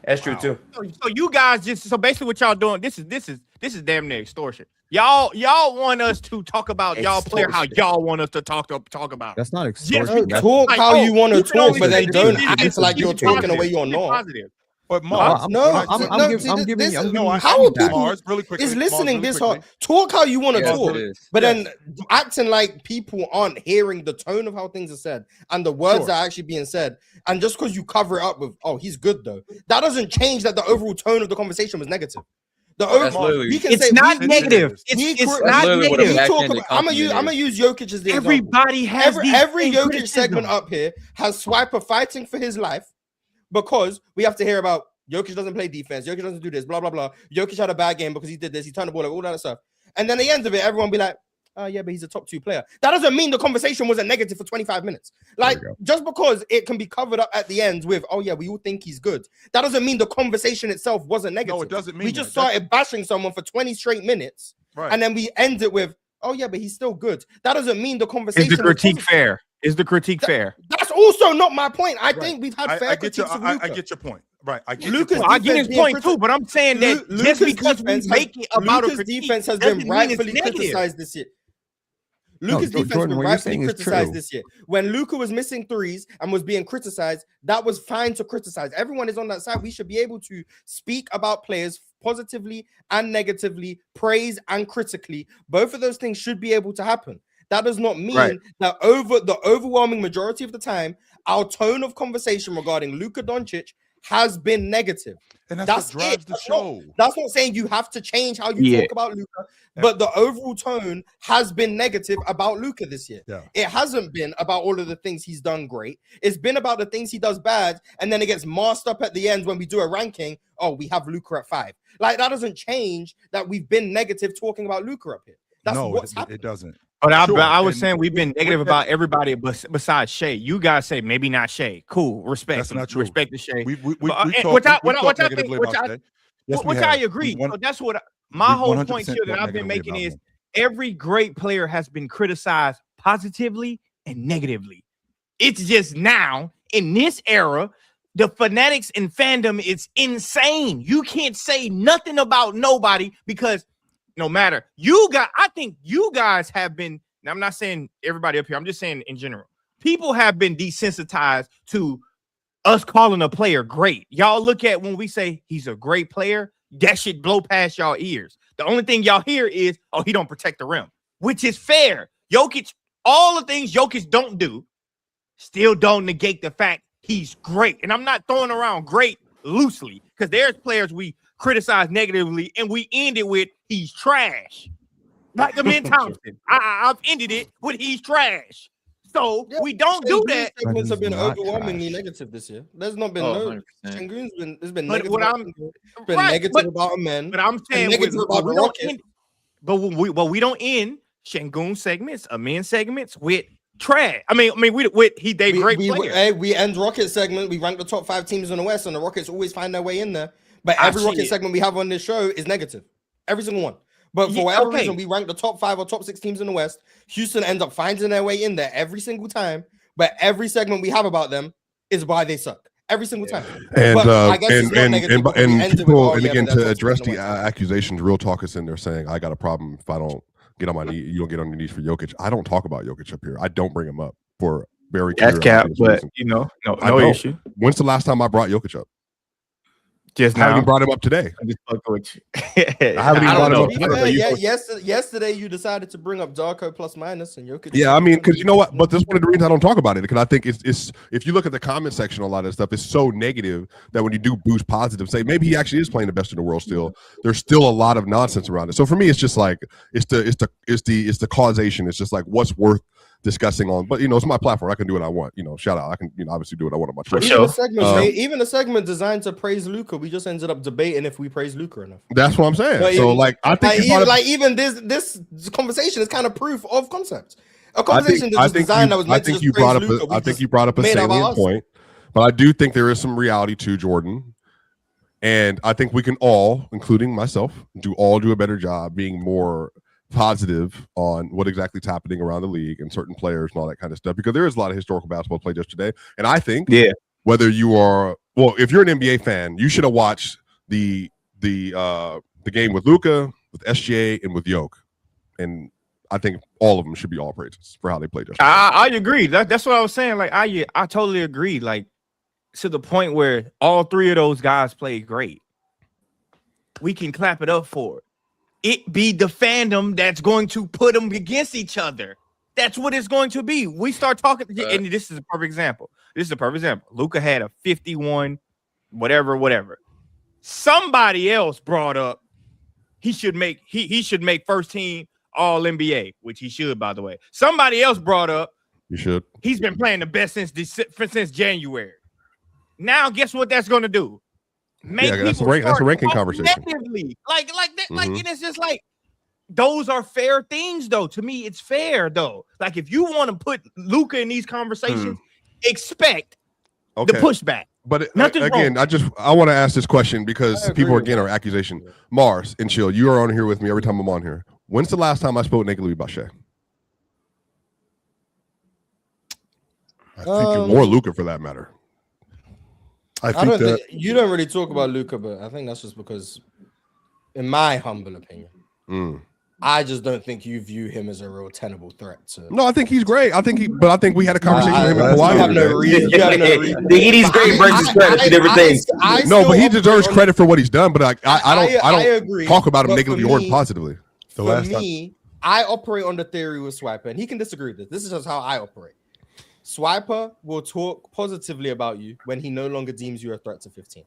That's true too. So you guys so basically what y'all doing? This is damn near extortion. Y'all want us to talk about y'all player how y'all want us to talk about. That's not Yes, extortion. because- Talk like, how you want to you can talk, only but then say don't this, act this, like this, you're this, talking positive, away you're this, not. positive. But Mars, How are people Mars, really quickly, is listening Mars, this really hard? Talk how you want to Yes, talk, it is. but Yes. then acting like people aren't hearing the tone of how things are said and the words Sure. that are actually being said. And just because you cover it up with, oh, he's good though, that doesn't change that the overall tone of the conversation was negative. That's literally- we can It's say not we- negative. we- It's we- That's not literally what a negative. we talk backhanded about, I'm compliment gonna is. use Jokic as the example. Everybody has every these Jokic criticism. segment up here has Swiper fighting for his life because we have to hear about Jokic doesn't play defense, Jokic doesn't do this, blah blah blah. Jokic had a bad game because he did this, he turned the ball over, all that stuff. And then at the end of it, everyone be like, oh yeah, but he's a top 2 player. That doesn't mean the conversation wasn't negative for 25 minutes. Like, just because it can be covered up at the end with, oh yeah, we all think he's good, that doesn't mean the conversation itself wasn't negative. No, it doesn't mean we just that. started bashing someone for 20 straight minutes, Right. and then we end it with, oh yeah, but he's still good. That doesn't mean the conversation Is the was critique positive. fair? Is the critique fair? That's also not my point. I Right. think we've had I fair get your, critiques of I Luka. get your point. Right. I get Lucas- your I point. get his being point too, but I'm saying that Luka's just because we defense make it about a Luka's critique defense has doesn't been mean it's rightfully negative. criticized this year. Luka's defense Jordan, has been what you're rightfully saying is criticized true. this year. When Luka was missing threes and was being criticized, that was fine to criticize. Everyone is on that side. We should be able to speak about players positively and negatively, praise and critically. Both of those things should be able to happen. That does not mean that over the overwhelming majority of the time, our tone of conversation regarding Luka Doncic has been negative. And That's what drives it. the show. That's not saying you have to change how you talk about Luka, but the overall tone has been negative about Luka this year. Yeah. It hasn't been about all of the things he's done great. It's been about the things he does bad, and then it gets masked up at the end when we do a ranking. Oh, we have Luka at 5. Like, that doesn't change that we've been negative talking about Luka up here. That's what's happening. It doesn't. But Sure. I was And saying we've been negative with that- about everybody besides Shai. You guys say maybe not Shai. Cool, respect. That's not true. Respect the Shai. We But, talked which I negatively think, about which I, Shai. Yes, we which have. I agree. We So that's what my whole 100% point here that talked I've been negatively making about is every great player has been criticized positively and negatively. It's just now in this era, the fanatics and fandom is insane. You can't say nothing about nobody because no matter I think you guys have been. Now, I'm not saying everybody up here. I'm just saying in general, people have been desensitized to us calling a player great. Y'all look at when we say he's a great player, that shit blow past y'all ears. The only thing y'all hear is, oh, he don't protect the rim, which is fair. Jokic, all the things Jokic don't do, still don't negate the fact he's great. And I'm not throwing around great loosely because there's players we criticize negatively and we end it with he's trash. Like the Ben Thompson. I've ended it with he's trash. So we don't do that. Segments have been Not overwhelmingly trash. negative this year. There's not been 100%. Sengun's been there's been But negative what about, I'm- been right, negative but- about a man. But I'm saying negative about we the don't Rockets. end, but we don't end Sengun segments, men segments with trash. I mean, they great players. We end Rocket segment. We rank the top 5 teams in the West, and the Rockets always find their way in there. But I every see Rocket it. segment we have on this show is negative. Every single one. But for Yeah, whatever okay. reason, we rank the top 5 or top 6 teams in the West. Houston ends up finding their way in there every single time. But every segment we have about them is why they suck. Every single time. And But I guess it's not negative because we ended with, people, oh, and yeah, again, but they're to top address 6 in the the West. accusations, Real Talk is in there saying, I got a problem if I don't get on my knee. You don't get on your knees for Jokic. I don't talk about Jokic up here. I don't bring him up for very clear That's cap, obvious but reasons. no I know. issue. When's the last time I brought Jokic up? Just I haven't now. even brought him up today. I just fucked with you. I haven't even brought him up To be today. fair, yesterday you decided to bring up Darko plus minus and Jokic. Yeah, I mean, because you know what? But this is one of the reasons I don't talk about it, because I think it's if you look at the comment section, a lot of stuff is so negative that when you do boost positive, say maybe he actually is playing the best in the world still, there's still a lot of nonsense around it. So for me, it's just like it's the causation. It's just like what's worth discussing on. But it's my platform. I can do what I want. Shout out. I can obviously do what I want on my Twitter. Even a segment designed to praise Luka, we just ended up debating if we praise Luka enough. That's what I'm saying. But So I think even this conversation is kind of proof of concept. A conversation that's designed that was meant to just praise Luka. I think you brought up a made salient about us. point, but I do think there is some reality to Jordan, and I think we can all, including myself, do a better job being more positive on what exactly is happening around the league and certain players and all that kind of stuff, because there is a lot of historical basketball played yesterday, and I think whether you are well, if you're an NBA fan, you should have watched the game with Luka, with SGA, and with Jokic. And I think all of them should be all praises for how they played. I agree. That's what I was saying. Like I totally agree. Like to the point where all three of those guys played great. We can clap it up for it. It be the fandom that's going to put them against each other. That's what it's going to be. We start talking, and this is a perfect example. Luka had a 51, whatever. Somebody else brought up he should make first team All NBA, which he should, by the way. Somebody else brought up you should. He's been playing the best since January. Now, guess what that's going to do? That's a ranking conversation. Like that, like, and it's just like those are fair things, though. To me, it's fair, though. Like if you want to put Luka in these conversations, expect the pushback. But again, I want to ask this question because people again are accusation. Mars and Chill, you are on here with me every time I'm on here. When's the last time I spoke negatively about Shai? I think or Luka for that matter. I don't think you don't really talk about Luka, but I think that's just because, in my humble opinion, I just don't think you view him as a real tenable threat. No, I think he's great. I think we had a conversation with him in Hawaii. You have no reason. He's great versus credit to different things. No, but he deserves credit for what he's done. But I don't talk about him negatively or positively. For me, I operate on the theory with Swiper, and he can disagree with this. This is just how I operate. Swiper will talk positively about you when he no longer deems you a threat to 15.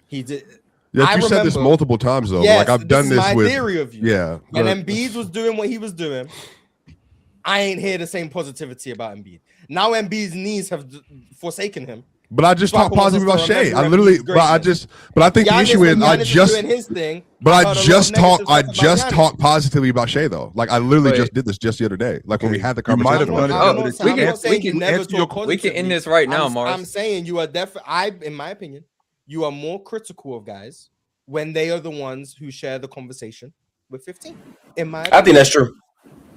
He did. Yeah, you said this multiple times though. Yes, like I've done this with theory of you. Yeah. When Embiid was doing what he was doing, I ain't hear the same positivity about Embiid. Now Embiid's knees have forsaken him. But I just talked positively about Shai. I literally, but I think the issue is I just talked positively about Shai though. Like I literally just did this just the other day. Like when we had the conversation. We can end this right now, Mars. I'm saying you are definitely. In my opinion, you are more critical of guys when they are the ones who share the conversation with 15. In my opinion. I think that's true.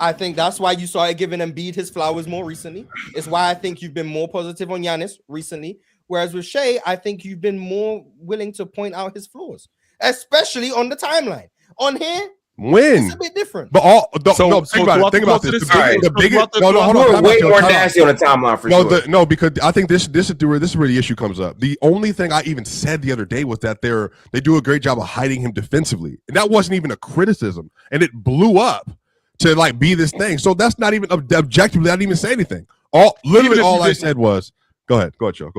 I think that's why you started giving Embiid his flowers more recently. It's why I think you've been more positive on Giannis recently. Whereas with Shai, I think you've been more willing to point out his flaws, especially on the timeline. On here, it's a bit different. But think about this. The biggest, hold on. Way more nasty on the timeline for sure. No, because I think this is where the issue comes up. The only thing I even said the other day was that they do a great job of hiding him defensively, and that wasn't even a criticism, and it blew up to like be this thing. So that's not even objectively. I didn't even say anything. All I said was, go ahead, Joe.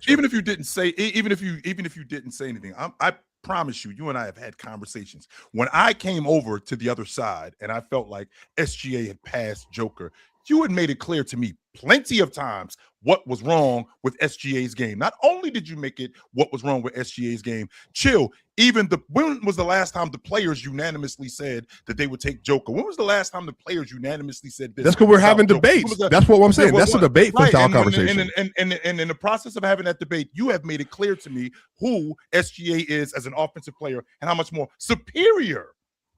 Even if you didn't say anything, I promise you and I have had conversations. When I came over to the other side and I felt like SGA had passed Joker, you had made it clear to me plenty of times what was wrong with SGA's game. Not only did you make it what was wrong with SGA's game, Chill, when was the last time the players unanimously said that they would take Joker? When was the last time the players unanimously said this? That's because we're having debates. That's what I'm saying. That's a debate style conversation. And in the process of having that debate, you have made it clear to me who SGA is as an offensive player and how much more superior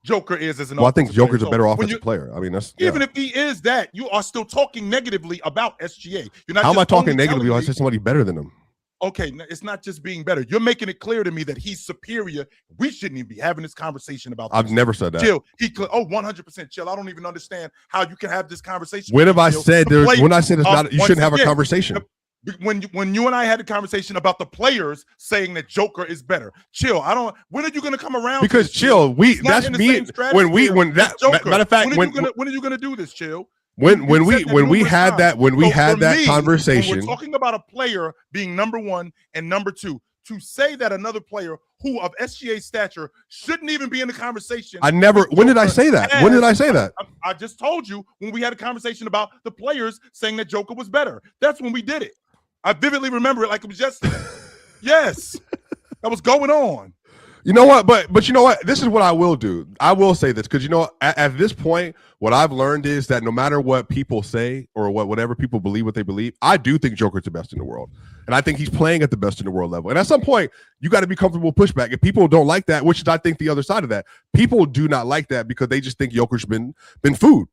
Joker is as an I think Joker's a better offensive player. I mean, even if he is that, you are still talking negatively about SGA. You're not. How am I talking negatively? I said somebody better than him. Okay, it's not just being better. You're making it clear to me that he's superior. We shouldn't even be having this conversation about this. I've never said that. Chill. 100% Chill. I don't even understand how you can have this conversation. When have I said when I said it's not, you shouldn't have a conversation. When you and I had a conversation about the players saying that Joker is better, Chill. When are you going to come around? Because Chill, that's me. Matter of fact, when are you going to do this, Chill? When we had that conversation, we're talking about a player being number one and number two. To say that another player who of SGA stature shouldn't even be in the conversation. When did I say that? When did I say that? I just told you when we had a conversation about the players saying that Joker was better. That's when we did it. I vividly remember it like it was yesterday. Yes, that was going on. You know what? But you know what? This is what I will do. I will say this because you know at this point, what I've learned is that no matter what people say or whatever people believe, what they believe, I do think Joker's the best in the world, and I think he's playing at the best in the world level. And at some point, you got to be comfortable with pushback. If people don't like that, which is I think the other side of that, people do not like that because they just think Joker's been food.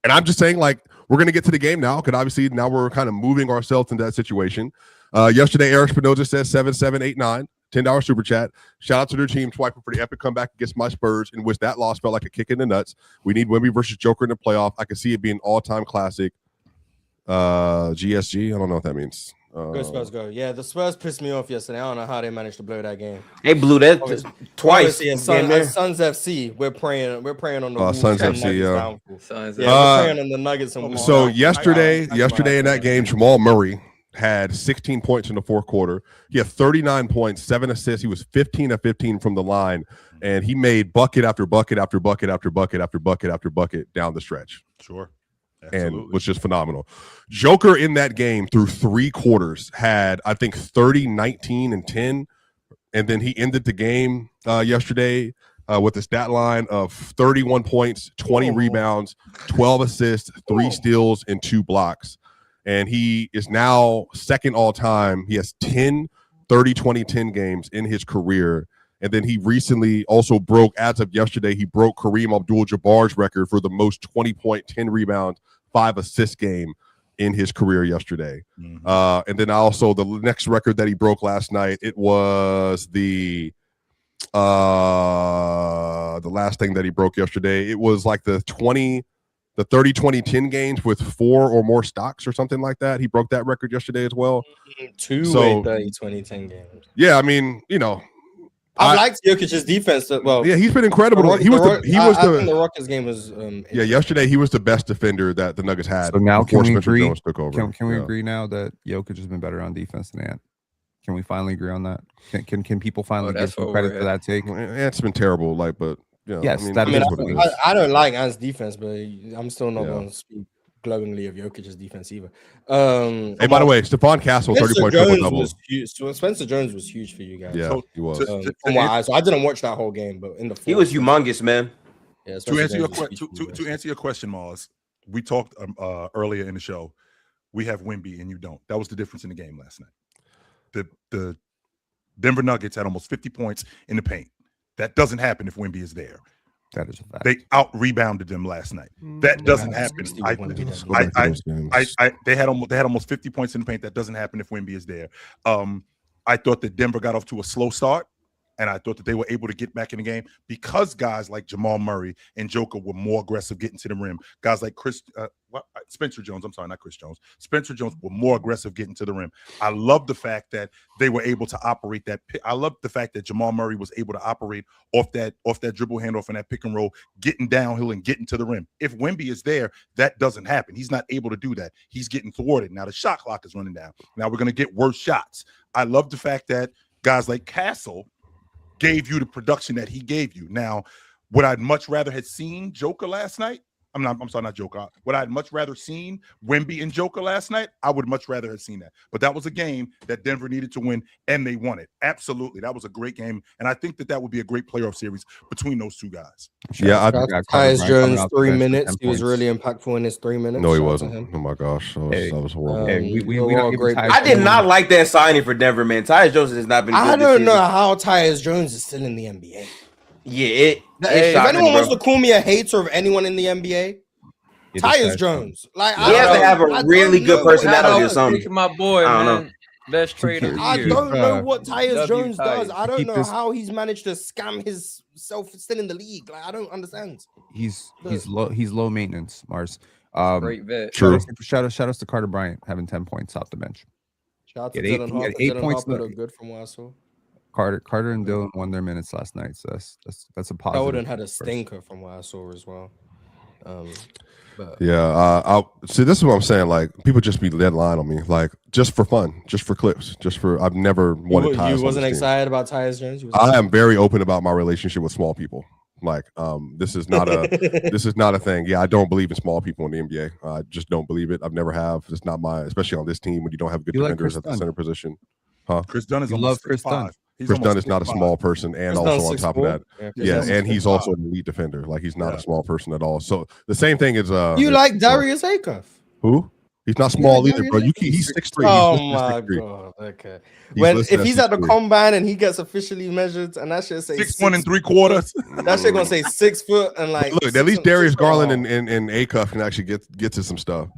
And I'm just saying, like, we're gonna get to the game now because obviously now we're kind of moving ourselves into that situation. Yesterday, Eric Spinoza says 7789, $10 super chat. Shout out to their team swiping for the epic comeback against my Spurs, in which that loss felt like a kick in the nuts. We need Wemby versus Joker in the playoff. I can see it being all-time classic. GSG, I don't know what that means. Go Spurs, go. Yeah, the Spurs pissed me off yesterday. I don't know how they managed to blow that game. They blew that twice. Yeah, Suns FC. We're praying on the Wolves Suns and FC. Nuggets Yeah, we're praying on the Nuggets and Wolves. So yesterday in that game, Jamal Murray had 16 points in the fourth quarter. He had 39 points, 7 assists. He was 15 of 15 from the line, and he made bucket after bucket after bucket after bucket after bucket after bucket down the stretch. Sure. Absolutely. And was just phenomenal. Joker in that game through 3 quarters had, I think, 30, 19, and 10. And then he ended the game yesterday with a stat line of 31 points, 20 rebounds, 12 assists, 3 steals, and 2 blocks. And he is now second all time. He has 10 30-20-10 games in his career. And then he recently also broke, as of yesterday, he broke Kareem Abdul-Jabbar's record for the most 20-point, 10 rebound, 5 assist game in his career yesterday. And then also the next record that he broke last night, it was the last thing that he broke yesterday. It was like the 30-20-10 games with 4 or more stocks or something like that. He broke that record yesterday as well. 2 30-20-10 games. Yeah, I mean, you know, I liked Jokic's defense. Well, yeah, he's been incredible. I think the Rockets game was. Yesterday he was the best defender that the Nuggets had. So now can we Spencer agree? Jones took over. Can we agree now that Jokic has been better on defense than Ant? Can we finally agree on that? Can people finally give some credit for that take? Ant's been terrible, but you know, yes, I mean, that is what it is. I don't like Ant's defense, but I'm still not going to speak glowingly of Jokic's defense either. Hey, by the way, Stephon Castle, 30-point triple-double. Spencer Jones was huge for you guys. Yeah, he was. From my eyes, so I didn't watch that whole game, but in the he was humongous, man. Yeah, to answer your question, Mars, we talked earlier in the show. We have Wemby and you don't. That was the difference in the game last night. The Denver Nuggets had almost 50 points in the paint. That doesn't happen if Wemby is there. That is a fact. They out-rebounded them last night. That doesn't happen. They had almost 50 points in the paint. That doesn't happen if Wemby is there. I thought that Denver got off to a slow start, and I thought that they were able to get back in the game because guys like Jamal Murray and Joker were more aggressive getting to the rim. Guys like Spencer Jones, I'm sorry, not Chris Jones. Spencer Jones were more aggressive getting to the rim. I love the fact that they were able to operate that. I love the fact that Jamal Murray was able to operate off that dribble handoff and that pick and roll, getting downhill and getting to the rim. If Wemby is there, that doesn't happen. He's not able to do that. He's getting thwarted. Now the shot clock is running down. Now we're going to get worse shots. I love the fact that guys like Castle gave you the production that he gave you. Now, would I much rather had seen Joker last night? I'm sorry, not Joker. Would I much rather seen Wemby and Joker last night? I would much rather have seen that. But that was a game that Denver needed to win, and they won it. Absolutely. That was a great game, and I think that would be a great playoff series between those two guys. Yeah, Tyus Jones, 3 minutes. He was really impactful in his 3 minutes. No, he wasn't. Oh, my gosh. That was horrible. I did not like that signing for Denver, man. Tyus Jones has not been good I don't know how Tyus Jones is still in the NBA. Yeah, if anyone wants to call me a hater of anyone in the NBA, Tyus Jones. Like, he has to have a really good personality or something. My boy, I don't man. know. Best trade of the year. I don't know what Tyus Jones does. I don't Keep know this- how he's managed to scam himself still in the league. Like, I don't understand. He's low maintenance, Mars. Great vet. True. Shout outs to Carter Bryant having 10 points off the bench. Shout out to He had Dylan he had Harper. 8 Dylan points Harper looked good from what I saw. Carter and Dylan won their minutes last night, so that's a positive. Golden had a stinker from what I saw as well. But Yeah, see, this is what I'm saying. Like, people just be dead line on me, like, just for fun, just for clips, I've never wanted Tyus. You wasn't excited about Tyus Jones? I am very open about my relationship with small people. Like, this is not a thing. Yeah, I don't believe in small people in the NBA. I just don't believe it. I've never have. It's not especially on this team when you don't have good defenders at the center position. Huh? Chris Dunn is You almost love Chris 6'5". Dunn. Chris Dunn is not a small person, and Chris also Dunn's on top of 6'4". that, Yeah, and he's also an elite defender. Like, he's not a small person at all. So the same thing is you like Darius Acuff? who? He's not small either, bro. He's 6'3". Oh my god. Okay. If he's at the combine and he gets officially measured, and that shit say 6'1 3/4. that shit gonna say 6 foot and like. Look, at least Darius Garland and Acuff can actually get to some stuff.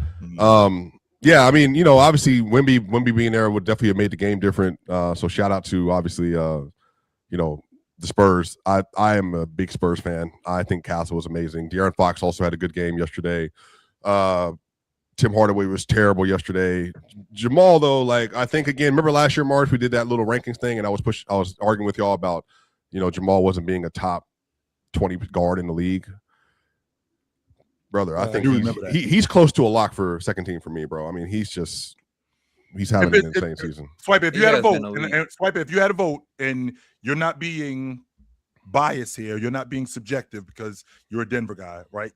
Yeah, I mean, obviously Wemby being there would definitely have made the game different. So shout out to obviously, the Spurs. I am a big Spurs fan. I think Castle was amazing. De'Aaron Fox also had a good game yesterday. Tim Hardaway was terrible yesterday. Jamal, though, like I think again, remember last year, March, we did that little rankings thing, and I was arguing with y'all about, Jamal wasn't being a top 20 guard in the league. Brother, I think he's close to a lock for second team for me, bro. I mean, he's having an insane season. Swipe if you had a vote, and Swipe if you had a vote, and you're not being biased here, you're not being subjective because you're a Denver guy, right?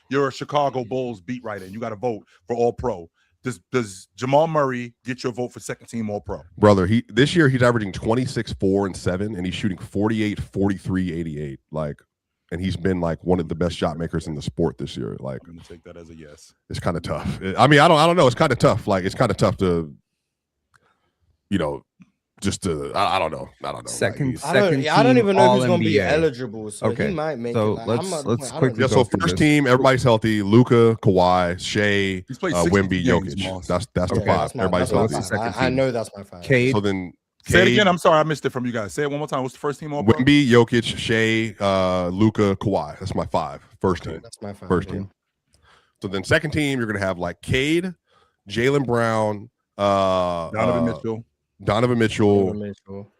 You're a Chicago Bulls beat writer, and you got to vote for All Pro. Does Jamal Murray get your vote for second team All Pro? Brother, this year he's averaging 26, 4, and 7, and he's shooting 48, 43, 88. And he's been like one of the best shot makers in the sport this year. Like, I'm gonna take that as a yes. It's kind of tough. I mean, I don't know. It's kind of tough. Like, it's kind of tough to, just to. I don't know. Second, I don't even know who's gonna be All-NBA. eligible. So Okay, he might make so it. let's quickly Yeah. So first team, everybody's healthy. Luka, Kawhi, Shai, He's played 60 Wemby, games, Jokic. Moss. That's the Okay, five. Everybody's so healthy. what's the second I team? know that's my five. Cade. So then Say it Cade, again. I'm sorry, I missed it from you guys. Say it one more time. What's the first team All Pro? Wemby, Jokic, Shai, Luka, Kawhi. That's my five. First team. That's my five. First team. So then second team, you're gonna have like Cade, Jaylen Brown, Donovan Mitchell,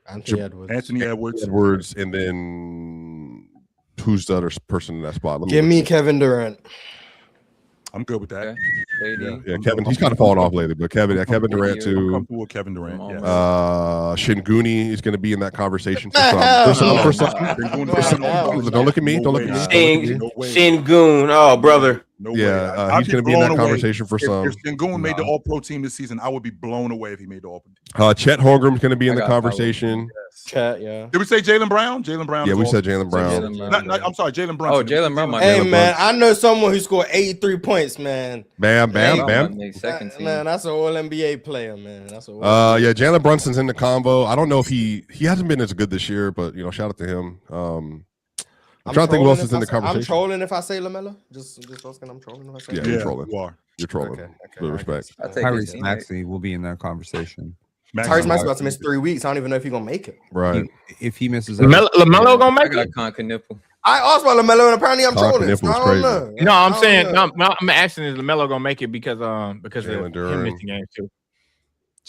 Anthony Edwards. Edwards, and then who's the other person in that spot? Give me Kevin Durant. I'm good with that. Okay. KD. Yeah, Kevin. He's kind of fallen off lately, but Kevin Durant I'm too. comfortable with Kevin Durant. Jamal Yeah. Shinguni is going to be in that conversation for some. Don't look at me. Don't look at me. Shingun. Oh, brother. No Yeah, way. he's going to be in that conversation for some. If Shingun made the All Pro team this season, I would be blown away if he made the All Pro team. Chet Holmgren's going to be in I the got conversation. Chat, yeah. Did we say Jaylen Brown? Jaylen Brown. Yeah, is we also- said Jaylen Brown. I'm sorry, Jaylen Brown. Oh, Jaylen Brown might Hey Jaylen man, Brown. I know someone who scored 83 points, man. Bam, bam, Brown bam. might make second team. Man, that's an All NBA player, man. That's an Yeah, Jalen Brunson's in the combo. I don't know if he hasn't been as good this year, but shout out to him. I'm trying to think who else is in the conversation. I'm trolling if I say LaMelo. Just asking. I'm trolling if I say. Yeah, LaMelo. you're trolling. You are. You're trolling. Okay, With respect. I take his Tyrese teammate. Maxey will be in that conversation. Tyrese Maxey's about to miss 3 weeks. I don't even know if he's gonna make it. Right. If he misses out, LaMelo gonna I make got it? Con nipple. I asked about LaMelo and apparently I'm Talking trolling. nipple I is don't crazy. know. No, I'm I don't saying know. no. I'm asking is LaMelo gonna make it because of Jaylen him Duren. missing games too.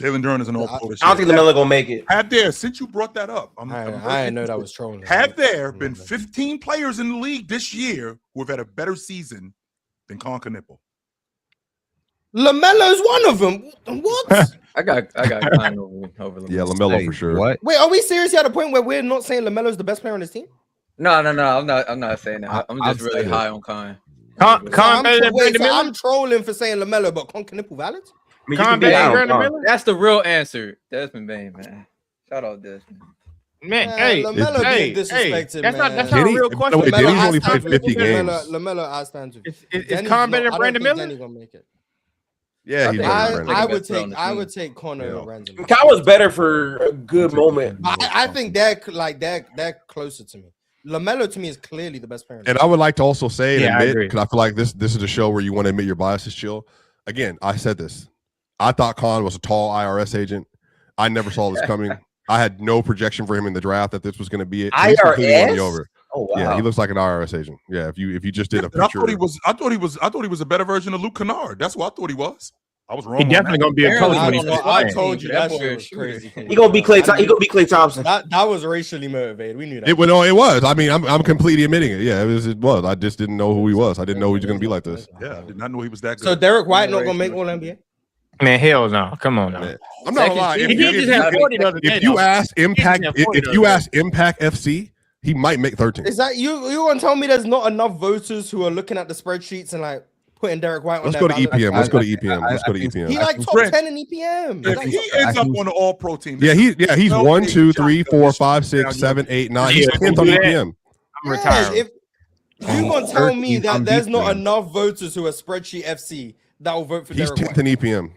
Jaylen Duren is an All Pro this I don't year. think LaMelo gonna make it. Have there, since you brought that up, I didn't know that was trolling. Have there been 15 players in the league this year who have had a better season than Con Nipple? LaMelo's one of them. What? I got Con over LaMelo. Yeah, LaMelo Hey, for sure. What? Wait, are we serious at a point where we're not saying LaMelo's the best player on this team? No. I'm not saying that. I'm I've just really said high on Con. Con better than Brandon Miller. I'm trolling for saying LaMelo, but Con Nipple valid? Con better than Brandon Miller. That's the real answer. Desmond Bain, man. Shout out Desmond. Man, Man, hey, LaMelo hey, being disrespected, that's man. not a Did he- real by question. the way, did he LaMelo only I stand played with 50 you. games? LaMelo, I stand with you. Is Denny's Con better not- than I Brandon don't think Miller? Denny gonna make it. Yeah, he's I better than I Brandon. would Best on the take team. Connor Yeah. Ransom. Kyle was better for a good moment. I think they're closer to me. LaMelo to me is clearly the best player. in the And I would like to also say and Yeah, I admit, agree. because I feel like this is a show where you want to admit your biases, chill. Again, I said this. I thought Con was a tall IRS agent. I never saw this coming. I had no projection for him in the draft that this was going to be it. He's completely won me IRS? over. Oh wow. Yeah, he looks like an IRS agent. Yeah, if you just did a I picture. thought he was a better version of Luke Kennard. That's what I thought he was. I was wrong. He on definitely that. gonna be a Apparently, coach when I he's don't know. 50. I told you That that boy shit a was shooter. crazy. He gonna be Klay Thompson. That was racially motivated. We knew that. It was. I mean, I'm completely admitting it. Yeah, it was. I just didn't know who he was. I didn't know he was going to be like this. Yeah, I did not know he was that good. So Derek White not gonna make All NBA? Man, hell no. Come on now. Man, I'm not gonna lie. Second He team. did just have 40 the other day. If you though. ask Impact, He just had 40 if you ask Impact FC, he might make 13. Is that you gonna tell me there's not enough voters who are looking at the spreadsheets and like putting Derek White on Let's their go to ballot? EPM. Let's go to EPM. Let's go to I think- EPM. He like top Brent, 10 in EPM. if he ends up on the All Pro team, Yeah, he's No 1, big 2, shot 3, 4, goes 5, 6, down 7, 8, 9. Yeah, He's 10th on do that. EPM. I'm retired. If you gonna tell me 13 that there's not unbeaten. enough voters who are spreadsheet FC that will vote for He's Derek 10th White. in EPM.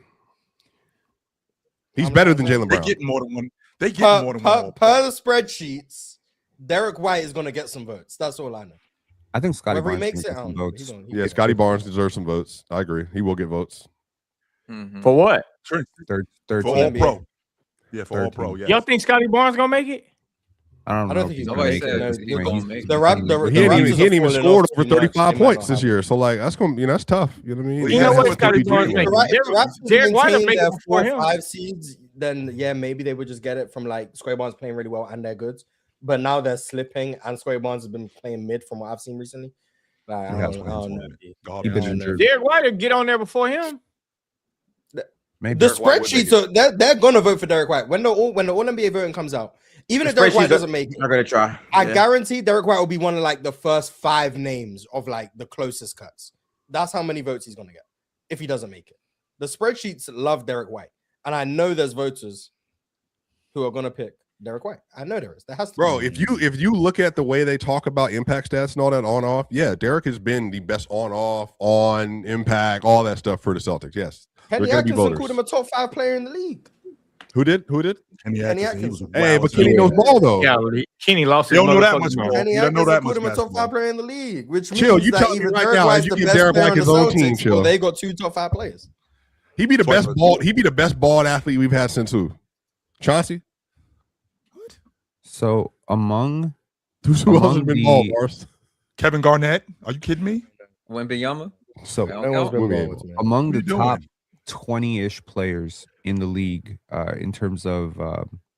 He's I'm better not than saying- Jaylen they Brown. get more than one. They get more than one. Per the spreadsheets, Derek White is gonna get some votes. That's all I know. I think Scotty Whether he Barnes makes can it, get I some don't know. votes. He Yeah, Scotty Barnes deserves some votes. I agree. He will get votes. Mhm. For what? Third For team. all NBA. pro. Yeah, for all 13. pro. Yeah. Y'all think Scotty Barnes gonna make it? I don't I know don't if think he's he's gonna Nobody make said it. he's I mean, gonna he's- make it. The Raptors He ain't even falling scored off over too much. 35 They might points not this have year. So like that's gonna that's tough. You know what I mean? Well, You yeah, know that's what what Scotty PG Barnes was. making? If Derek Raptors White will maintain make their it before 4 him. 5 seeds, then yeah, maybe they would just get it from like Square Barnes playing really well and they're good. But now they're slipping, and Square Barnes has been playing mid from what I've seen recently. Like, I Yeah, don't know. God, He been I don't know. injured. Derek White will get on there before him. Maybe. The Derek White would make spreadsheets, so they're gonna vote for Derek White when the all NBA voting comes out. Even if Derek White doesn't make it, They're gonna try. I Yeah. guarantee Derek White will be one of like the first 5 names of like the closest cuts. That's how many votes he's gonna get if he doesn't make it. The spreadsheets love Derek White, and I know there's voters who are gonna pick Derek White. I know there is. There has to Bro, be. if you look at the way they talk about impact stats and all that on off, yeah, Derek has been the best on off, on impact, all that stuff for the Celtics. Yes. Kenny They're gonna be Atkinson voters. called him a top 5 player in the league. Who did? Kenny Kenny Atkinson, he was Atkinson. Hey, wild but as hell. Kenny knows ball though. Yeah, Kenny lost his You don't know that motherfucking much, mind. bro. Kenny You don't know Atkinson that called much him a top 5 basketball. player in the league, which Chill, means you that telling me either right Derek now, White's you the give best Derek player White on the his own team, Celtics, chill. or they got 2 top 5 players. He be the best 21. ball. He be the best ball athlete we've had since who? Chauncey? So among Who else has Among been the- ball, Mars? Kevin Garnett. Are you kidding me? Wembanyama. so No No one's count. been Women. ball with me. among What the are you doing? top 20-ish players in the league in terms of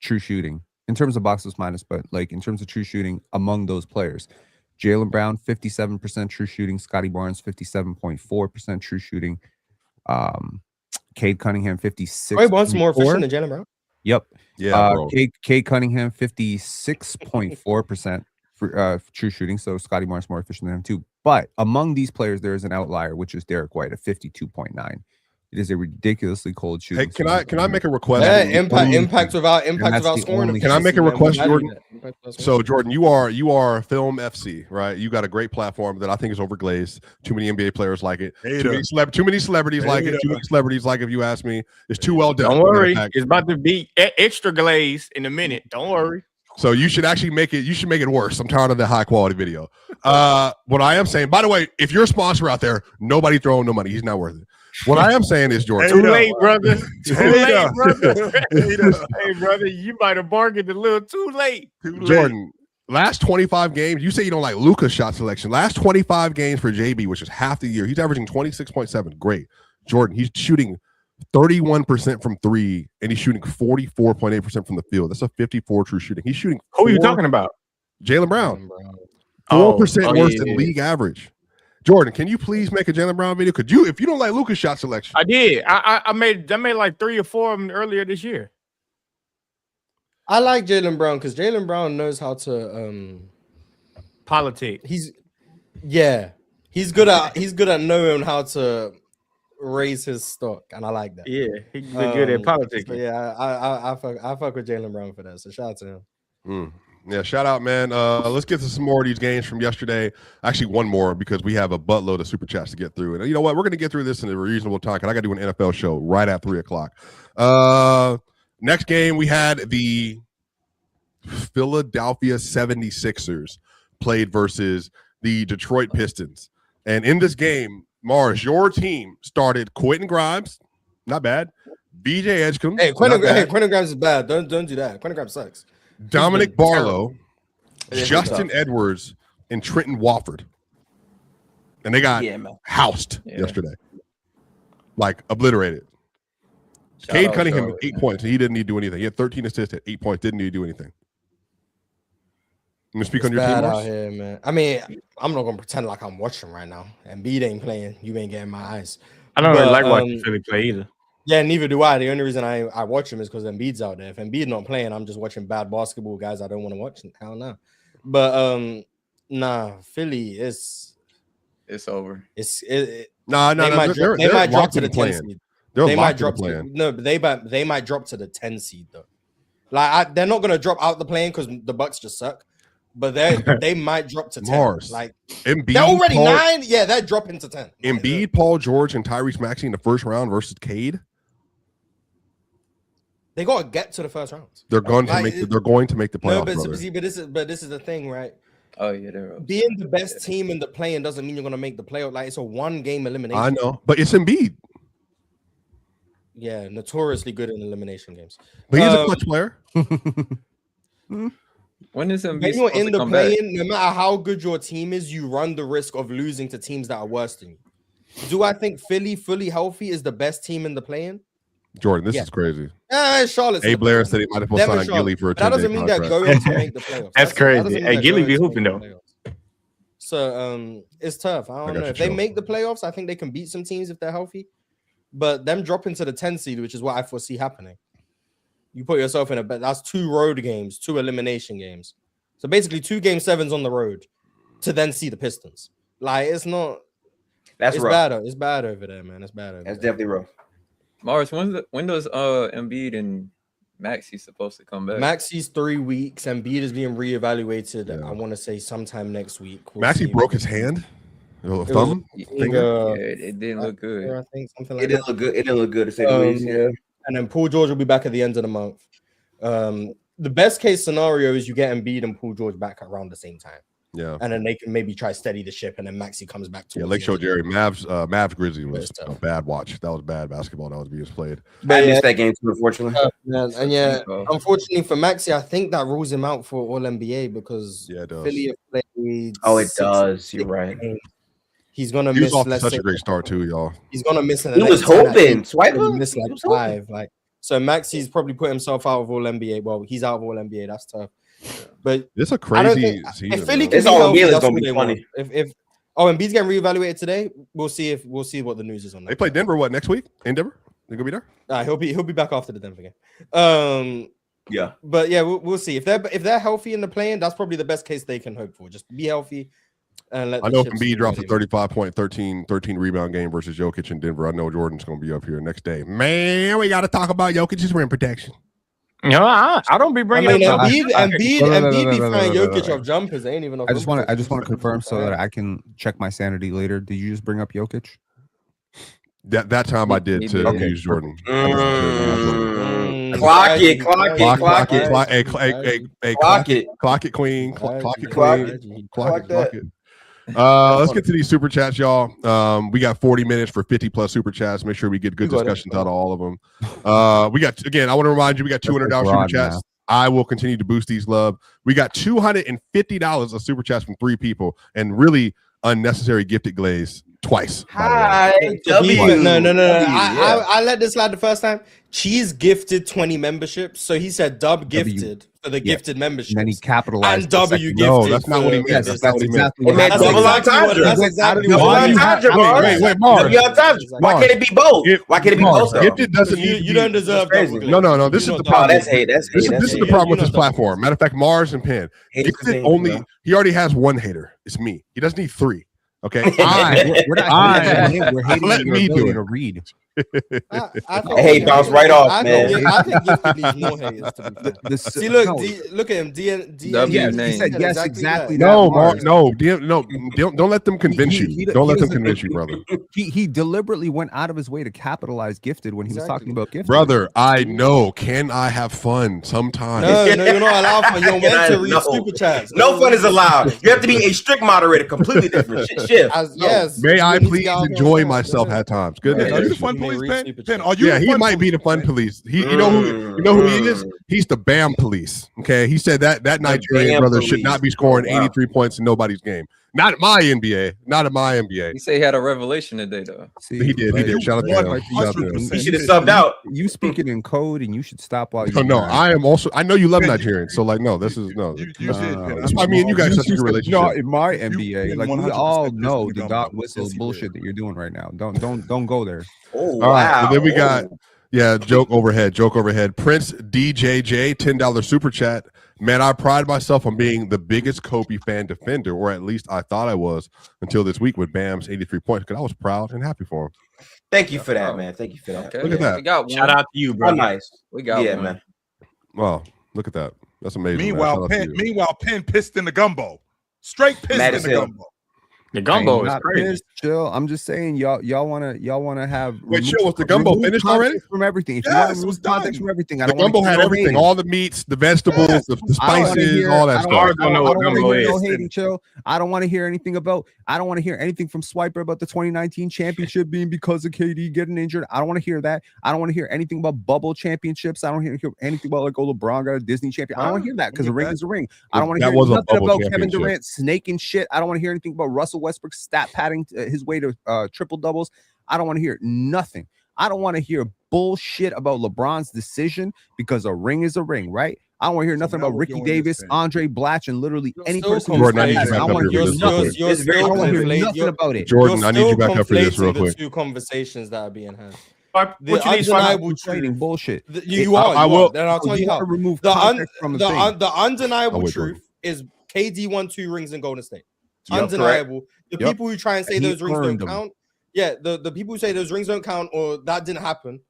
true shooting, in terms of box plus minus, but like in terms of true shooting among those players, Jaylen Brown 57% true shooting, Scotty Barnes 57.4% true shooting, Cade Cunningham 56. Troy Barnes more efficient than Jaylen Brown. Yep. Yeah, bro. Cade Cunningham 56.4% for true shooting. So Scotty Barnes more efficient than him too. But among these players, there is an outlier, which is Derek White at 52.9. It is a ridiculously cold Hey, shooting. can I make a request? Yeah, Only- impact without that's the scoring. only- Can I make a efficiency, man. We request, value Jordan? that. Impact without So scoring. Jordan, you are Film FC, right? You got a great platform that I think is overglazed. Too many NBA players like it. Too Hater. many celebrities like it. Hater. Too many celebrities like it, if you ask me. It's too well done. Don't worry, Matter of fact. it's about to be extra glaze in a minute. Don't worry. So you should actually make it. You should make it worse. I'm tired of that high quality video. What I am saying, by the way, if you're a sponsor out there, nobody thhrowing no money. He's not worth it. What I am saying is, Jordan. Too late, brother. Too late, Hater. brother. Hater. Hey, brother, you might have bargained a little too late. Too late. Jordan, last 25 games, you say you don't like Luka's shot selection. Last 25 games for JB, which is half the year, he's averaging 26.7. Great. Jordan, he's shooting 31% from 3, and he's shooting 44.8% from the field. That's a 54 true shooting. He's shooting. Who are you talking about? Jaylen Brown. Oh, 4% oh, worse yeah, than yeah. league average. Jordan, can you please make a Jaylen Brown video? Could you, if you don't like Luka's shot selection? I did. I made like 3 or 4 of them earlier this year. I like Jaylen Brown because Jaylen Brown knows how to Politics. he's good at knowing how to raise his stock, and I like that. Yeah, he's good at politics. So yeah, I fuck with Jaylen Brown for that. So shout out to him. Yeah, shout out, man. Let's get to some more of these games from yesterday. Actually, one more because we have a buttload of super chats to get through. And you know what? We're going to get through this in a reasonable time because I got to do an NFL show right at 3:00. Next game, we had the Philadelphia 76ers played versus the Detroit Pistons. And in this game, Mars, your team started Quentin Grimes, not bad. BJ Edgecombe, Hey, not bad. Quentin Grimes is bad. Don't do that. Quentin Grimes sucks. Dominic been Barlow, It is Justin tough. Edwards, and Trenton Wofford. And they got Yeah, man. housed Yeah. yesterday. Like obliterated. Shout Cade out Cunningham, Charlotte, 8 man. points. He didn't need to do anything. He had 13 assists at 8 points. Didn't need to do anything. You want to speak It's on your team, bad out Mars? here, man. I mean, I'm not gonna pretend like I'm watching right now. Embiid ain't playing. You ain't getting my eyes. I don't really But, like watching Philly play either. Yeah, neither do I. The only reason I watch him is because Embiid's out there. If Embiid not playing, I'm just watching bad basketball guys I don't want to watch. Hell no. But nah, Philly is It's over. No, they might drop, they might drop to the 10 playing. seed. They're They might locked drop to to playing. no, but they might drop to the 10 seed though. Like they're not gonna drop out the plane because the Bucks just suck. But they might drop to 10. Mars. Like Embiid, they're already Paul, 9. Yeah, they're dropping to 10. Embiid, Paul George, and Tyrese Maxey in the first round versus Cade. They gotta get to the first round. They're going to Like, make. They're going to make the No, playoffs. but brother. this is the thing, right? Oh yeah, they're up. Being the best team in the play-in doesn't mean you're gonna make the playoff. Like it's a 1-game elimination. I know, but it's Embiid. notoriously good in elimination games. But he's a clutch player. When is Embiid When you're supposed in to the come back? play-in, no matter how good your team is, you run the risk of losing to teams that are worse than you. Do I think Philly fully healthy is the best team in the play-in? Jordan, this Yeah. is crazy. Charlotte's A. Blair said he might as well Them and sign Charlotte. Gilly for a That 10-day doesn't mean they're contract. going to make the playoffs. That's That crazy. doesn't mean Hey, they're Gilly going be to hooping make though. the playoffs. So it's tough. I don't got know you, if they Joe. make the playoffs. I think they can beat some teams if they're healthy, but them dropping to the 10 seed, which is what I foresee happening. You put yourself in a bet. That's 2 road games, 2 elimination games. So basically 2 game 7s on the road to then see the Pistons. Like it's not. That's It's rough. bad. It's bad over there, man. It's bad over That's there. definitely rough. Mars, when does Embiid and Maxey supposed to come back? Maxi's 3 weeks. Embiid is being reevaluated. Yeah. I want to say sometime next week. We'll Maxey see. broke his hand. was- Thumb. Finger, it didn't look good. I think something It like didn't that. look good. It didn't look good to say the least. Yeah. And then Paul George will be back at the end of the month. The best case scenario is you get Embiid and Paul George back around the same time, Yeah. and then they can maybe try steady the ship, and then Maxey comes back to Yeah, Lake Show Jerry. Mavs Grizzlies was But a bad watch. That was bad basketball that was being played. I missed that game too, unfortunately. Unfortunately for Maxey, I think that rules him out for All NBA because Yeah, it does. Philly have played. Oh, it 6 does. You're right. games. He's gonna He was miss. off to Let's such say a great start too, y'all. he's gonna miss. In the He was next 10, I hoping. think. He's Swipe gonna him. miss He like was hoping. 5. Like so, Maxey's probably put himself out of All NBA. Well, he's out of All NBA. That's tough. But This is a I don't crazy think season. if Philly bro. can It's be all healthy, NBA is that's gonna what be they funny. want. If Embiid's getting reevaluated today, we'll see what the news is on that. They play Denver next week in Denver? They gonna be there? He'll be back after the Denver game. Yeah. But yeah, we'll see if they're healthy in the play-in. That's probably the best case they can hope for. Just be healthy and let. I the know chips Embiid fall drops a where they 35-point, 13 rebound game versus Jokic in Denver. I know Jordan's gonna be up here next day. Man, we got to talk about Jokic's rim protection. No, I don't be may. I bringing mean, up. Embiid be No. flying Jokic off jumpers. They ain't even. I just want to confirm so that I can check my sanity later. Did you just bring up Jokic? That time I did to Okay. use Jordan. Clock it, Clock it, queen. Clock it. Let's get to these super chats, y'all. We got 40 minutes for 50 plus super chats. Make sure we get good discussions out of all of them. We got, again, I want to remind you, we got $200 super chats. Now. I will continue to boost these love. We got $250 of super chats from 3 people and really unnecessary gifted glaze twice. Hi, No. Yeah. I let this slide the first time. Cheese gifted 20 memberships, so he said Dub gifted for the gifted membership. And then he capitalized. And W gifted. No, that's not what he for- meant. Yes, That's not that's what he meant. exactly It what meant happened. double entendre. That's exactly Double what entendre, Mars. Wait, Mars. Double entendre. Why Mars. can't it be both? Why can't it be both? though? Gifted doesn't need to you be- don't deserve That's crazy. double No, glaze. this You is the don't problem. Oh, that's hate. That's hate. This That's is the hate. problem with You this know double platform. glaze. Matter of fact, Mars and Penn. Hate Gifted the thing, only. bro. He already has one hater. It's me. He doesn't need 3. Okay. We're not hating him. We're hating Let your me do ability it. to read. I think- Hey, bounce right off, I man. think gifted needs more haters. To be fair. See, look, look at him. W He name. said yes, exactly. that, No, Mars. don't let them convince He- you. he- Don't he let them doesn't- convince you, brother. He deliberately went out of his way to capitalize gifted when he was talking about gifted. Brother, I know. Can I have fun sometimes? No, you're not allowed for. You're meant to read No. super chats. No fun is allowed. You have to be a strict moderator. Completely different shit. Yes. May I you need to please get out there enjoy and- myself at times? Goodness Are you the gracious. fun You may police, read Penn? super Penn, chat. are you? Yeah, the he fun might be the fun police. You know who he is? He's the BAM police. Okay, he said that Nigerian BAM brother should police. not be scoring Oh, wow. 83 points in nobody's game. Not at my NBA. Not at my NBA. He said he had a revelation today, though. See, He did. Shout out to him. Shout out to him. He should have subbed out. You speaking in code, and you should stop while you. No, I am also. I know you love Nigerians, so like, no, this is no. You did. Penn. That's why me and you guys have such a good relationship. No, in my You NBA, like we 100% all pissed know in the the gum, dog bro. whistle Yes, he bullshit did. that you're doing right now. Don't go there. Oh, All right, wow. and then we got joke overhead. Prince DJJ $10 super chat. Man, I pride myself on being the biggest Kobe fan defender, or at least I thought I was until this week with Bam's 83 points. Because I was proud and happy for him. Thank you for that, man. Thank you for that. Okay, Look at that. We got one. Shout out to you, Oh, bro. nice. We got Yeah, one. man. Wow, look at that. That's amazing. man. Meanwhile, Shout out to you. Penn pissed in the gumbo. Straight pissed Mad in as the hell. gumbo. The gumbo is not crazy. pissed, chill. I'm just saying, y'all wanna have. Wait, chill. Was the gumbo remove finished context already? From everything. If Yes, you want it to was remove context done. from everything, I The don't want gumbo had everything, hating. all the meats, the vegetables, Yes. the I don't wanna spices, hear- all that I stuff. Hard to know what don't gumbo wanna hear no is. hating, chill. I don't want to hear anything about. I don't want to hear anything from Swiper about the 2019 championship being because of KD getting injured. I don't want to hear that. I don't want to hear anything about bubble championships. I don't hear anything about like, oh, LeBron got a Disney champion. I don't want to hear that because a ring is a ring. I don't want to That hear was a nothing bubble about Kevin championship. Durant snaking shit. I don't want to hear anything about Russell Westbrook stat padding his way to triple doubles. I don't want to hear nothing. I don't want to hear bullshit about LeBron's decision because a ring is a ring, right? I don't want to hear nothing now about we're Ricky doing Davis, this thing. Andre Blatch, and literally You're any still person. who's Jordan, I need you stat back padding. up want to here hear for this real nothing. quick. You're It's very still I don't want to hear conflating- nothing about it. Jordan, you're I need you still back up for this real conflating the quick. two conversations that are being had. What The you need? undeniable Trading truth. bullshit. You are. I You will- are. Then I'll tell you how. Remove The context from the thing. the undeniable I'm with truth is KD won 2 rings in Golden State. Yep, Undeniable. The Yep. people who try and say And he those rings don't earned them. count. Yeah, the people who say those rings don't count or that didn't happen,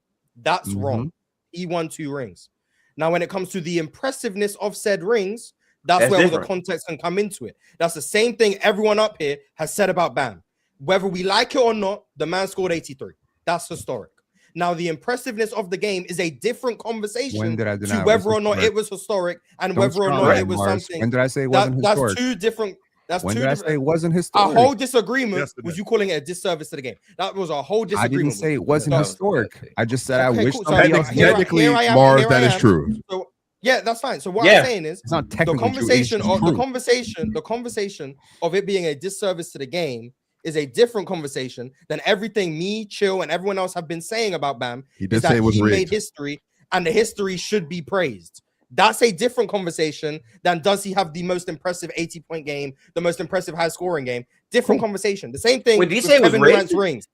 that's Mhm. wrong. He won 2 rings. Now, when it comes to the impressiveness of said rings, that's That's where all different. the context can come into it. That's the same thing everyone up here has said about Bam. Whether we like it or not, the man scored 83. That's historic. Now, the impressiveness of the game is a different When conversation did I to deny it whether was or not historic? it was historic and Don't whether or start not right, it was Mars. something. When did I say it wasn't That's historic? 2 different. That's When 2 did I different. say it wasn't A historic? whole disagreement Yesterday. was you calling it a disservice to the game. That was a whole I disagreement. didn't say it with wasn't you. No. historic. I just said I Okay, wish cool. So somebody here else I- did. here I- Technically, here I am, Mars, here that I is am. true. So yeah, that's fine. So what Yeah. I'm saying is It's not the technically true. conversation It's of true. the conversation of it being a disservice to the game is a different conversation than everything me, Chill, and everyone else have been saying about Bam. He Is did that say it was he made rigged. history and the history should be praised. That's a different conversation than does he have the most impressive 80-point game, the most impressive high-scoring game. Different conversation. The same thing Wait, did he with say it was Kevin rigged? Durant's rings.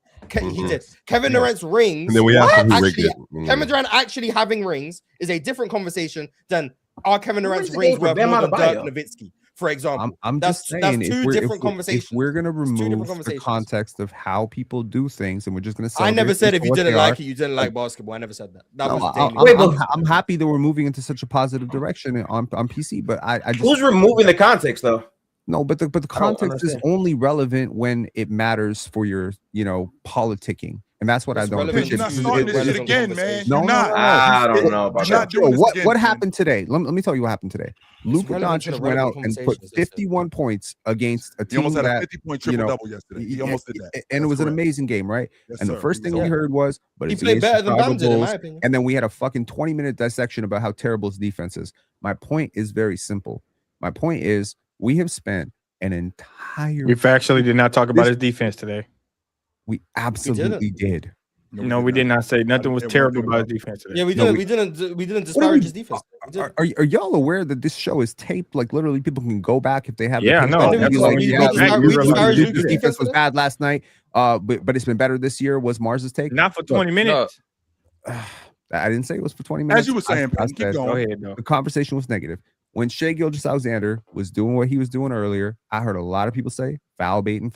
He did. Kevin Durant's rings. And then we asked him who rigged actually, it. Mhm. Kevin Durant actually having rings is a different conversation than are Kevin Who Durant's wins the rings game for worth Bam more than Adebayo? Dirk Nowitzki, for example. I'm That's- just that's saying two if we're, different if we're conversations. gonna It's 2 different remove the conversations. context of how people do things and we're just gonna say I never said if you didn't like it, you didn't like basketball. I never said that. That was daily. Wait, but- I'm happy that we're moving into such a positive direction on PC, but I just Who's removing the context though? no, but the context is understand. only relevant when it matters for your politicking, and that's what It's I don't relevant appreciate. You're not to starting the this shit relevant again, man. conversation. You're No, not. no, I don't know about You're that. not doing this what again, what man. happened today? Let me tell you what happened today. Luka relevant to Doncic the went out relevant and put conversations, they said. 51 points against a He team almost had a that 50-point you know, triple-double yesterday. He almost did that. and That's it was an correct. amazing game, right? Yes, And the sir. first thing Yeah. we heard was, but He it's played against better than Chicago Bam did, in Bulls. my opinion. And then we had a fucking 20-minute dissection about how terrible his defense is. My point is very simple. My point is we have spent an entire. We factually did not talk about his defense today. We absolutely did. No, we did not say nothing was It terrible wasn't about his defense today. Yeah, we No, didn't. We didn't What do disparage we- his defense. We did. Are y'all aware that this show is taped? Like literally, people can go back if they have. the Yeah, I tape know. on That's and be why like, we- yeah, we look, disparaged- we we really disparaged did. Luka's This defense defense was today? bad last night. But it's been better this year. Was Mars's take? Not for 20 minutes. I didn't say it was for 20 minutes. As you were saying, I Pam, keep said going. Go ahead, though. the conversation was negative. When Shai Gilgeous-Alexander was doing what he was doing earlier, I heard a lot of people say foul baiting,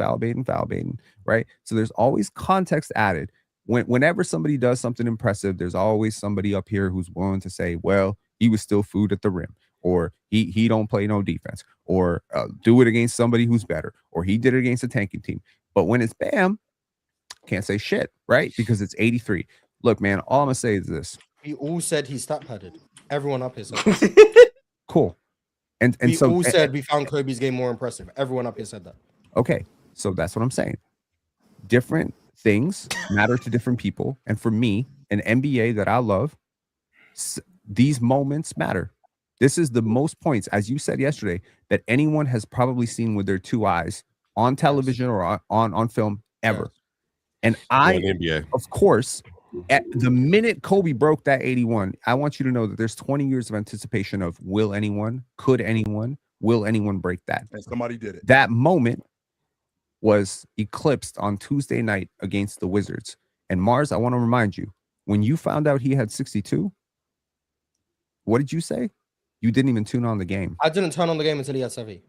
right? So there's always context added. Whenever somebody does something impressive, there's always somebody up here who's willing to say, well, he was still food at the rim, or he don't play no defense, or do it against somebody who's better, or he did it against a tanking team. But when it's Bam, can't say shit, right? Because it's 83. Look, man, all I'm gonna say is this. We all said he stat padded. Everyone up here said. Cool. And We so all said we found Kobe's game more impressive. Everyone up here said that. okay, so that's what I'm saying. Different things matter to different people, and for me, an NBA that I love, these moments matter. This is the most points, as you said yesterday, that anyone has probably seen with their 2 eyes on television or on film ever. And In the NBA. of course, at the minute Kobe broke that 81, I want you to know that there's 20 years of anticipation of will anyone, could anyone, will anyone break that? And somebody did it. That moment was eclipsed on Tuesday night against the Wizards. And Mars, I want to remind you, when you found out he had 62, what did you say? You didn't even tune on the game. I didn't turn on the game until he had 70.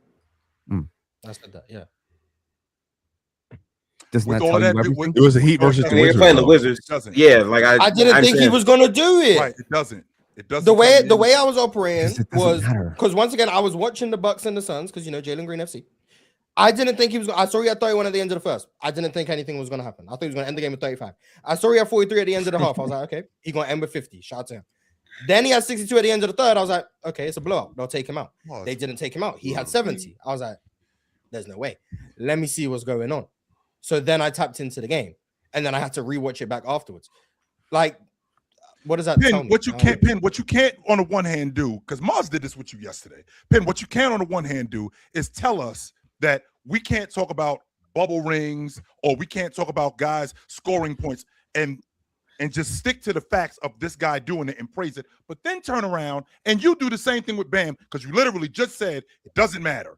Mm. I said that. Yeah. Doesn't With that all tell that, you everything? with- It was the Heat with- versus the I mean, you're Wizards. playing the though. Wizards. It doesn't. Yeah, like I didn't think he understand. was gonna do it. Right, it doesn't. It doesn't. The way tell you I was operating It doesn't was matter. because once again I was watching the Bucks and the Suns because Jalen Green FC, I didn't think he was. I saw he had 31 at the end of the first. I didn't think anything was going to happen. I thought he was going to end the game with 35. I saw he had 43 at the end of the half. I was like, okay, he's going to end with 50. Shout out to him. Then he had 62 at the end of the third. I was like, okay, it's a blowout. They'll take him out. They didn't take him out. He had 70. I was like, there's no way. Let me see what's going on. So then I tapped into the game, and then I had to rewatch it back afterwards. Like, what does that tell me? What you can't on the one hand do, because Mars did this with you yesterday. Pin, what you can on the one hand do is tell us that we can't talk about bubble rings or we can't talk about guys scoring points and just stick to the facts of this guy doing it and praise it, but then turn around and you do the same thing with Bam because you literally just said it doesn't matter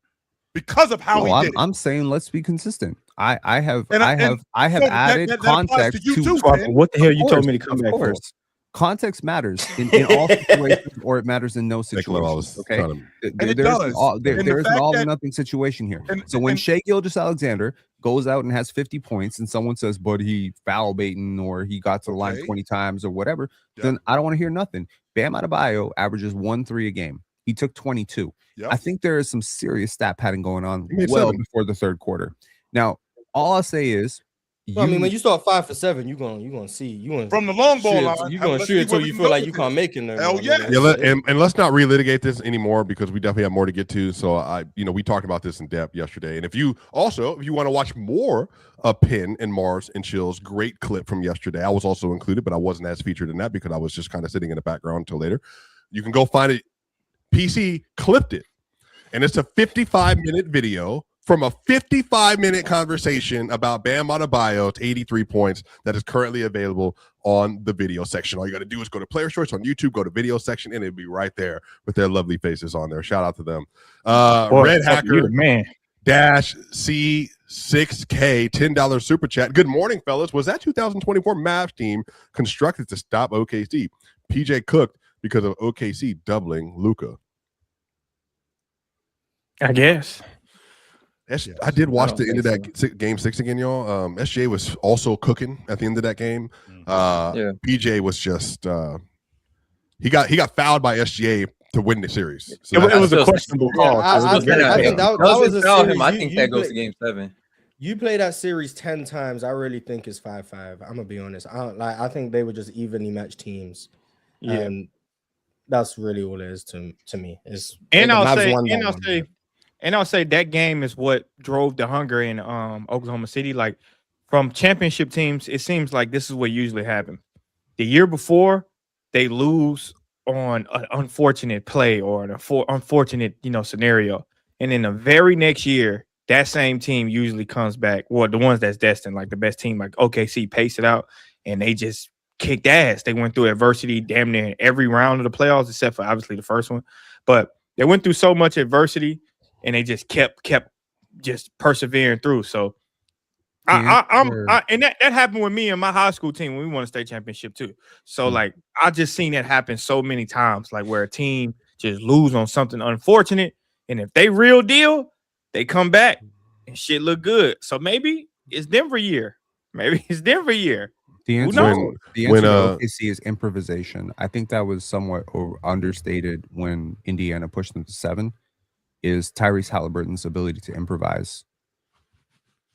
because of how he did it. I'm saying let's be consistent. I have added that context to you too, Swapper, what the hell you told me to come back for? Context matters in all situations, or it matters in no situations. Okay, there's an all or nothing situation here. So when Shai Gilgeous-Alexander goes out and has 50 points, and someone says, "But he foul baiting, or he got to the line 20 times, or whatever," then I don't want to hear nothing. Bam Adebayo averages 1-3 a game. He took 22. I think there is some serious stat padding going on before the third quarter. Now, all I'll say is, I mean, when you start 5 for 7, you're gonna see from the long ball line. You're gonna shoot until you feel like you can't make it. Hell yeah. And let's not relitigate this anymore because we definitely have more to get to. So we talked about this in depth yesterday. And if you want to watch more of Penn and Mars and Chill's great clip from yesterday, I was also included, but I wasn't as featured in that because I was just kind of sitting in the background until later. You can go find it. PC clipped it, and it's a 55-minute video from a 55-minute conversation about Bam Adebayo's 83 points that is currently available on the video section. All you got to do is go to Player Choice on YouTube, go to video section, and it'll be right there with their lovely faces on there. Shout out to them. Red Hacker dash C6K $10 super chat. Good morning, fellas. Was that 2024 Mavs team constructed to stop OKC? PJ cooked because of OKC doubling Luka. I guess. I did watch the end of that game 6 again, y'all. SGA was also cooking at the end of that game. PJ was just he got fouled by SGA to win the series. So it was a questionable call. I think that was a series. I think that goes to game 7. You play that series 10 times. I really think it's 5-5. I'm gonna be honest. I think they were just evenly matched teams. Yeah. That's really all it is to me. I'll say that game is what drove the hunger in Oklahoma City. Like from championship teams, it seems like this is what usually happens. The year before, they lose on an unfortunate play or an unfortunate scenario, and then the very next year, that same team usually comes back. Well, the ones that's destined, like the best team, like OKC, pace it out, and they just kicked ass. They went through adversity damn near in every round of the playoffs, except for obviously the first one. But they went through so much adversity, and they just kept just persevering through. So and that happened with me and my high school team when we won a state championship too. So like I just seen that happen so many times, like where a team just lose on something unfortunate, and if they real deal, they come back and shit look good. So maybe it's Denver year. The answer to OKC is improvisation. I think that was somewhat understated when Indiana pushed them to 7. Is Tyrese Halliburton's ability to improvise.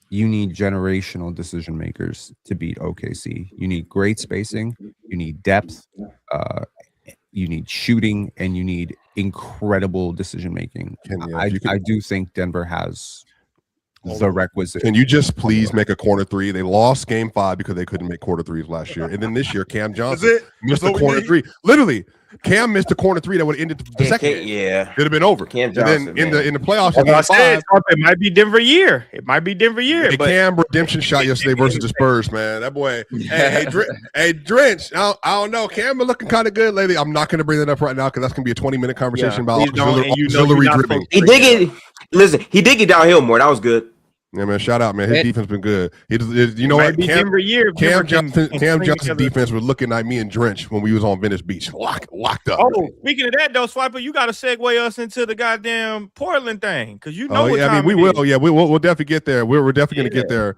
You need generational decision makers to beat OKC. You need great spacing. You need depth. You need shooting, and you need incredible decision making. I do think Denver has the requisite. Can you just please make a corner 3? They lost game 5 because they couldn't make quarter 3s last year. And then this year, Cam Johnson missed a corner 3. Literally, Cam missed a corner 3 that would have ended the second game. Yeah. It'd have been over. Cam Johnson, and then in the playoffs, it might be Denver year. But Cam redemption shot yesterday versus the Spurs, man. That boy. hey, Drench. I don't know. Cam been looking kind of good lately. I'm not going to bring that up right now because that's going to be a 20-minute conversation about auxiliary dribbling. He did get downhill more. That was good. Yeah, man. Shout out, man. His defense been good. You know what? Cam Johnson's defense was looking like me and Drench when we was on Venice Beach, locked up. Oh, speaking of that, though, Swiper, you got to segue us into the goddamn Portland thing because you know. We will. Yeah, we'll definitely get there. We're definitely gonna get there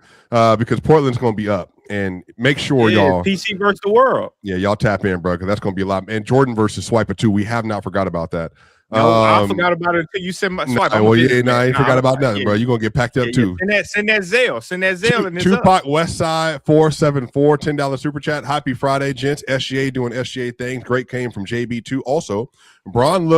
because Portland's gonna be up, and make sure y'all PC versus the world. Yeah, y'all tap in, bro, because that's gonna be a lot. And Jordan versus Swiper too. We have not forgot about that. No, I forgot about it until you sent my swipe. Well, I ain't forgot about nothing, bro. You're gonna get packed up too. Send that Zelle. And Tupac Westside 474 $10 super chat. Happy Friday, gents. SGA doing SGA things. Great came from JB2. Also, Braun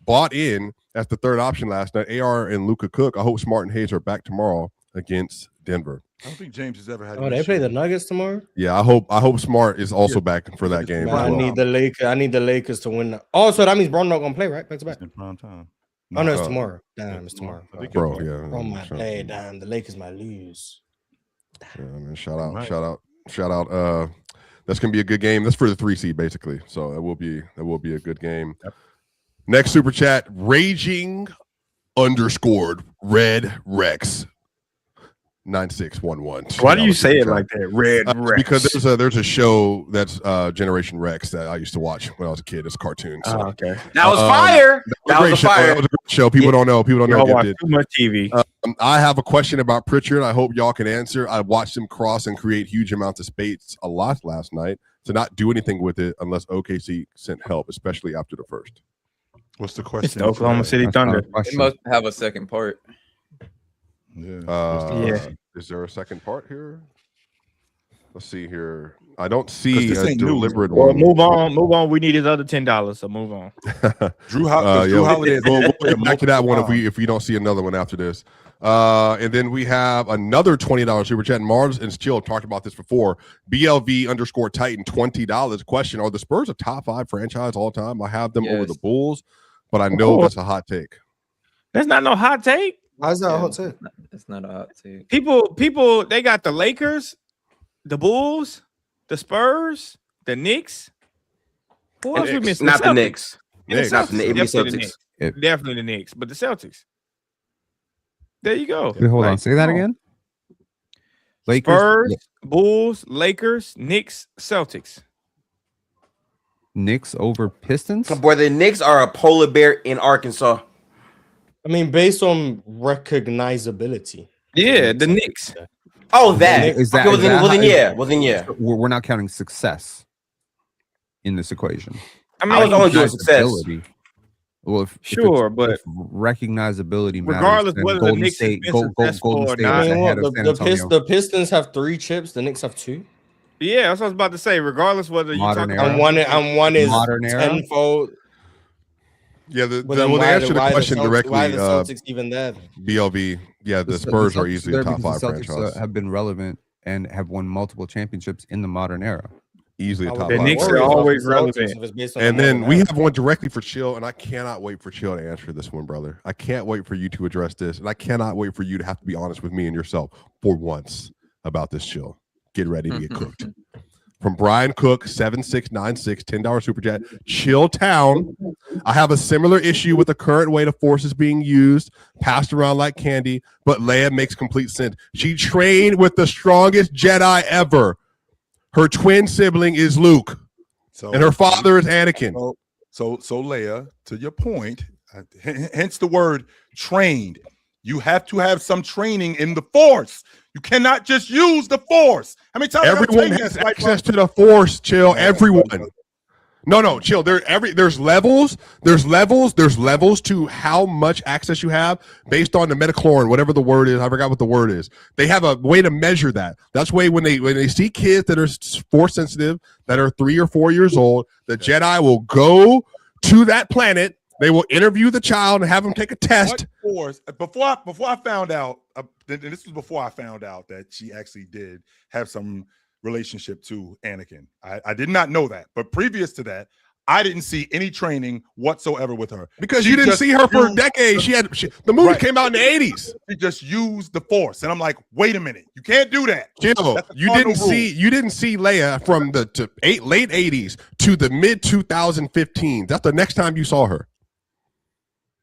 bought in as the third option last night. AR and Luka Cook. I hope Smart and Hayes are back tomorrow against Denver. I don't think James has ever had. Oh, they play the Nuggets tomorrow. Yeah, I hope Smart is also back for that game. Man, I need the Lakers to win. Oh, so that means Braun not gonna play, right? Back to back. In prime time. Oh no, it's tomorrow. Damn, it's tomorrow. Bro, yeah. Bro might play. Damn, the Lakers might lose. Yeah, man. Shout out. That's gonna be a good game. That's for the 3 seed, basically. So it will be a good game. Yep. Next super chat, raging _Red Rex 9611. Why do you say it like that? Red Rex. Because there's a show that's Generation Rex that I used to watch when I was a kid. It's a cartoon. So. Okay. That was fire. That was a fire. That was a great show. People don't know. People don't know. Watch too much TV. I have a question about Pritchard. I hope y'all can answer. I watched him cross and create huge amounts of space a lot last night to not do anything with it unless OKC sent help, especially after the first. What's the question? It's the Oklahoma City Thunder. It must have a second part. Yeah. Is there a second part here? Let's see here. I don't see a ain't deliberate Well, one. move on. We need his other $10, so move on. Drew Holiday. We'll get back to that one if we don't see another one after this. And then we have another $20 super chat. Mars and Chill talked about this before. BLV _Titan $20. Question: are the Spurs a top 5 franchise all time? I have them over the Bulls, but I know that's a hot take. That's not no hot take. Why is that a hot take? It's not a hot take. People, they got the Lakers, the Bulls, the Spurs, the Knicks. Who else we missing? Not the Knicks. Not the Knicks. Celtics. Definitely the Knicks, but the Celtics. There you go. Wait, hold on. Say that again. Lakers, Spurs, Bulls, Lakers, Knicks, Celtics. Knicks over Pistons. Boy, the Knicks are a polar bear in Arkansas. I mean, based on recognizability. Yeah, the Knicks. Oh, that. Is that, Okay, is that well, then, how- yeah. Well, then, yeah. We're not counting success in this equation. I I was only doing success. Recognizability. Well, if recognizability matters, regardless then whether the Golden Knicks has State, been Golden successful or State not. is I mean, ahead what, of San Antonio. the Pistons have 3 chips. The Knicks have 2. Yeah, that's what I was about to say. Regardless whether you Modern talk era. about And one is Modern era? tenfold. Yeah, But the then answer the question directly. Why the Celtics even there? BLV. Yeah, the Spurs are easily a Celtics top 5 Celtics, franchise. have been relevant and have won multiple championships in the modern era. Easily a top The 5 Knicks franchise. are always relevant. And then we have one directly for Chill, and I cannot wait for Chill to answer this one, brother. I can't wait for you to address this, and I cannot wait for you to have to be honest with me and yourself for once about this, Chill. Get ready to get cooked. From Brian Cook, 7696, $10 super chat. Chill Town. I have a similar issue with the current way the Force is being used, passed around like candy, but Leia makes complete sense. She trained with the strongest Jedi ever. Her twin sibling is Luke, and her father is Anakin. So Leia, to your point, hence the word trained. You have to have some training in the Force. You cannot just use the Force. How many times? Everyone has access to the Force. Chill. Everyone. No, chill. There's levels. There's levels to how much access you have based on the metachlorine, whatever the word is. I forgot what the word is. They have a way to measure that. That's why when they see kids that are Force sensitive, that are 3 or 4 years old, the Jedi will go to that planet. They will interview the child and have them take a test. Force? Before I found out, and this was before I found out that she actually did have some relationship to Anakin. I did not know that, but previous to that, I didn't see any training whatsoever with her Because you didn't see her for decades. The movie came out in the 80s. She just used the Force, and I'm like, wait a minute, you can't do that. Chill. You didn't see Leia from the late 80s to the mid 2015. That's the next time you saw her.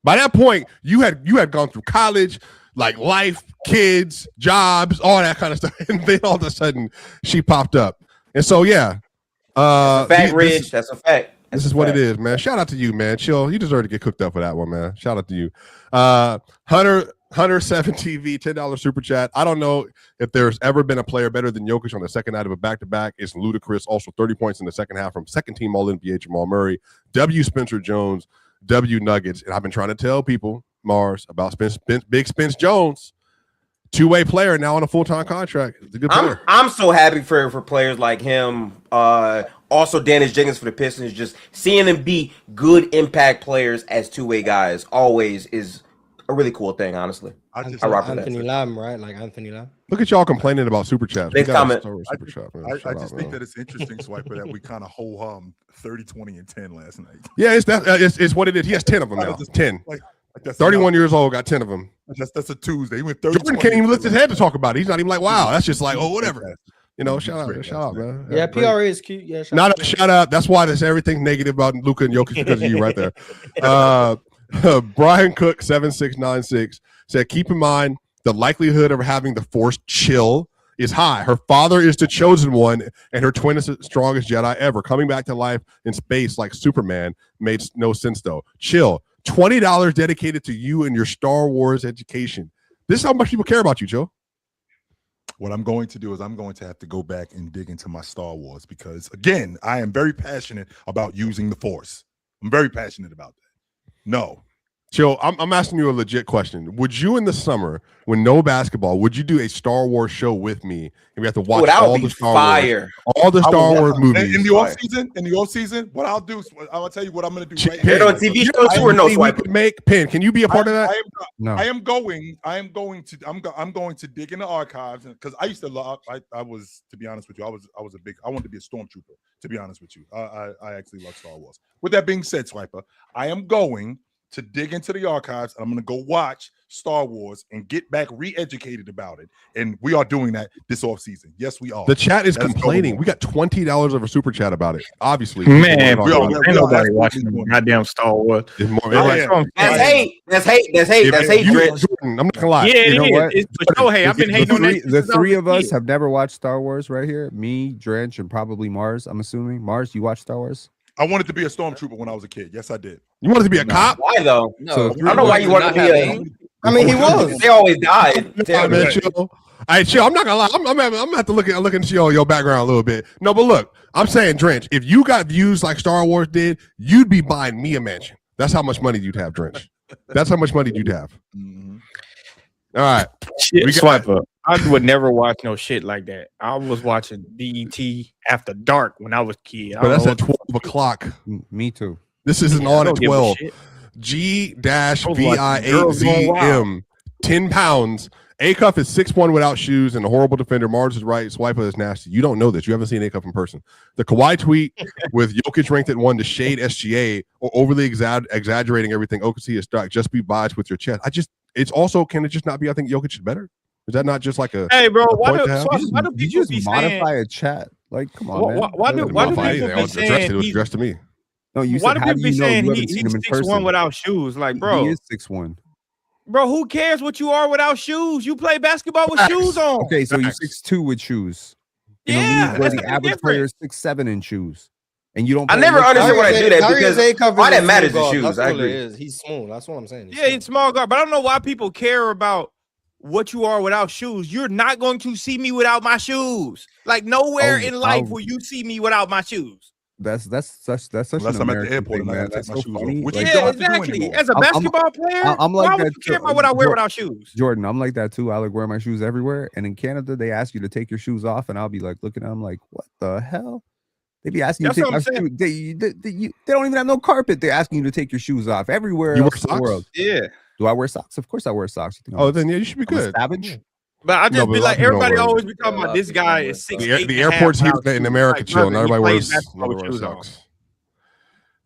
By that point, you had gone through college, like life, kids, jobs, all that kind of stuff, and then all of a sudden she popped up. And so yeah, Fact, Rich. That's a fact. This is what it is, man. Shout out to you, man. Chill. You deserve to get cooked up for that one, man. Shout out to you. Hunter7 TV, $10 super chat. I don't know if there's ever been a player better than Jokic on the second night of a back-to-back. It's ludicrous. Also 30 points in the second half from second team All-NBA Jamal Murray. W. Spencer Jones. Nuggets. And I've been trying to tell people, Mars, about Big Spence Jones. Two-way player now on a full-time contract. It's a good player. I'm so happy for players like him. Also, Dennis Jenkins for the Pistons. Just seeing them be good impact players as two-way guys always is a really cool thing, honestly. I just Anthony Lamb, right? Like Anthony Lamb. Look at y'all complaining about super chats. Big comment. I just think that it's interesting, Swiper, that we kind of ho-hum 30, 20, and 10 last night. Yeah, it's what it is. He has 10 of them now. 10. Like that's 31 years old, got 10 of them. That's a Tuesday. He went 30. Jordan can't even lift his head to talk about it. He's not even like, wow. That's just like, oh, whatever. You know, shout out, man. Yeah, PRA is cute. Yeah, shout out. That's why there's everything negative about Luka and Jokic because of you right there. Brian Cook 7696 said, keep in mind the likelihood of having the Force chill is high. Her father is the chosen one, and her twin is the strongest Jedi ever. Coming back to life in space like Superman made no sense though. Chill. $20 dedicated to you and your Star Wars education. This is how much people care about you, Joe. What I'm going to do is I'm going to have to go back and dig into my Star Wars because, again, I am very passionate about using the Force. I'm very passionate about that. No. Joe, I'm asking you a legit question. Would you in the summer, when no basketball, would you do a Star Wars show with me and we have to watch all the Star Wars movies? In the off season, what I'll do, I'll tell you what I'm going to do right here. On TV shows too or no Swipe? Pen, can you be a part of that? No. I'm going to dig in the archives because I used to love. I was, to be honest with you, I wanted to be a stormtrooper. To be honest with you, I actually love Star Wars. With that being said, Swiper, I am going to dig into the archives and I'm going to go watch Star Wars and get back re-educated about it. And we are doing that this off season. Yes, we are. The chat is complaining. We got $20 of a super chat about it. Obviously, man, ain't nobody watching the goddamn Star Wars. That's hate. That's Drench. I'm not gonna lie. Yeah, you know it is. Hey, I've been hating on that. The three of us have never watched Star Wars right here. Me, Drench, and probably Mars. I'm assuming Mars. You watch Star Wars? I wanted to be a stormtrooper when I was a kid. Yes, I did. You wanted to be a cop? Why though? No, so I don't know why you wanted to be a. I mean, he was. They always died. Chill. All right, chill. I'm not gonna lie. I'm gonna have to look into your background a little bit. No, but look, I'm saying, Drench, if you got views like Star Wars did, you'd be buying me a mansion. That's how much money you'd have, Drench. That's how much money you'd have. Mm-hmm. All right. Shit, Swipe up. I would never watch no shit like that. I was watching BET after dark when I was a kid. But that's at 12 o'clock. Me too. This isn't on at 12. G-VIAZM, 10 pounds. Acuff is 6'1" without shoes and a horrible defender. Mars is right. Swiper is nasty. You don't know this. You haven't seen Acuff in person. The Kawhi tweet with Jokic ranked at 1 to shade SGA or overly exaggerating everything. OKC is stuck. Just be biased with your chest. It's also, can it just not be, I think Jokic is better? Is that not just like a hey, bro? Why do people be modify saying, a chat? Like, come on, man. Why do people be saying it was addressed to me? No, you why said, do people be saying he's 6'1" without shoes? Like, bro, he is 6'1". Bro, who cares what you are without shoes? You play basketball with shoes on. Okay, so you're 6'2" with shoes. Yeah, where the average player is 6'7" in shoes. And you don't. I never understood when I do that because why that matters is shoes. That's I all agree. it is. He's small. That's what I'm saying. He's small guard, but I don't know why people care about what you are without shoes. You're not going to see me without my shoes. Like nowhere in life will you see me without my shoes. That's such Unless an I'm at the American airport thing, and I man. gotta take That's my so shoes funny. off. Which Like, you don't have to do Exactly. anymore. As a basketball player, I'm like why that would you care about what I wear without shoes? Jordan, I'm like that too. I like wear my shoes everywhere. And in Canada, they ask you to take your shoes off, and I'll be like looking at them like, what the hell? They be asking you to take my shoes. They don't even have no carpet. They're asking you to take your shoes off everywhere else in the world. Yeah. Do I wear socks? Of course I wear socks. Oh, then yeah, you should be good. Savage. But I just be like, everybody always be talking Yeah, about this guy is 6'8". The airport's here in America, Like, chill. brother, Everybody he wears plays basketball with shoes on. socks.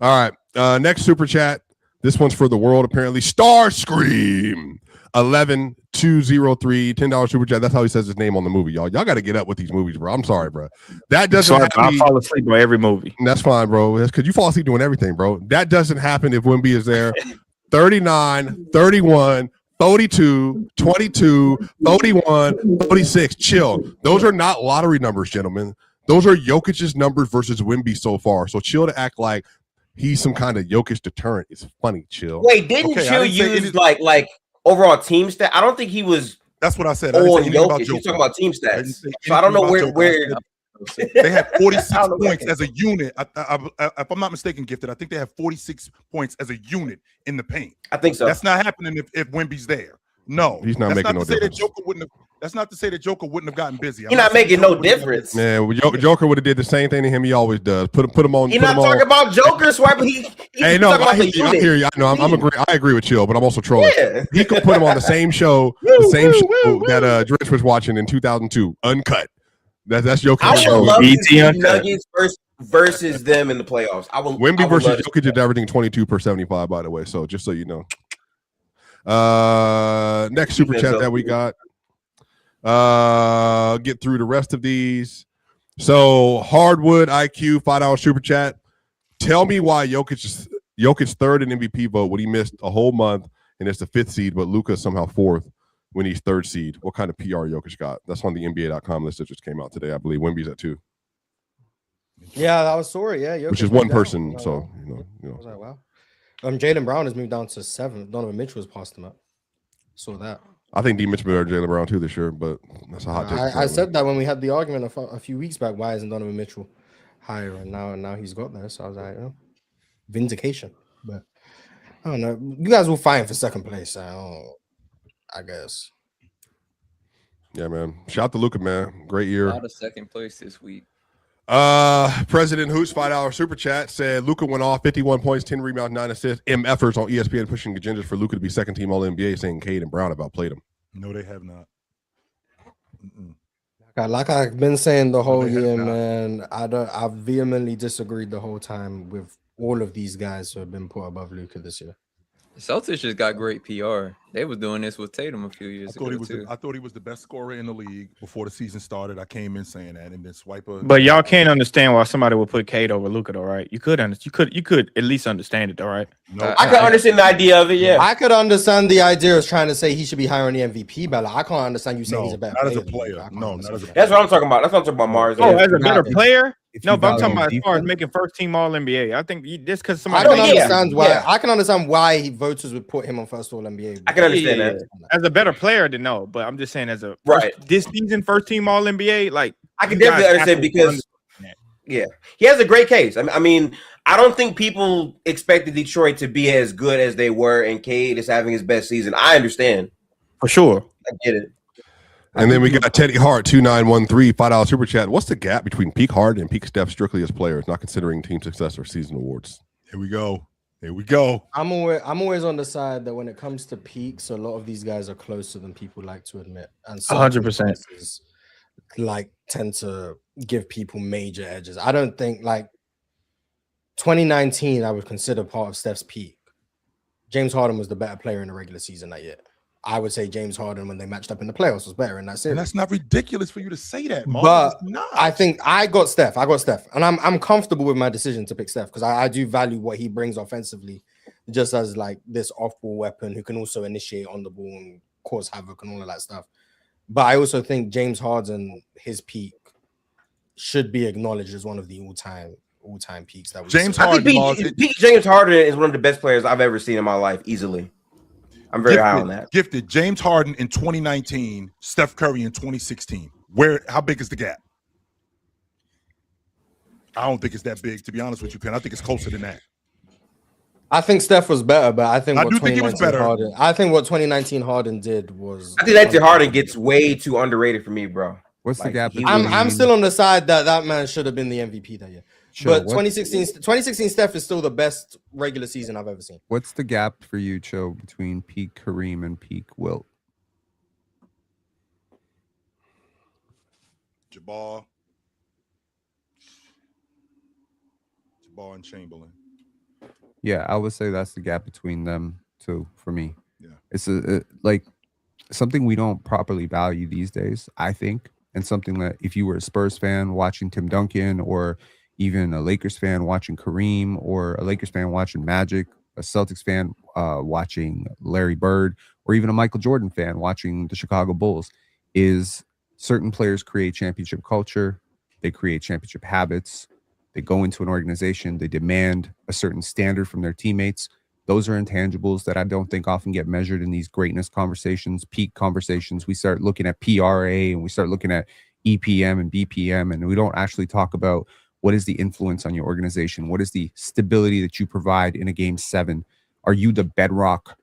All right. Next super chat. This one's for the world, apparently. Starscream 11203 $10 super chat. That's how he says his name on the movie, y'all. Y'all got to get up with these movies, bro. I'm sorry, bro. That doesn't happen. I fall asleep on every movie. That's fine, bro. That's because you fall asleep doing everything, bro. That doesn't happen if Wemby is there. 39, 31, 42, 22, 31, 36. Chill. Those are not lottery numbers, gentlemen. Those are Jokic's numbers versus Wemby so far. So chill to act like he's some kind of Jokic deterrent. It's funny, chill. Wait, didn't Chill use like overall team stat? I don't think he was. That's what I said. On Jokic, he's talking about team stats. So I don't know where They had 46 I don't know what points as a unit. If I'm not mistaken, Gifted, I think they have 46 points as a unit in the paint. I think so. That's not happening if Wemby's there. No, He's not that's making not no to say difference. That Joker wouldn't have. That's not to say that Joker wouldn't have gotten busy. He's not making no difference. Man, Joker would have did the same thing to him. He always does. Put him on. He's not talking about Joker swiping. Hey, no, talking I about hear, I hear you. I know. I agree with Chill, but I'm also trolling. Yeah. He could put him on the same show, that Drench was watching in 2002, uncut. That's Joker. I would love to BT see uncut. Nuggets versus them in the playoffs. Wemby versus Jokic is averaging 22 per 75, by the way. So just so you know. Next super chat that we got. Get through the rest of these. So Hardwood IQ $5 super chat. Tell me why Jokic's third in MVP vote when he missed a whole month and it's the 5th seed, but Luka somehow 4th when he's 3rd seed. What kind of PR Jokic got? That's on the NBA.com list that just came out today. I believe Wemby's at 2. Yeah, that was sorry. Yeah, Which is one person. So you know. I was like, wow. Jaylen Brown has moved down to 7th. Donovan Mitchell has passed him up. Saw that. I think D. Mitchell better than Jaylen Brown too this year, but that's a hot take. I said that when we had the argument a few weeks back. Why isn't Donovan Mitchell higher? And now he's got there. So I was like, vindication. But I don't know. You guys will fight for second place. I guess. Yeah, man. Shout out to Luka, man. Great year. Out of second place this week. President Hoots $5 super chat said Luka went off 51 points, 10 rebounds, 9 assists. efforts on ESPN pushing agendas for Luka to be second team All NBA, saying Cade and Brown have outplayed him. No, they have not. Like I've been saying the whole year, man. I vehemently disagreed the whole time with all of these guys who have been put above Luka this year. The Celtics just got great PR. They was doing this with Tatum a few years ago too. I thought he was the best scorer in the league before the season started. I came in saying that, and then Swiper. But y'all can't understand why somebody would put Cade over Luka, though, right? You could at least understand it, though, right? No, I can understand the idea of it. Yeah, I could understand the idea of trying to say he should be higher on the MVP, but I can't understand you saying he's a better not player. as a player. No, not as a player. that's what I'm talking about. That's what I'm talking about, Mars. Oh, as a better player? If No, you but I'm talking value about as far as defense- making first team All NBA. I think this because I somebody. don't Yeah. understand why. Yeah. I can understand why voters would put him on first All NBA. I can understand that. As a better player, to know, but I'm just saying as a Right. this season first team All NBA, like I can you guys definitely have understand to because understand that. he has a great case. I mean, I don't think people expected Detroit to be as good as they were, and Cade is having his best season. I understand. For sure. I get it. And then we got Teddy Hart 2913 $5 super chat. What's the gap between peak Harden and peak Steph strictly as players, not considering team success or season awards? Here we go. Here we go. I'm always on the side that when it comes to peaks, a lot of these guys are closer than people like to admit. And 100%. like tend to give people major edges. I don't think 2019 I would consider part of Steph's peak. James Harden was the better player in the regular season that year. I would say James Harden when they matched up in the playoffs was better in that series. And that's not ridiculous for you to say that, Mark. But It's not. I think I got Steph, and I'm comfortable with my decision to pick Steph because I do value what he brings offensively, just as this off-ball weapon who can also initiate on the ball and cause havoc and all of that stuff. But I also think James Harden, his peak, should be acknowledged as one of the all-time peaks that we James see. I think Harden, peak James Harden is one of the best players I've ever seen in my life, easily. I'm very high on that. Gifted James Harden in 2019, Steph Curry in 2016. How big is the gap? I don't think it's that big, to be honest with you, Ken. I think it's closer than that. I think Steph was better, but I think I what do think he was 2019 better. Harden. I think what 2019 Harden did was. I think that Harden gets way too underrated for me, bro. What's the Like, gap? he- I'm still on the side that man should have been the MVP that year. Sure, But 2016 Steph is still the best regular season I've ever seen. What's the gap for you, Cho, between peak Kareem and peak Wilt? Jamal and Chamberlain. Yeah, I would say that's the gap between them two for me. Yeah. It's like something we don't properly value these days, I think, and something that if you were a Spurs fan watching Tim Duncan, or even a Lakers fan watching Kareem, or a Lakers fan watching Magic, a Celtics fan watching Larry Bird, or even a Michael Jordan fan watching the Chicago Bulls, is certain players create championship culture, they create championship habits, they go into an organization, they demand a certain standard from their teammates. Those are intangibles that I don't think often get measured in these greatness conversations, peak conversations. We start looking at PRA and we start looking at, EPM and BPM, and we don't actually talk about what is the influence on your organization, what is the stability that you provide in a game 7. Are you the bedrock?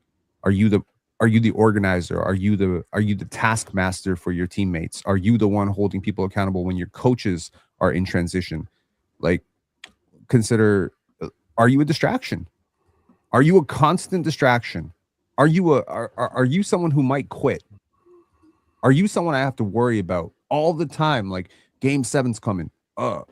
Are you the organizer? Are you the taskmaster for your teammates? Are you the one holding people accountable when your coaches are in transition? Like, consider, are you a distraction? Are you a constant distraction? Are you someone who might quit? Are you someone I have to worry about all the time? Like, game 7's coming. I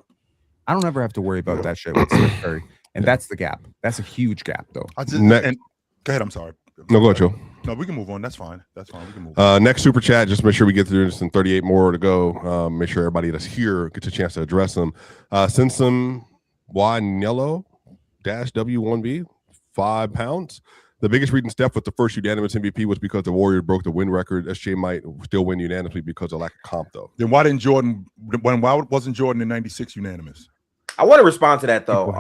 don't ever have to worry about that shit with Steph Curry. And that's the gap. That's a huge gap, though. And go ahead. I'm sorry. No, go ahead, Joe. No, we can move on. That's fine. We can move on. Next super chat. Just make sure we get through this in 38 more to go. Make sure everybody that's here gets a chance to address them. Simpson Wanyello -W1B, £5. The biggest reason Steph was the first unanimous MVP was because the Warriors broke the win record. SGA might still win unanimously because of lack of comp, though. Then why didn't Jordan? Why wasn't Jordan in '96 unanimous? I want to respond to that though.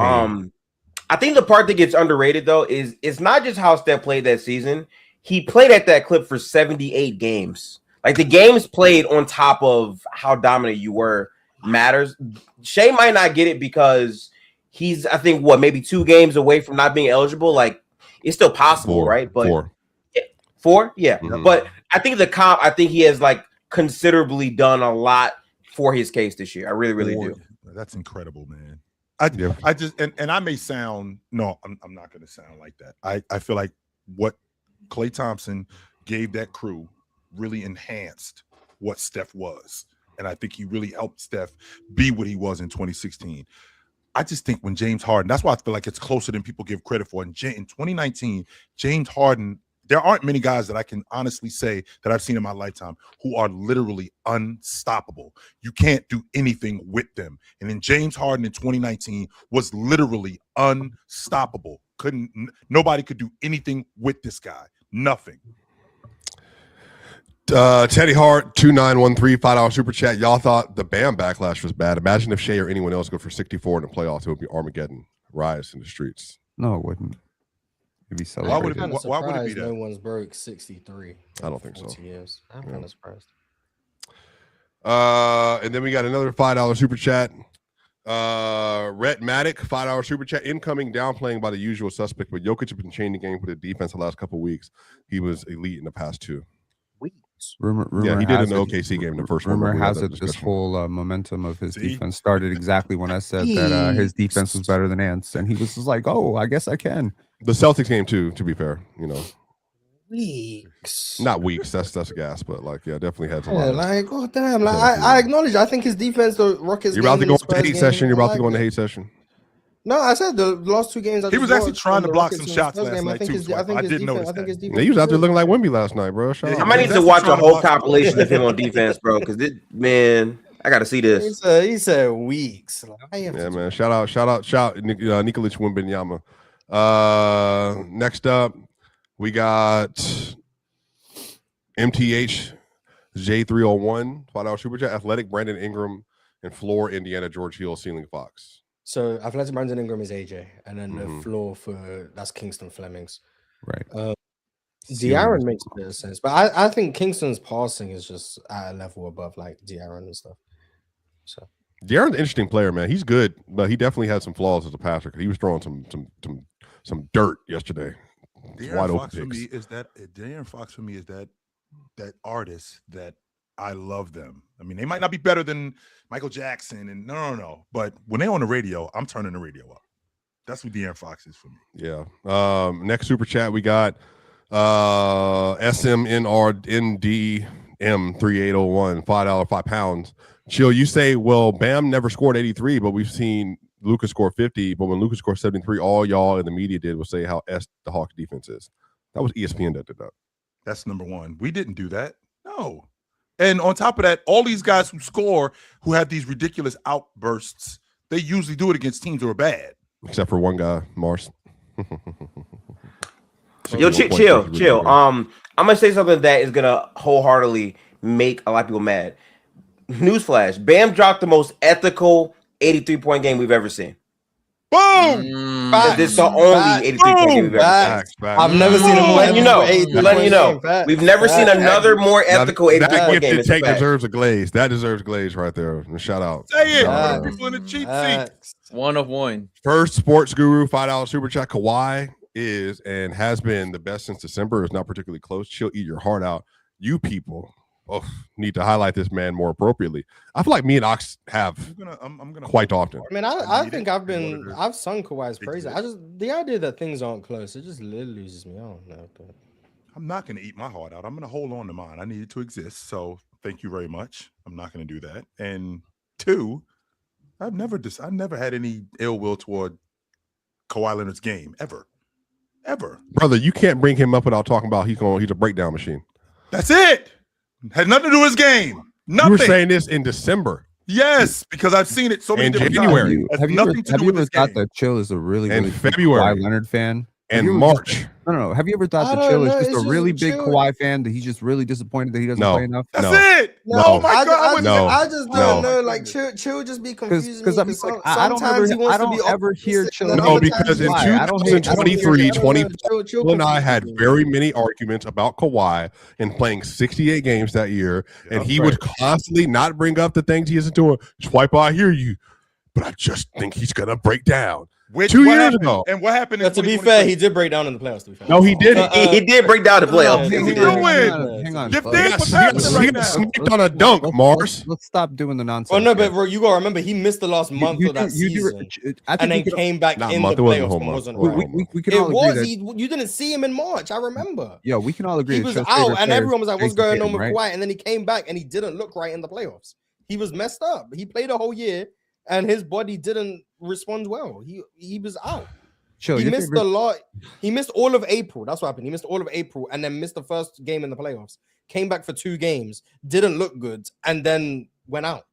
I think the part that gets underrated though is it's not just how Steph played that season. He played at that clip for 78 games. Like, the games played on top of how dominant you were matters. Shai might not get it because he's, I think, maybe 2 games away from not being eligible. Like, it's still possible, right? But 4. 4, yeah. Mm-hmm. But I think the comp, I think he has like considerably done a lot for his case this year. I really, really do. That's incredible, man. I just and I may sound I'm not going to sound like that. I feel like what Klay Thompson gave that crew really enhanced what Steph was, and I think he really helped Steph be what he was in 2016. I just think when James Harden, that's why I feel like it's closer than people give credit for. In 2019, James Harden, there aren't many guys that I can honestly say that I've seen in my lifetime who are literally unstoppable. You can't do anything with them. And then James Harden in 2019 was literally unstoppable. Nobody could do anything with this guy. Nothing. Teddy Hart 2913 $5 super chat. Y'all thought the Bam backlash was bad. Imagine if Shai or anyone else go for 64 in the playoffs. It would be Armageddon, riots in the streets. No, it wouldn't. It'd be celebrated. Why would it be that? No one's broke 63. I don't think so. Years. I'm kind of surprised. And then we got another $5 super chat. Rhett Maddock, $5 super chat. Incoming downplaying by the usual suspect, but Jokic has been changing the game for the defense the last couple of weeks. He was elite in the past 2. Rumor he did in the OKC game in the first one. Rumor has it this whole momentum of his defense started exactly when I said that his defense was better than Ant's, and he was just like, "Oh, I guess I can." The Celtics game too. To be fair, Weeks. Not weeks. That's a gas, but definitely had a Yeah, lot. Like, oh damn! Like, I acknowledge. I think his defense, the Rockets. You're about to go on the hate session. You're about to go on the hate session. No, I said the last 2 games. He was actually trying to block some shots last night too. I didn't notice that. He was out there looking like Wemby last night, bro. I might need to watch a whole compilation of him on defense, bro. Because man, I got to see this. He said weeks. Yeah, man. Shout out, Nikolic Wembanyama. Next up, we got MTH J301 $5 super chat. Athletic Brandon Ingram and floor Indiana George Hill Ceiling Fox. So Athletic Brandon Ingram is AJ, and then the floor that's Kingston Flemings. Right. De'Aaron makes a bit of sense, but I think Kingston's passing is just at a level above like De'Aaron and stuff. So De'Aaron's an interesting player, man. He's good, but he definitely had some flaws as a passer. He was throwing some dirt yesterday. De'Aaron Fox for me is that that artist that I love them. I mean, they might not be better than Michael Jackson and no. But when they're on the radio, I'm turning the radio up. That's what De'Aaron Fox is for me. Yeah. Next super chat we got SMNRNDM3801 $5 £5. Chill. You say, well, Bam never scored 83, but we've seen Luka score 50. But when Luka scored 73, all y'all in the media did was say how the Hawks defense is. That was ESPN that did that. That's number one. We didn't do that. No. And on top of that, all these guys who score, who have these ridiculous outbursts, they usually do it against teams who are bad. Except for one guy, Mars. Yo, chill. I'm gonna say something that is gonna wholeheartedly make a lot of people mad. Newsflash: Bam dropped the most ethical 83-point game we've ever seen. Boom. This is the only 83 point game we've ever seen. Facts. I've never seen a more Letting you know. ethical 83 Letting you know. point game. Facts. We've never seen Facts. another more ethical 83 That point game. gifted It's a take fact. deserves a glaze. That deserves glaze right there. Shout out. Say it. Facts. People in the cheap seat. Facts. One of one. First sports guru, $5 super chat. Kawhi is and has been the best since December. It's not particularly close. She'll eat your heart out. You people need to highlight this man more appropriately. I feel like me and Ox have I'm gonna quite often. I mean, I think I've sung Kawhi's praise. Exactly. The idea that things aren't close, it just literally loses me. I don't know, but I'm not going to eat my heart out. I'm going to hold on to mine. I need it to exist. So thank you very much. I'm not going to do that. And two, I've never had any ill will toward Kawhi Leonard's game ever. Brother, you can't bring him up without talking about he's a breakdown machine. That's it. Had nothing to do with his game. Nothing. You were saying this in December. Yes, because I've seen it so many In different January. times. It has Have you nothing ever, to have do you with ever his thought game. that Chill is a really, In really big February. Kawhi Leonard fan? And Have you ever- March. No. Have you ever thought I that don't Chill is know, just it's a really just big Chill. Kawhi fan that he's just really disappointed that he doesn't No. play enough? That's No. it. No. Oh my God. I just No. don't know. Like, chill just be confusing Because me. I'm like, Some- I don't sometimes he ever, wants I to don't be ever hear opposite, Chill. and then No, other because times in he's Why? I don't hate- 2023, Chill 20 and I had confuses me. very many arguments about Kawhi and playing 68 games that year, and he would constantly not bring up the things he isn't doing. Swipe, I hear you, but I just think he's gonna break down. Which, 2 what years happened? ago. And what happened? But to be fair, he did break down in the playoffs. To be fair. No, he didn't. He did break down the playoffs. Yeah, Hang He on, did. Hang on. Give Let's- Dave what's happening He right got now. sniped on a dunk, Mars. Let's stop doing the nonsense. Oh no, man. but bro, you gotta remember he missed the last month of that season, I think and then we could, came back Not in month, the it wasn't a playoffs whole and month. wasn't We- right. we can It all agree was. that. You didn't see him in March. I remember. Yeah, we can all agree. He that was Chill's out, favorite and player everyone was is like, "What's Jason going Tatum, on with right? Kawhi?" And then he came back, and he didn't look right in the playoffs. He was messed up. He played a whole year, and his body didn't respond well. He was out. Chill. He your missed favorite- a lot. He missed all of April. That's what happened. He missed all of April, and then missed the first game in the playoffs. Came back for 2 games, didn't look good, and then went out.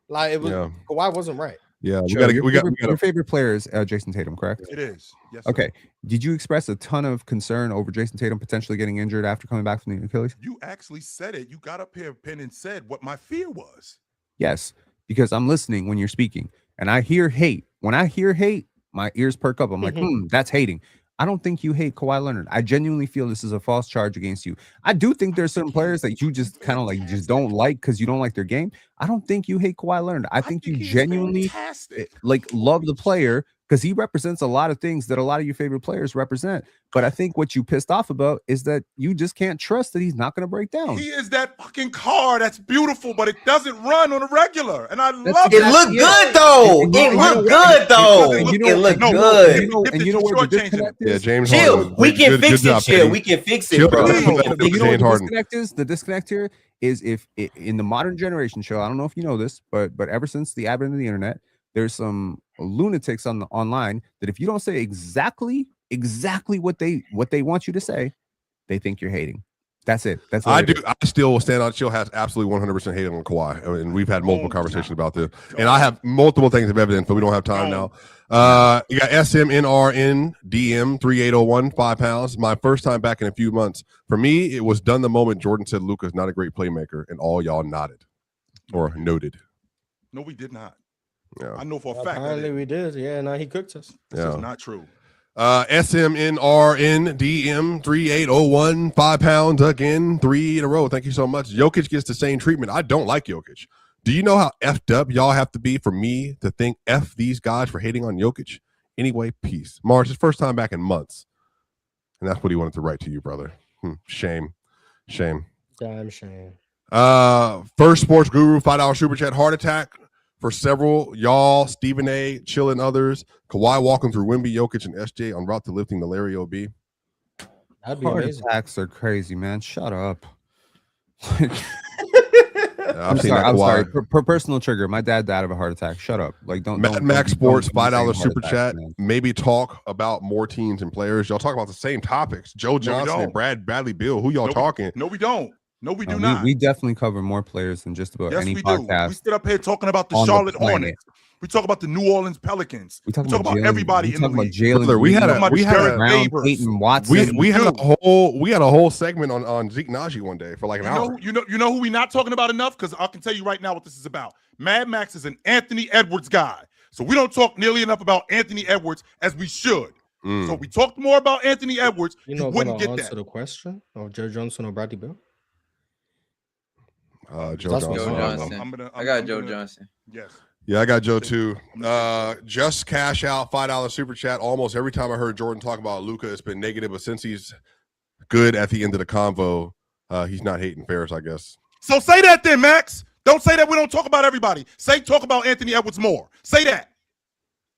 Like it was. Yeah. Kawhi wasn't right. Yeah, we Chill, got your favorite player is Jason Tatum, correct? It is. Yes. sir. Okay. Did you express a ton of concern over Jason Tatum potentially getting injured after coming back from the Achilles? You actually said it. You got up here, Penn, and said what my fear was. Yes, because I'm listening when you're speaking, and I hear hate. When I hear hate, my ears perk up. I'm like, that's hating. I don't think you hate Kawhi Leonard. I genuinely feel this is a false charge against you. I do think there's certain players that you just kind of like just don't like because you don't like their game. I don't think you hate Kawhi Leonard. I think you he's genuinely fantastic. like love the player because he represents a lot of things that a lot of your favorite players represent. But I think what you pissed off about is that you just can't trust that he's not going to break down. He is that fucking car that's beautiful, but it doesn't run on a regular. And I love It it. looked good though. It looked good though. It looked good. And you know where the disconnect is? Yeah, James Chill. Harden. We can Good fix it. job, Chill. Penny. We can fix Chill. it, bro. Let's put that And you know what James the Harden. disconnect is? The disconnect here is if in the modern generation show, I don't know if you know this, but ever since the advent of the internet, there's some lunatics online that if you don't say exactly what they want you to say, they think you're hating. That's it. That's what I it do. is. I still stand on. Chill has absolutely 100% hate on Kawhi, and we've had multiple conversations about this. And I have multiple things of evidence, but we don't have time now. You got SMNRN DM 3801 5 pounds. My first time back in a few months. For me, it was done the moment Jordan said Luka's not a great playmaker, and all y'all nodded or noted. No, we did not. Yeah. I know for a fact that Apparently we did. Yeah, no, he cooked us. this is not true. SMNRNDM 3801 5 pounds again, 3 in a row. Thank you so much. Jokic gets the same treatment. I don't like Jokic. Do you know how effed up y'all have to be for me to think F these guys for hating on Jokic? Anyway, peace. Mars, his first time back in months. And that's what he wanted to write to you, brother. Shame. Damn shame. First sports guru, $5 super chat, heart attack for several. Y'all, Stephen A, Chill and others. Kawhi walking through Wemby, Jokic, and SJ en route to lifting the Larry OB. That'd be Heart amazing. attacks are crazy, man. Shut up. I've seen that I'm sorry. Kawhi. Per personal trigger, my dad died of a heart attack. Shut up. Like don't. Mad don't- Max don't- Sports, don't say $5 heart super attacks, chat. man. Maybe talk about more teams and players. Y'all talk about the same topics. Joe Johnson and don't. Bradley Beal. Who y'all talking? No, we don't. No, we do We- not. We definitely cover more players than just about Yes, any we do. podcast. We stood up here talking about the on the Charlotte planet. Hornets. We talk about the New Orleans Pelicans. We talk about Jalen- everybody we in the talk about league. Jalen Brother, we had Green, a- we had Derek a- Brown, Favors. Peyton Watson. We had a whole segment on Zeke Naji one day for like an hour. You know who we not talking about enough? Because I can tell you right now what this is about. Mad Max is an Anthony Edwards guy. So we don't talk nearly enough about Anthony Edwards as we should. So if we talked more about Anthony Edwards, You you know, wouldn't get answer that. the question of Joe Johnson or Bradley Beal. Joe That's Johnson. what Joe Johnson. I got Joe Johnson. Yes. Yeah, I got Joe too. Just cash out $5 super chat. Almost every time I heard Jordan talk about Luka, it's been negative, but since he's good at the end of the convo, he's not hating Ferris, I guess. So say that then, Max. Don't say that we don't talk about everybody. Talk about Anthony Edwards more. Say that.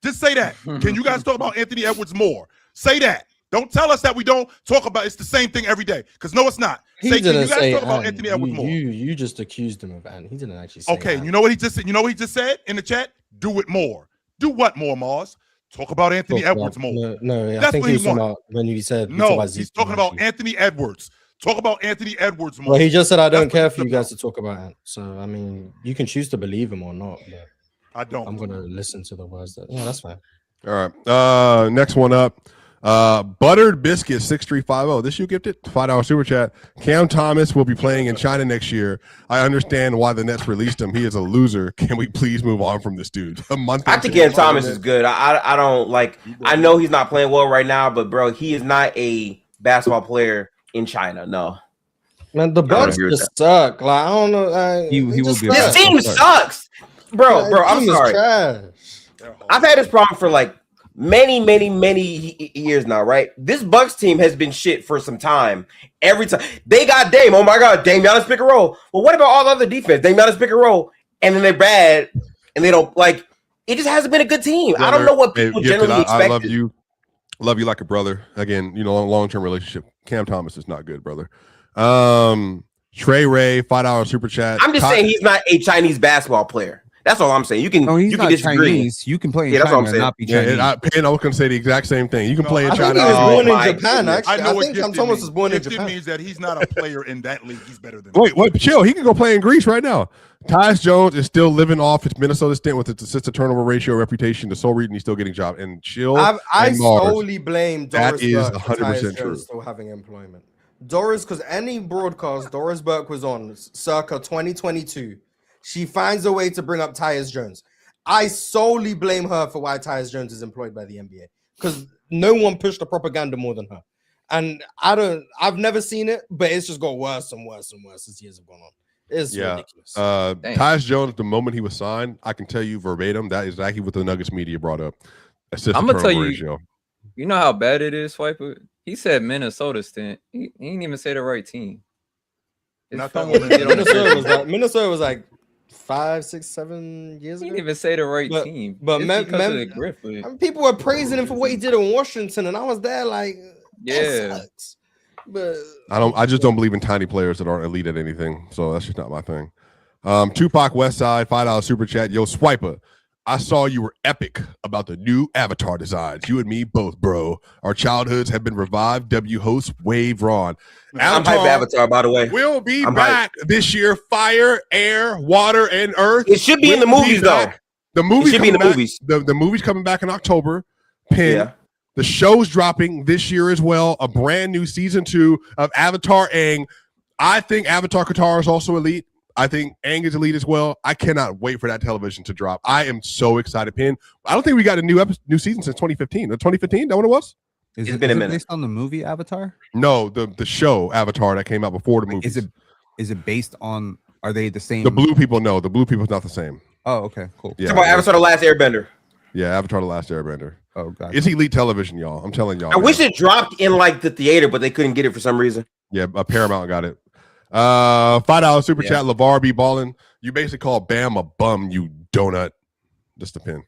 Just say that. Can you guys talk about Anthony Edwards more? Say that. Don't tell us that we don't talk about it's the same thing every day. Because no, it's not. He Can didn't you guys say talk about and. Anthony Edwards more? You just accused him of and. He didn't actually say Okay, and. you know what he just said? You know what he just said in the chat? Do it more. Do what more, Mars? Talk about Anthony Talk Edwards about- more. No, I That's think what he he was talking want. about when you said No, he's talking about Anthony Edwards. Talk about Anthony Edwards more. Well, he just said I don't That's what care he's for you talking guys to talk about it. So I mean, you can choose to believe him or not. But I don't. I'm gonna listen to the words that. Yeah, that's fine. All right. Next one up. Buttered Biscuit 6350. This you gifted $5 super chat. Cam Thomas will be playing in China next year. I understand why the Nets released him. He is a loser. Can we please move on from this dude? A month. I think Cam Thomas is good. I don't like. I know he's not playing well right now, but bro, he is not a basketball player in China. No, Man, the Bucks agree with just suck. Like I don't know. He will just be a suck. this team sucks, bro. That Bro, I'm team is sorry. trash. I've had this problem for like many years now, right? This Bucks team has been shit for some time. Every time they got Dame, oh my god, Dame Giannis pick and roll. Well, what about all the other defense? Dame Giannis pick and roll, and then they're bad, and they don't like. It just hasn't been a good team. I don't know what people generally expect. I love you. Love you like a brother. Again, you know, long-term relationship. Cam Thomas is not good, brother. Trey Ray, $5 super chat. I'm just saying he's not a Chinese basketball player. That's all I'm saying. You can he's you can not disagree. Chinese. You can play in Yeah, that's what China I'm and not be Yeah, Chinese. I was going to say the exact same thing. You can play in I think China. he was born my in Japan. goodness. Actually, I what think Cam gifted Thomas means. was born in Gifted Japan. means that he's not a player in that league. He's better than Wait, chill. He can go play in Greece right now. Tyus Jones is still living off his Minnesota stint with its assist to turnover ratio reputation. The sole reason he's still getting job. And chill. I and Mars. solely blame Doris That is Burke for 100% Tyus true. Jones still having employment. Doris, because any broadcast Doris Burke was on circa 2022, she finds a way to bring up Tyus Jones. I solely blame her for why Tyus Jones is employed by the NBA because no one pushed the propaganda more than her. And I've never seen it, but it's just got worse and worse and worse as years have gone on. It's ridiculous. Tyus Jones, the moment he was signed, I can tell you verbatim, that is exactly what the Nuggets media brought up. Assist I'm to gonna tell turnover you, ratio. you know how bad it is, Swiper? He said Minnesota stint. He didn't even say the right team. It's Not fun that when one. we get on the Minnesota was like 5, 6, 7 years He ago. didn't even say the right But- team. but It's because of the Griffin. And people were praising him for what he did in Washington, and I was there like, Yeah. that sucks. But I just don't believe in tiny players that aren't elite at anything. So that's just not my thing. Tupac Westside, $5 super chat. Yo, Swiper, I saw you were epic about the new avatar designs. You and me both, bro. Our childhoods have been revived. W host Wave Ron. I'm hype Avatar, by the way. Will be I'm back this year. Fire, air, water, and earth. It should be in the Will movies, though. back. The movie should be in the movies. The movie's coming back in October. Pin. Yeah. The show's dropping this year as well. A brand new season 2 of Avatar Aang. I think Avatar Qatar is also elite. I think Aang is elite as well. I cannot wait for that television to drop. I am so excited. Pin. I don't think we got a new season since 2015. 2015? That what it was? Is It's it, been a is it minute. based on the movie Avatar? No, the show Avatar that came out before the movie. Is it based on? Are they the same? The blue people? No, the blue people's not the same. Oh, okay, cool. Yeah, Talk about Avatar: The Last Airbender. Yeah, Avatar: The Last Airbender. Oh, God. It's elite television, y'all. I'm telling y'all. I wish it dropped in like the theater, but they couldn't get it for some reason. Yeah, Paramount got it. $5 super Yeah. chat. LeVar B. Ballin. You basically call Bam a bum, you donut. Just a pin.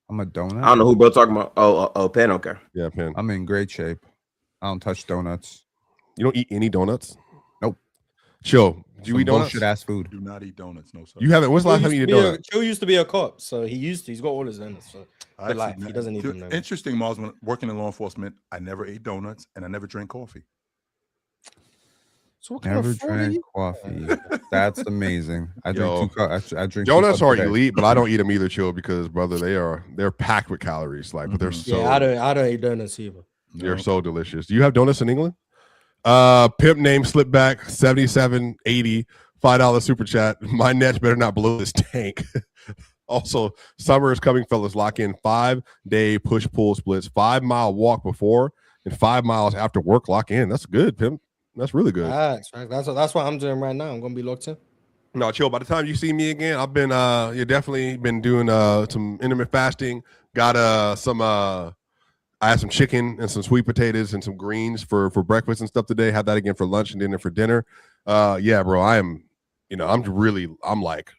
I'm a donut. I don't know who bro talking about. Oh, Pen. Okay. Yeah, pin. I'm in great shape. I don't touch donuts. You don't eat any donuts? Nope. Chill. Do you Some eat donuts? bullshit ass food. Do not eat donuts, no sir. You haven't. When's the last time you ate a donut? Chill used to be a cop, so he's got all his donuts. So. I Good life. actually He doesn't eat them no more. Interesting, Miles. When working in law enforcement, I never ate donuts and I never drank coffee. So what kind Never of food are drank you? coffee. That's amazing. I Yo. drink I drink Donuts 2 are cups a day. elite, but I don't eat them either, chill, because brother, they're packed with calories. Like, but they're so Yeah, I don't eat donuts either. they're so delicious. Do you have donuts in England? Pimp name Slipback 7780, $5 super chat. My Nets better not blow this tank. Also, summer is coming, fellas. Lock in 5-day push-pull splits, 5-mile walk before and 5 miles after work. Lock in. That's good, Pimp. That's really good. That's what I'm doing right now. I'm gonna be locked in. No, chill. By the time you see me again, I've been you definitely been doing some intermittent fasting. Got I had some chicken and some sweet potatoes and some greens for breakfast and stuff today. Had that again for lunch and dinner for dinner. Yeah, bro. I'm like,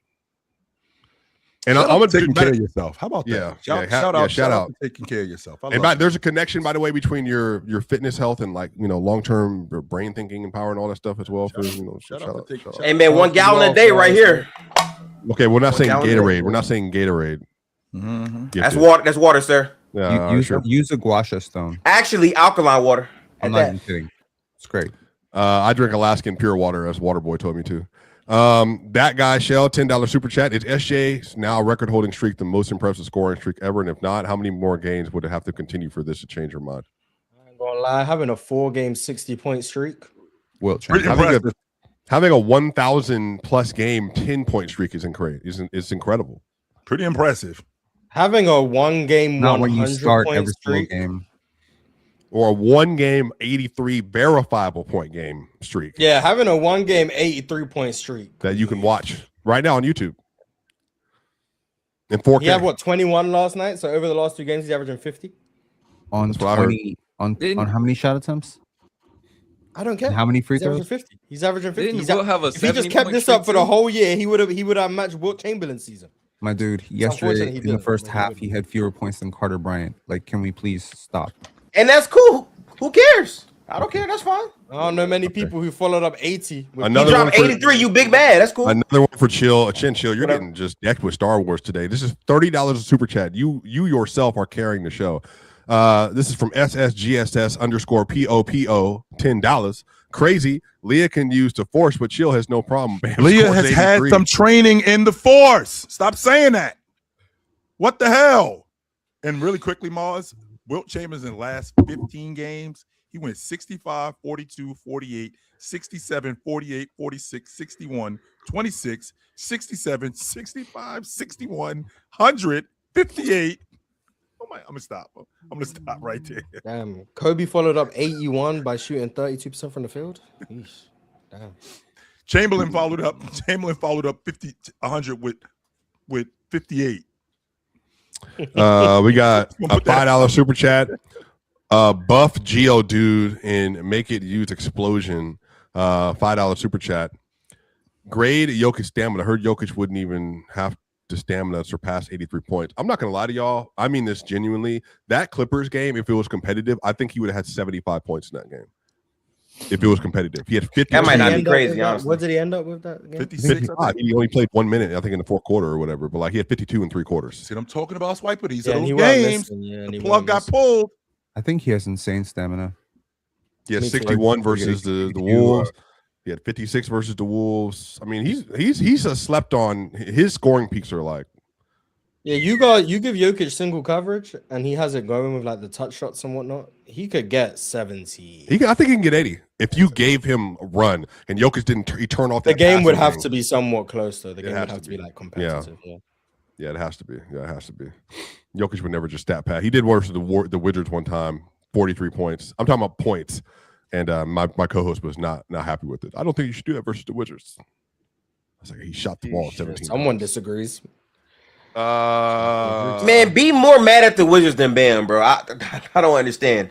and I'm gonna taking care of yourself. How about that? Yeah, Shout out for taking care of yourself. There's a connection, by the way, between your fitness health and like long-term brain thinking and power and all that stuff as well. Shout out. Hey man, 1 gallon a day right here. Okay, we're not saying Gatorade. We're not saying Gatorade. Mm-hmm. That's water. That's water, sir. Yeah, use a guasha stone. Actually, alkaline water. I'm not even kidding. It's great. I drink Alaskan pure water, as Waterboy told me to. That guy, Shell, $10 super chat. Is SJ's now record holding streak the most impressive scoring streak ever? And if not, how many more games would it have to continue for this to change your mind? I ain't gonna lie, having a 4-game 60-point streak. Wilt Chamberlain. Having a 1,000 plus game 10-point streak is incredible. Pretty impressive. Having a 1-game 100-point streak game. Or a 1-game 83 verifiable point game streak. Yeah, having a 1-game 83-point streak that you can watch right now on YouTube in 4K. He had 21 last night. So over the last 2 games, he's averaging 50 on 20 on how many shot attempts? I don't care. And how many free He's averaging throws? 50. He's averaging 50. If he just kept this up for the whole year, he would have matched Wilt Chamberlain's season. My dude, yesterday in the first half, he had fewer points than Carter Bryant. Like, can we please stop? And that's cool. Who cares? I don't care. That's fine. I don't know many people who followed up 80. He dropped 83. You big bad. That's cool. Another one for Chill. You're getting just decked with Star Wars today. This is $30 a super chat. You yourself are carrying the show. This is from SSGSS_POPO, $10. Crazy. Leah can use the force, but Chill has no problem. Bam, Leah has had some training in the force. Stop saying that. What the hell? And really quickly, Mars, Wilt Chamberlain in the last 15 games, he went 65, 42, 48, 67, 48, 46, 61, 26, 67, 65, 61, 100, 58. Oh my, I'm gonna stop. I'm gonna stop right there. Damn. Kobe followed up 81 by shooting 32% from the field. Eesh. Damn. Chamberlain followed up 100 with 58. We got a $5 super chat. Buff Geo dude and make it use explosion. $5 super chat. Grade Jokic stamina. I heard Jokic wouldn't even have to stamina surpass 83 points. I'm not gonna lie to y'all. I mean this genuinely. That Clippers game, if it was competitive, I think he would have had 75 points in that game. If it was competitive, he had 50. That might not be crazy. Honestly, what did he end up with that game? 56. He only played 1 minute, I think, in the fourth quarter or whatever. But like he had 52 3/4. See, I'm talking about Swiper. These Yeah, are and those he wasn't games. missing, yeah, and The he plug wasn't got missing. pulled. I think he has insane stamina. He had Me too. 61 versus the Wolves. He had 56 versus the Wolves. I mean, he's a slept on. His scoring peaks are like. Yeah, you give Jokic single coverage and he has it going with like the touch shots and whatnot. He could get 70. I think he can get 80 if you gave him a run and Jokic didn't. He turned off. The game would have thing. to be somewhat close though. The game has would have to to be be. like competitive. Yeah, it has to be. Yeah, it has to be. Jokic would never just stat pad. He did worse with the Wizards one time, 43 points. I'm talking about points, and my co-host was not happy with it. I don't think you should do that versus the Wizards. I was like, he shot the ball 17. Someone disagrees. man, be more mad at the Wizards than Bam, bro. I don't understand.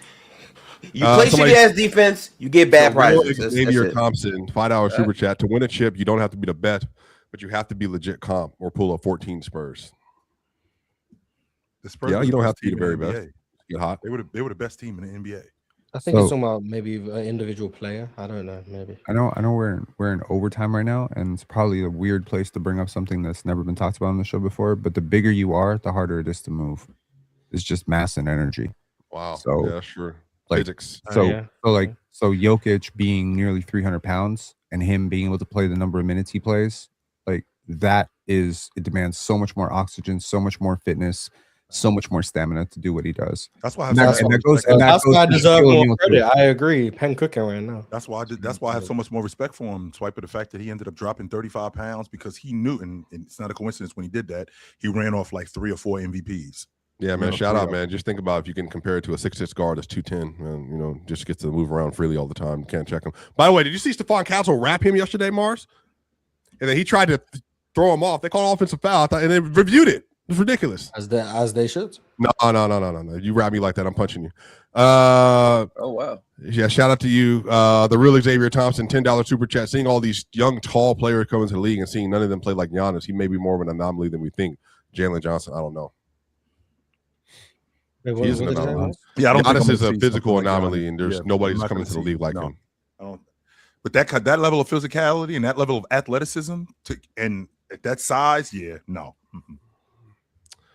You play shitty ass defense, you get bad prizes. Xavier Thompson, $5 super chat. To win a chip, you don't have to be the best, but you have to be legit comp or pull up 14 Spurs. The Spurs Yeah, you don't have to be team the very in the best. NBA. Get hot. They were the best team in the NBA. I think it's talking about maybe an individual player. I don't know. Maybe. I know we're in overtime right now, and it's probably a weird place to bring up something that's never been talked about on the show before. But the bigger you are, the harder it is to move. It's just mass and energy. Wow. So yeah, sure. Like, Physics. So Jokic being nearly 300 pounds and him being able to play the number of minutes he plays, like it demands so much more oxygen, so much more fitness. so much more stamina to do what he does. That's why I And have that, so and much that goes. respect. And that That's goes why I to deserve Shaquille more O'Neal, too. credit. I agree. Pen cooking right now. That's why I have so much more respect for him. Swipe of the fact that he ended up dropping 35 pounds because he knew, and it's not a coincidence when he did that. He ran off like 3 or 4 MVPs. Yeah, man. know, Shout three out, of man. Just think about if you can compare it to a 6'6" guard that's 210, and you know, just gets to move around freely all the time. You can't check him. By the way, did you see Stephon Castle wrap him yesterday, Mars? And then he tried to throw him off. They called offensive foul, and they reviewed it. It was ridiculous. As they should. No. You wrap me like that, I'm punching you. Oh wow. Yeah, shout out to you, the real Xavier Thompson, $10 super chat. Seeing all these young, tall players come into the league and seeing none of them play like Giannis, he may be more of an anomaly than we think. Jalen Johnson, I don't know. Wait, He is what an did you say, anomaly. Mars? Yeah, I don't think Giannis I'm is gonna a see physical something like anomaly, Giannis. and there's Yeah, nobody's I'm not coming gonna to the see- league like no, him. I don't. But that level of physicality and that level of athleticism and at that size, yeah, no. Mm-mm.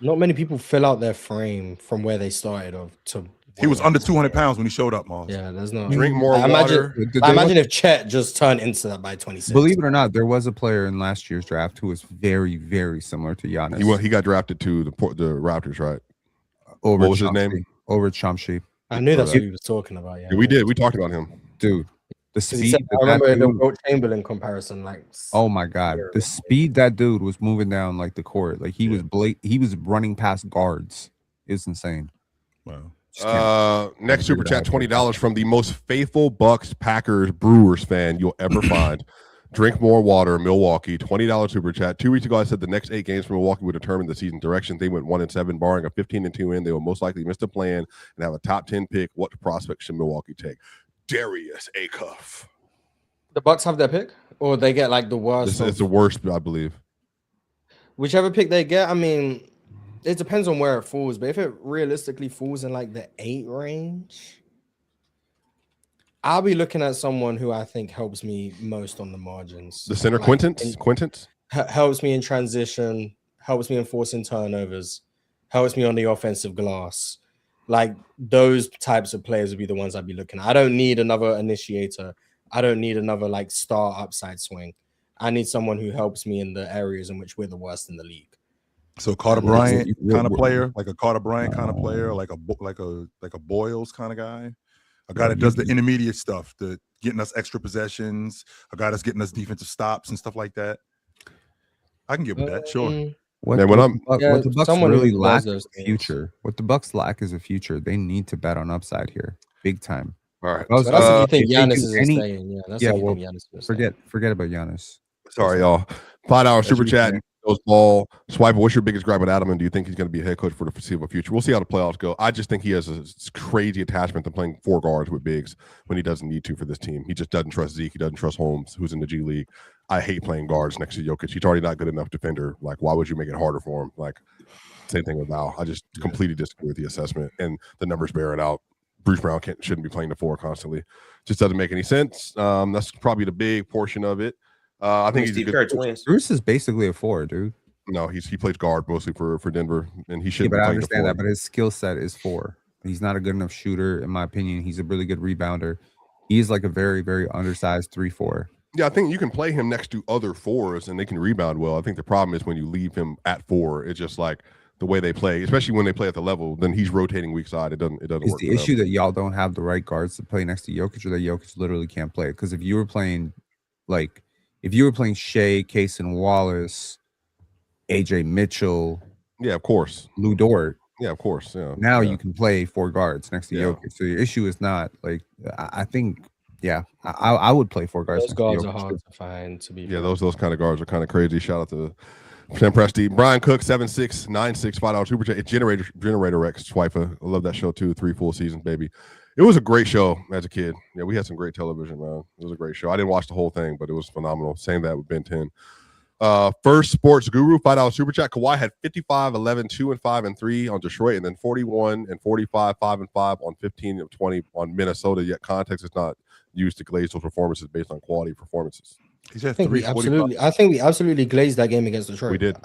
Not many people fill out their frame from where they started of to. He was under 200 pounds when he showed up, Mars. Yeah, there's no. Drink more I imagine, water. I imagine if Chet just turned into that by 26. Believe it or not, there was a player in last year's draft who was very, very similar to Giannis. He got drafted to the Raptors, right? Over What was his name? Over Chomsky. I knew that's what he was talking about. Yeah, Yeah, we did. We talked about him. Dude, the 'Cause he speed said, that I remember that the dude, Wilt Chamberlain comparison. Like, oh my god, the speed that dude was moving down like the court, like he was running past guards. It's insane. Wow. Next super chat, $20 from the most faithful Bucks, Packers, Brewers fan you'll ever find. Drink more water, Milwaukee. $20 super chat. 2 weeks ago, I said the next 8 games for Milwaukee would determine the season direction. They went 1-7, barring a 15-2 win. They will most likely miss the plan and have a top 10 pick. What prospect should Milwaukee take? Darius Acuff. the Bucks have their pick, or they get like the worst. It's the worst, I believe. Whichever pick they get, I mean, it depends on where it falls. But if it realistically falls in like the 8 range, I'll be looking at someone who I think helps me most on the margins. The center, Like, Quintance? helps me in transition, helps me in forcing turnovers, helps me on the offensive glass. Like those types of players would be the ones I'd be looking at. I don't need another initiator. I don't need another like star upside swing. I need someone who helps me in the areas in which we're the worst in the league. So Carter Bryant kind of player, like a Carter Bryant kind of player, like a Boyles kind of guy, a guy that does the intermediate stuff, the getting us extra possessions, a guy that's getting us defensive stops and stuff like that. I can get with that, sure. What Man, when what the Bucks someone who really does lack those is a things. future. What the Bucks lack is a future. They need to bet on upside here, big time. All right. So that's if you think if they Giannis do isn't any- staying. Yeah, that's yeah, if you well, think Giannis isn't staying. Forget about Giannis. Sorry, y'all. $5 super what you chat. think. Goes ball. Swiper, what's your biggest gripe with Adam? And do you think he's going to be a head coach for the foreseeable future? We'll see how the playoffs go. I just think he has a crazy attachment to playing 4 guards with bigs when he doesn't need to for this team. He just doesn't trust Zeke. He doesn't trust Holmes, who's in the G League. I hate playing guards next to Jokic. He's already not good enough defender. Like, why would you make it harder for him? Like, same thing with Val. I just completely disagree with the assessment and the numbers bearing out. Bruce Brown shouldn't be playing the 4 constantly. Just doesn't make any sense. That's probably the big portion of it. I think he's a Steve good Kerr coach. twins. Bruce is basically a 4, dude. No, he plays guard mostly for Denver, and he Yeah, shouldn't but be I playing the understand 4. that. But his skill set is 4. He's not a good enough shooter, in my opinion. He's a really good rebounder. He's like a very, very undersized 3-4. Yeah, I think you can play him next to other 4s, and they can rebound well. I think the problem is when you leave him at 4, it's just like the way they play, especially when they play at the level. Then he's rotating weak side. It doesn't Is work. the for issue them. that y'all don't have the right guards to play next to Jokic, or that Jokic literally can't play? Because if you were playing, like, if you were playing Shea, Case, and Wallace, AJ Mitchell, Yeah, of course. Lou Dort, Yeah, of course. Yeah. now yeah. you can play 4 guards next to Yeah. Jokic. So your issue is not like I think, yeah, I would play 4 guards. Those next to guards are Jokic. hard to find. To be Yeah, fair. those kind of guards are kind of crazy. Shout out to Sam Presti, Brian Cook, 7696 $5 super chat. Generator Rex Swiper. I love that show too. 3 full seasons, baby. It was a great show as a kid. Yeah, we had some great television, man. It was a great show. I didn't watch the whole thing, but it was phenomenal. Saying that with Ben 10. First Sports Guru, $5 super chat. Kawhi had 55, 11, 2 and 5 and 3 on Detroit, and then 41 and 45, 5 and 5 on 15 and 20 on Minnesota. Yet context is not used to glaze those performances based on quality performances. He's had I think we 345. absolutely glazed that game against Detroit. We did.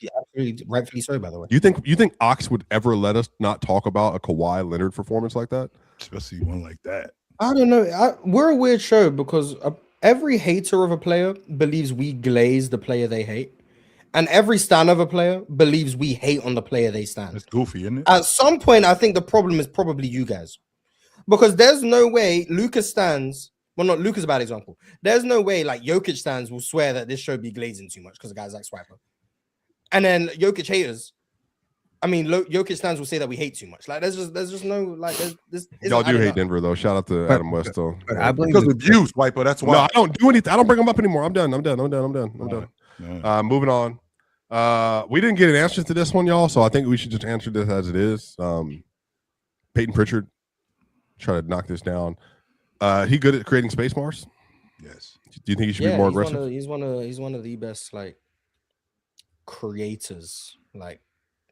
Yeah, absolutely, rightfully so. By the way, You think Ox would ever let us not talk about a Kawhi Leonard performance like that? Especially one like that. I don't know. We're a weird show because every hater of a player believes we glaze the player they hate, and every stan of a player believes we hate on the player they stand. That's goofy, isn't it? At some point, I think the problem is probably you guys, because there's no way Luka stands. Well, not Luka's a bad example. There's no way like Jokic stands will swear that this show be glazing too much because the guy's like Swiper, and then Jokic haters. I mean, Jokic stands will say that we hate too much. Like, there's just no like. This Y'all do hate Denver though. Shout out to Adam West though. But I blame Because the- of you, Swiper. That's why. No, I don't do anything. I don't bring them up anymore. I'm done. Yeah. Moving on. We didn't get an answer to this one, y'all. So I think we should just answer this as it is. Peyton Pritchard, try to knock this down. He good at creating space, Mars? Yes. Do you think he should be more aggressive? He's one of the best like creators like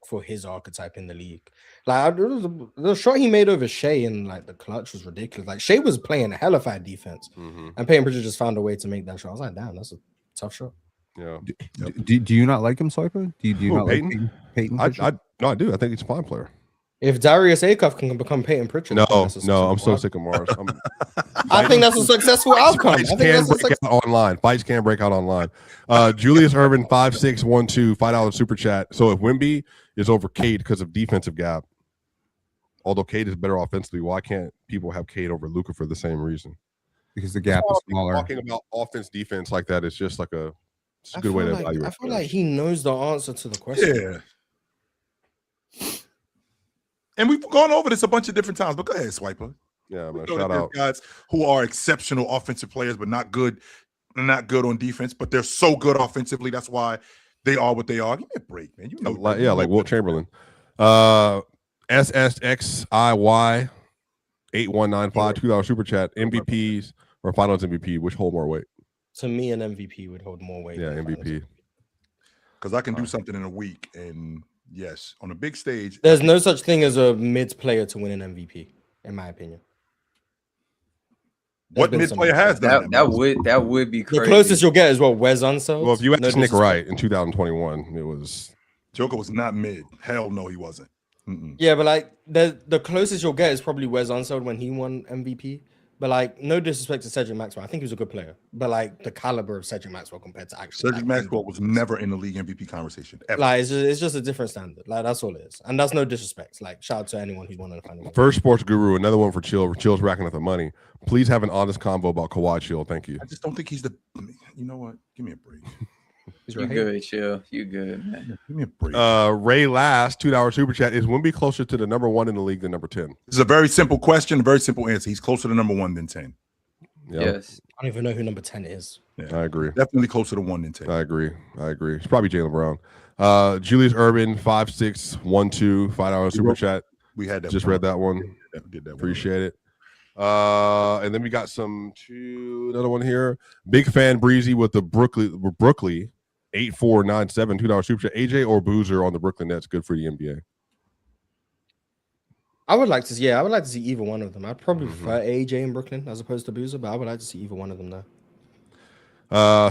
for his archetype in the league. Like the shot he made over Shai in like the clutch was ridiculous. Like Shai was playing a hellified defense, and Peyton Pritchard just found a way to make that shot. I was like, damn, that's a tough shot. Yeah. Do you not like him, Swiper? Do you not Peyton? like Peyton? No, I do. I think he's a fine player. If Darius Acuff can become Peyton Pritchard, No, I think that's a I'm so successful sick of Mars. I think that's a successful outcome. I Fights think can that's a break out online. Fights can break out online. Julius Irvin 5612 $5 super chat. So if Wemby is over Cade because of defensive gap, although Cade is better offensively, why can't people have Cade over Luka for the same reason? Because the gap is smaller. Talking about offense defense like that is just like it's a good way to evaluate. I feel like he knows the answer to the question. Yeah. And we've gone over this a bunch of different times, but go ahead, Swiper. Yeah, man. Shout Shout out. guys who are exceptional offensive players, but not good on defense, but they're so good offensively. That's why they are what they are. Give me a break, man. You know, like Wilt Chamberlain. SSXIY 8195 $2 super chat. MVPs or finals MVP, which hold more weight? To me, an MVP would hold more weight. Yeah, than MVP. Because I can do something in a week, and yes, on a big stage. There's no such thing as a mid player to win an MVP, in my opinion. What mid player has that? That would be crazy. The closest you'll get is what Wes Unseld. Well, if you ask Nick Wright in 2021, it was Joker was not mid. Hell no, he wasn't. Yeah, but like the closest you'll get is probably Wes Unseld when he won MVP. But like, no disrespect to Cedric Maxwell, I think he was a good player. But like the caliber of Cedric Maxwell compared to actually Cedric Maxwell was never in the league MVP conversation. Ever. Like it's just a different standard. Like that's all it is, and that's no disrespect. Like shout out to anyone who's won in the final. First Sports Guru, another one for Chill. Chill's racking up the money. Please have an honest convo about Kawhi. Chill, thank you. I just don't think he's the. You know what? Give me a break. You good, Chill. You good, man. Give me a break. Ray Last $2 super chat. Is Wemby closer to the number 1 in the league than number 10? This is a very simple question, a very simple answer. He's closer to number 1 than 10. Yeah. Yes. I don't even know who number 10 is. Yeah. I agree. Definitely closer to 1 than 10. I agree. It's probably Jaylen Brown. Julius Urban 5612 $5 super chat. We had that. Just one. read that one. Did that. Appreciate it. And then we got another one here. Big fan Breezy with the Brooklyn 8497 $2 super chat. AJ or Boozer on the Brooklyn Nets good for the NBA. I would like to see either one of them. I'd probably prefer AJ in Brooklyn as opposed to Boozer, but I would like to see either one of them there.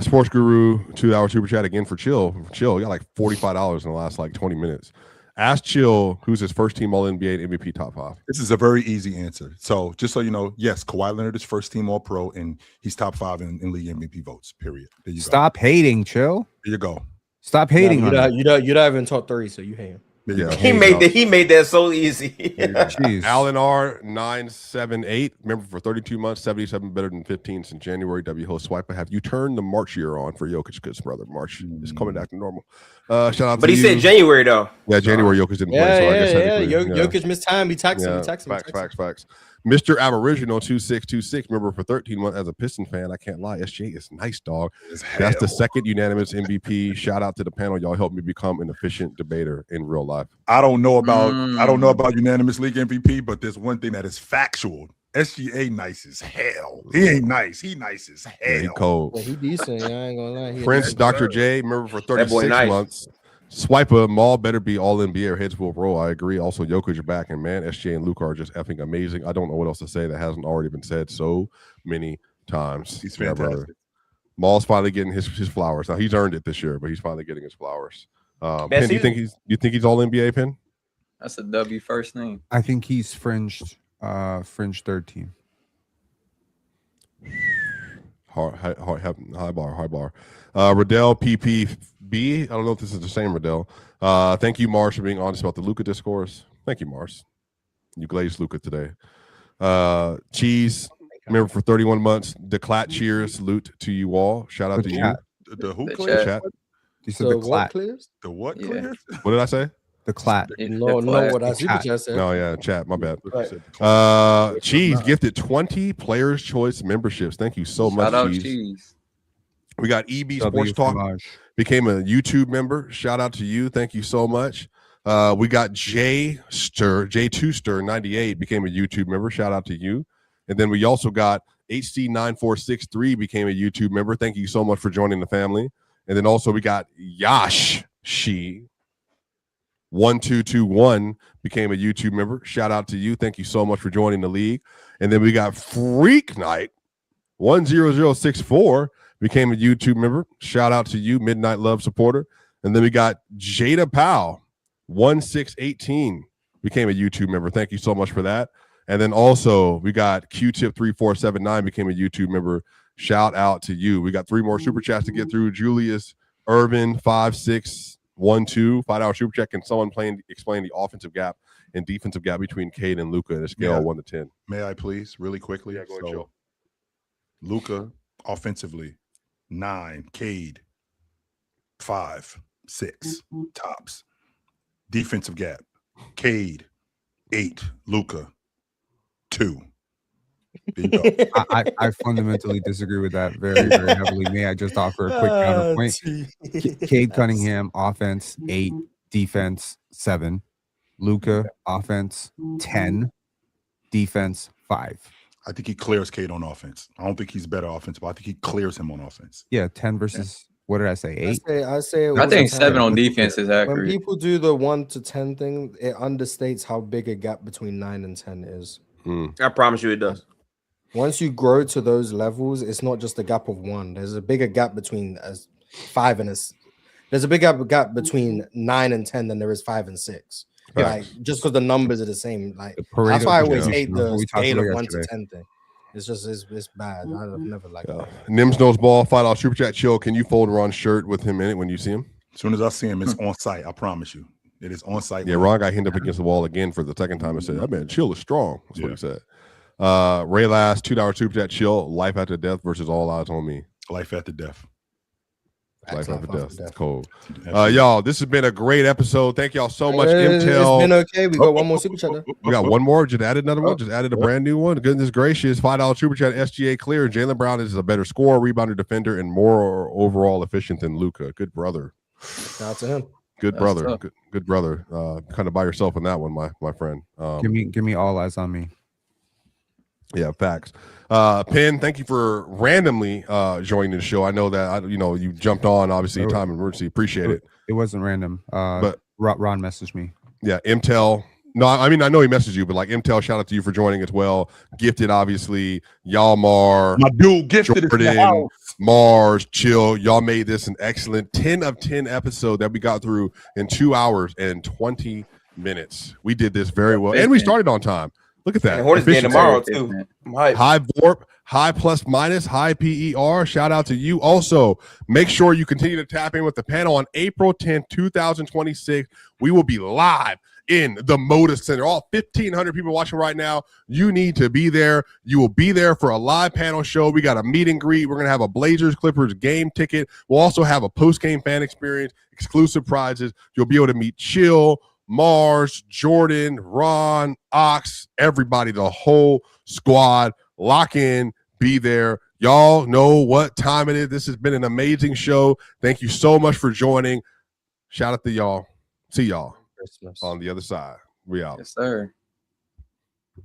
Sports Guru $2 super chat again for Chill. Chill, you got like $45 in the last like 20 minutes. Ask Chill who's his first team All NBA and MVP top 5. This is a very easy answer. So just so you know, yes, Kawhi Leonard is first team All Pro, and he's top 5 in league MVP votes. Period. There you Stop hating, Chill. There you go. Stop hating on him. You don't even top 3, so you hate him. Yeah, He made that so easy. Jeez. Alan R 978 member for 32 months, 77 better than 15 since January. W host Swiper. Have you turned the March year on for Jokic? Good brother, March is coming back to normal. Shout out. But to he you. said January though. Yeah, January Jokic didn't play. So I guess technically, Jokic missed time. He texted him. Facts. Mr. Aboriginal 2626 member for 13 months as a Piston fan. I can't lie. SGA is nice, dog. That's the second unanimous MVP. Shout out to the panel. Y'all helped me become an efficient debater in real life. I don't know about unanimous league MVP, but there's one thing that is factual. SGA nice as hell. He ain't nice. He nice as hell. Yeah, he cold. Yeah, he decent. I ain't gonna lie. Prince Dr. J member for 36 nice. months. Swiper, Maul better be all NBA or heads will roll. I agree. Also, Jokic back, and man, SGA and Luka are just effing amazing. I don't know what else to say that hasn't already been said so many times. He's Yeah, fantastic. brother. Maul's finally getting his flowers. Now he's earned it this year, but he's finally getting his flowers. Penn, do you think he's all NBA, Penn? That's a W first name. I think he's fringe third team. High bar. Riddell PPB. I don't know if this is the same Riddell. Thank you, Mars, for being honest about the Luka discourse. Thank you, Mars. You glazed Luka today. Cheese, remember for 31 months. Declat cheers, salute to you all. Shout out to you. The who The clears? chat. You said So the what clat. clears? The what Yeah. clears? What did I say? The clat. No, what I super chat said. No, yeah, chat. My bad. Right. Cheese gifted 20 Players Choice memberships. Thank you so much, Shout out Cheese. Cheese. We got EB W Sports Talk. fromage. Became a YouTube member. Shout out to you. Thank you so much. We got J2 Stir 98 became a YouTube member. Shout out to you. And then we also got HC9463 became a YouTube member. Thank you so much for joining the family. And then also we got Yash She 1221 became a YouTube member. Shout out to you. Thank you so much for joining the league. And then we got Freak Night 10064 became a YouTube member. Shout out to you, Midnight Love supporter. And then we got Jada Powell 1618 became a YouTube member. Thank you so much for that. And then also we got Q-Tip 3479 became a YouTube member. Shout out to you. We got 3 more super chats to get through. Julius Irvin 5612 $5 super chat. Can someone explain the offensive gap and defensive gap between Cade and Luka at a scale of 1 to 10? May I please, really quickly? Yeah, go ahead, Joe. Luka offensively 9, Cade 5, 6 tops. Defensive gap, Cade 8, Luka 2. There you go. I fundamentally disagree with that very, very heavily. May I just offer a quick counterpoint? Cade Cunningham, offense 8, defense 7. Luka, offense 10, defense 5. I think he clears Cade on offense. I don't think he's better offense, but I think he clears him on offense. Yeah, 10 versus what did I say? 8? I say it I was think a 10. 7 on defense is When accurate. people do the 1 to 10 thing, it understates how big a gap between 9 and 10 is. I promise you it does. Once you grow to those levels, it's not just a gap of 1. There's a bigger gap between 5 and there's a big gap between 9 and 10 than there is 5 and 6. Like just because the numbers are the same. Like that's why I always hate the scale of 1 to 10 thing. It's just it's bad. I've never liked that. Nims knows ball. $5 super chat. Chill. Can you fold Ron's shirt with him in it when you see him? As soon as I see him, it's on site. I promise you. It is on site. Yeah, Ron got hit up against the wall again for the second time and said, "I mean, Chill is strong." That's what he said. Ray Last, $2 super chat. Chill. Life after death versus all eyes on me. Life after death. Life after death. It's cold. Y'all, this has been a great episode. Thank y'all so much. It's Intel. been okay. We got one more super chat. We got one more. Just added another one. Just added a brand new one. Goodness gracious. $5 super chat. SGA clear. Jaylen Brown is a better scorer, rebounder, defender, and more overall efficient than Luka. Good brother. Shout out to him. Good brother. Good brother. Kind of by yourself in that one, my friend. Give me all eyes on me. Yeah, facts. Penn, thank you for randomly joining the show. I know that you jumped on, obviously, time of emergency. Appreciate it. It wasn't random. But Ron messaged me. Yeah, Imtel. No, I mean I know he messaged you, but like Imtel, shout out to you for joining as well. Gifted, obviously, Yalmar, my dude, Gifted, Jordan, Mars, Chill. Y'all made this an excellent 10 of 10 episode that we got through in 2 hours and 20 minutes. We did this very well, and we started on time. Look at that. And Hornets game tomorrow too. High VORP, high plus minus, high PER. Shout out to you. Also, make sure you continue to tap in with the panel on April 10th, 2026. We will be live in the Moda Center. All 1,500 people watching right now. You need to be there. You will be there for a live panel show. We got a meet and greet. We're going to have a Blazers Clippers game ticket. We'll also have a post-game fan experience, exclusive prizes. You'll be able to meet Chill, Mars, Jordan, Ron, Ox, everybody, the whole squad. Lock in, be there. Y'all know what time it is. This has been an amazing show. Thank you so much for joining. Shout out to y'all. See y'all Christmas on the other side. We out. Yes, sir.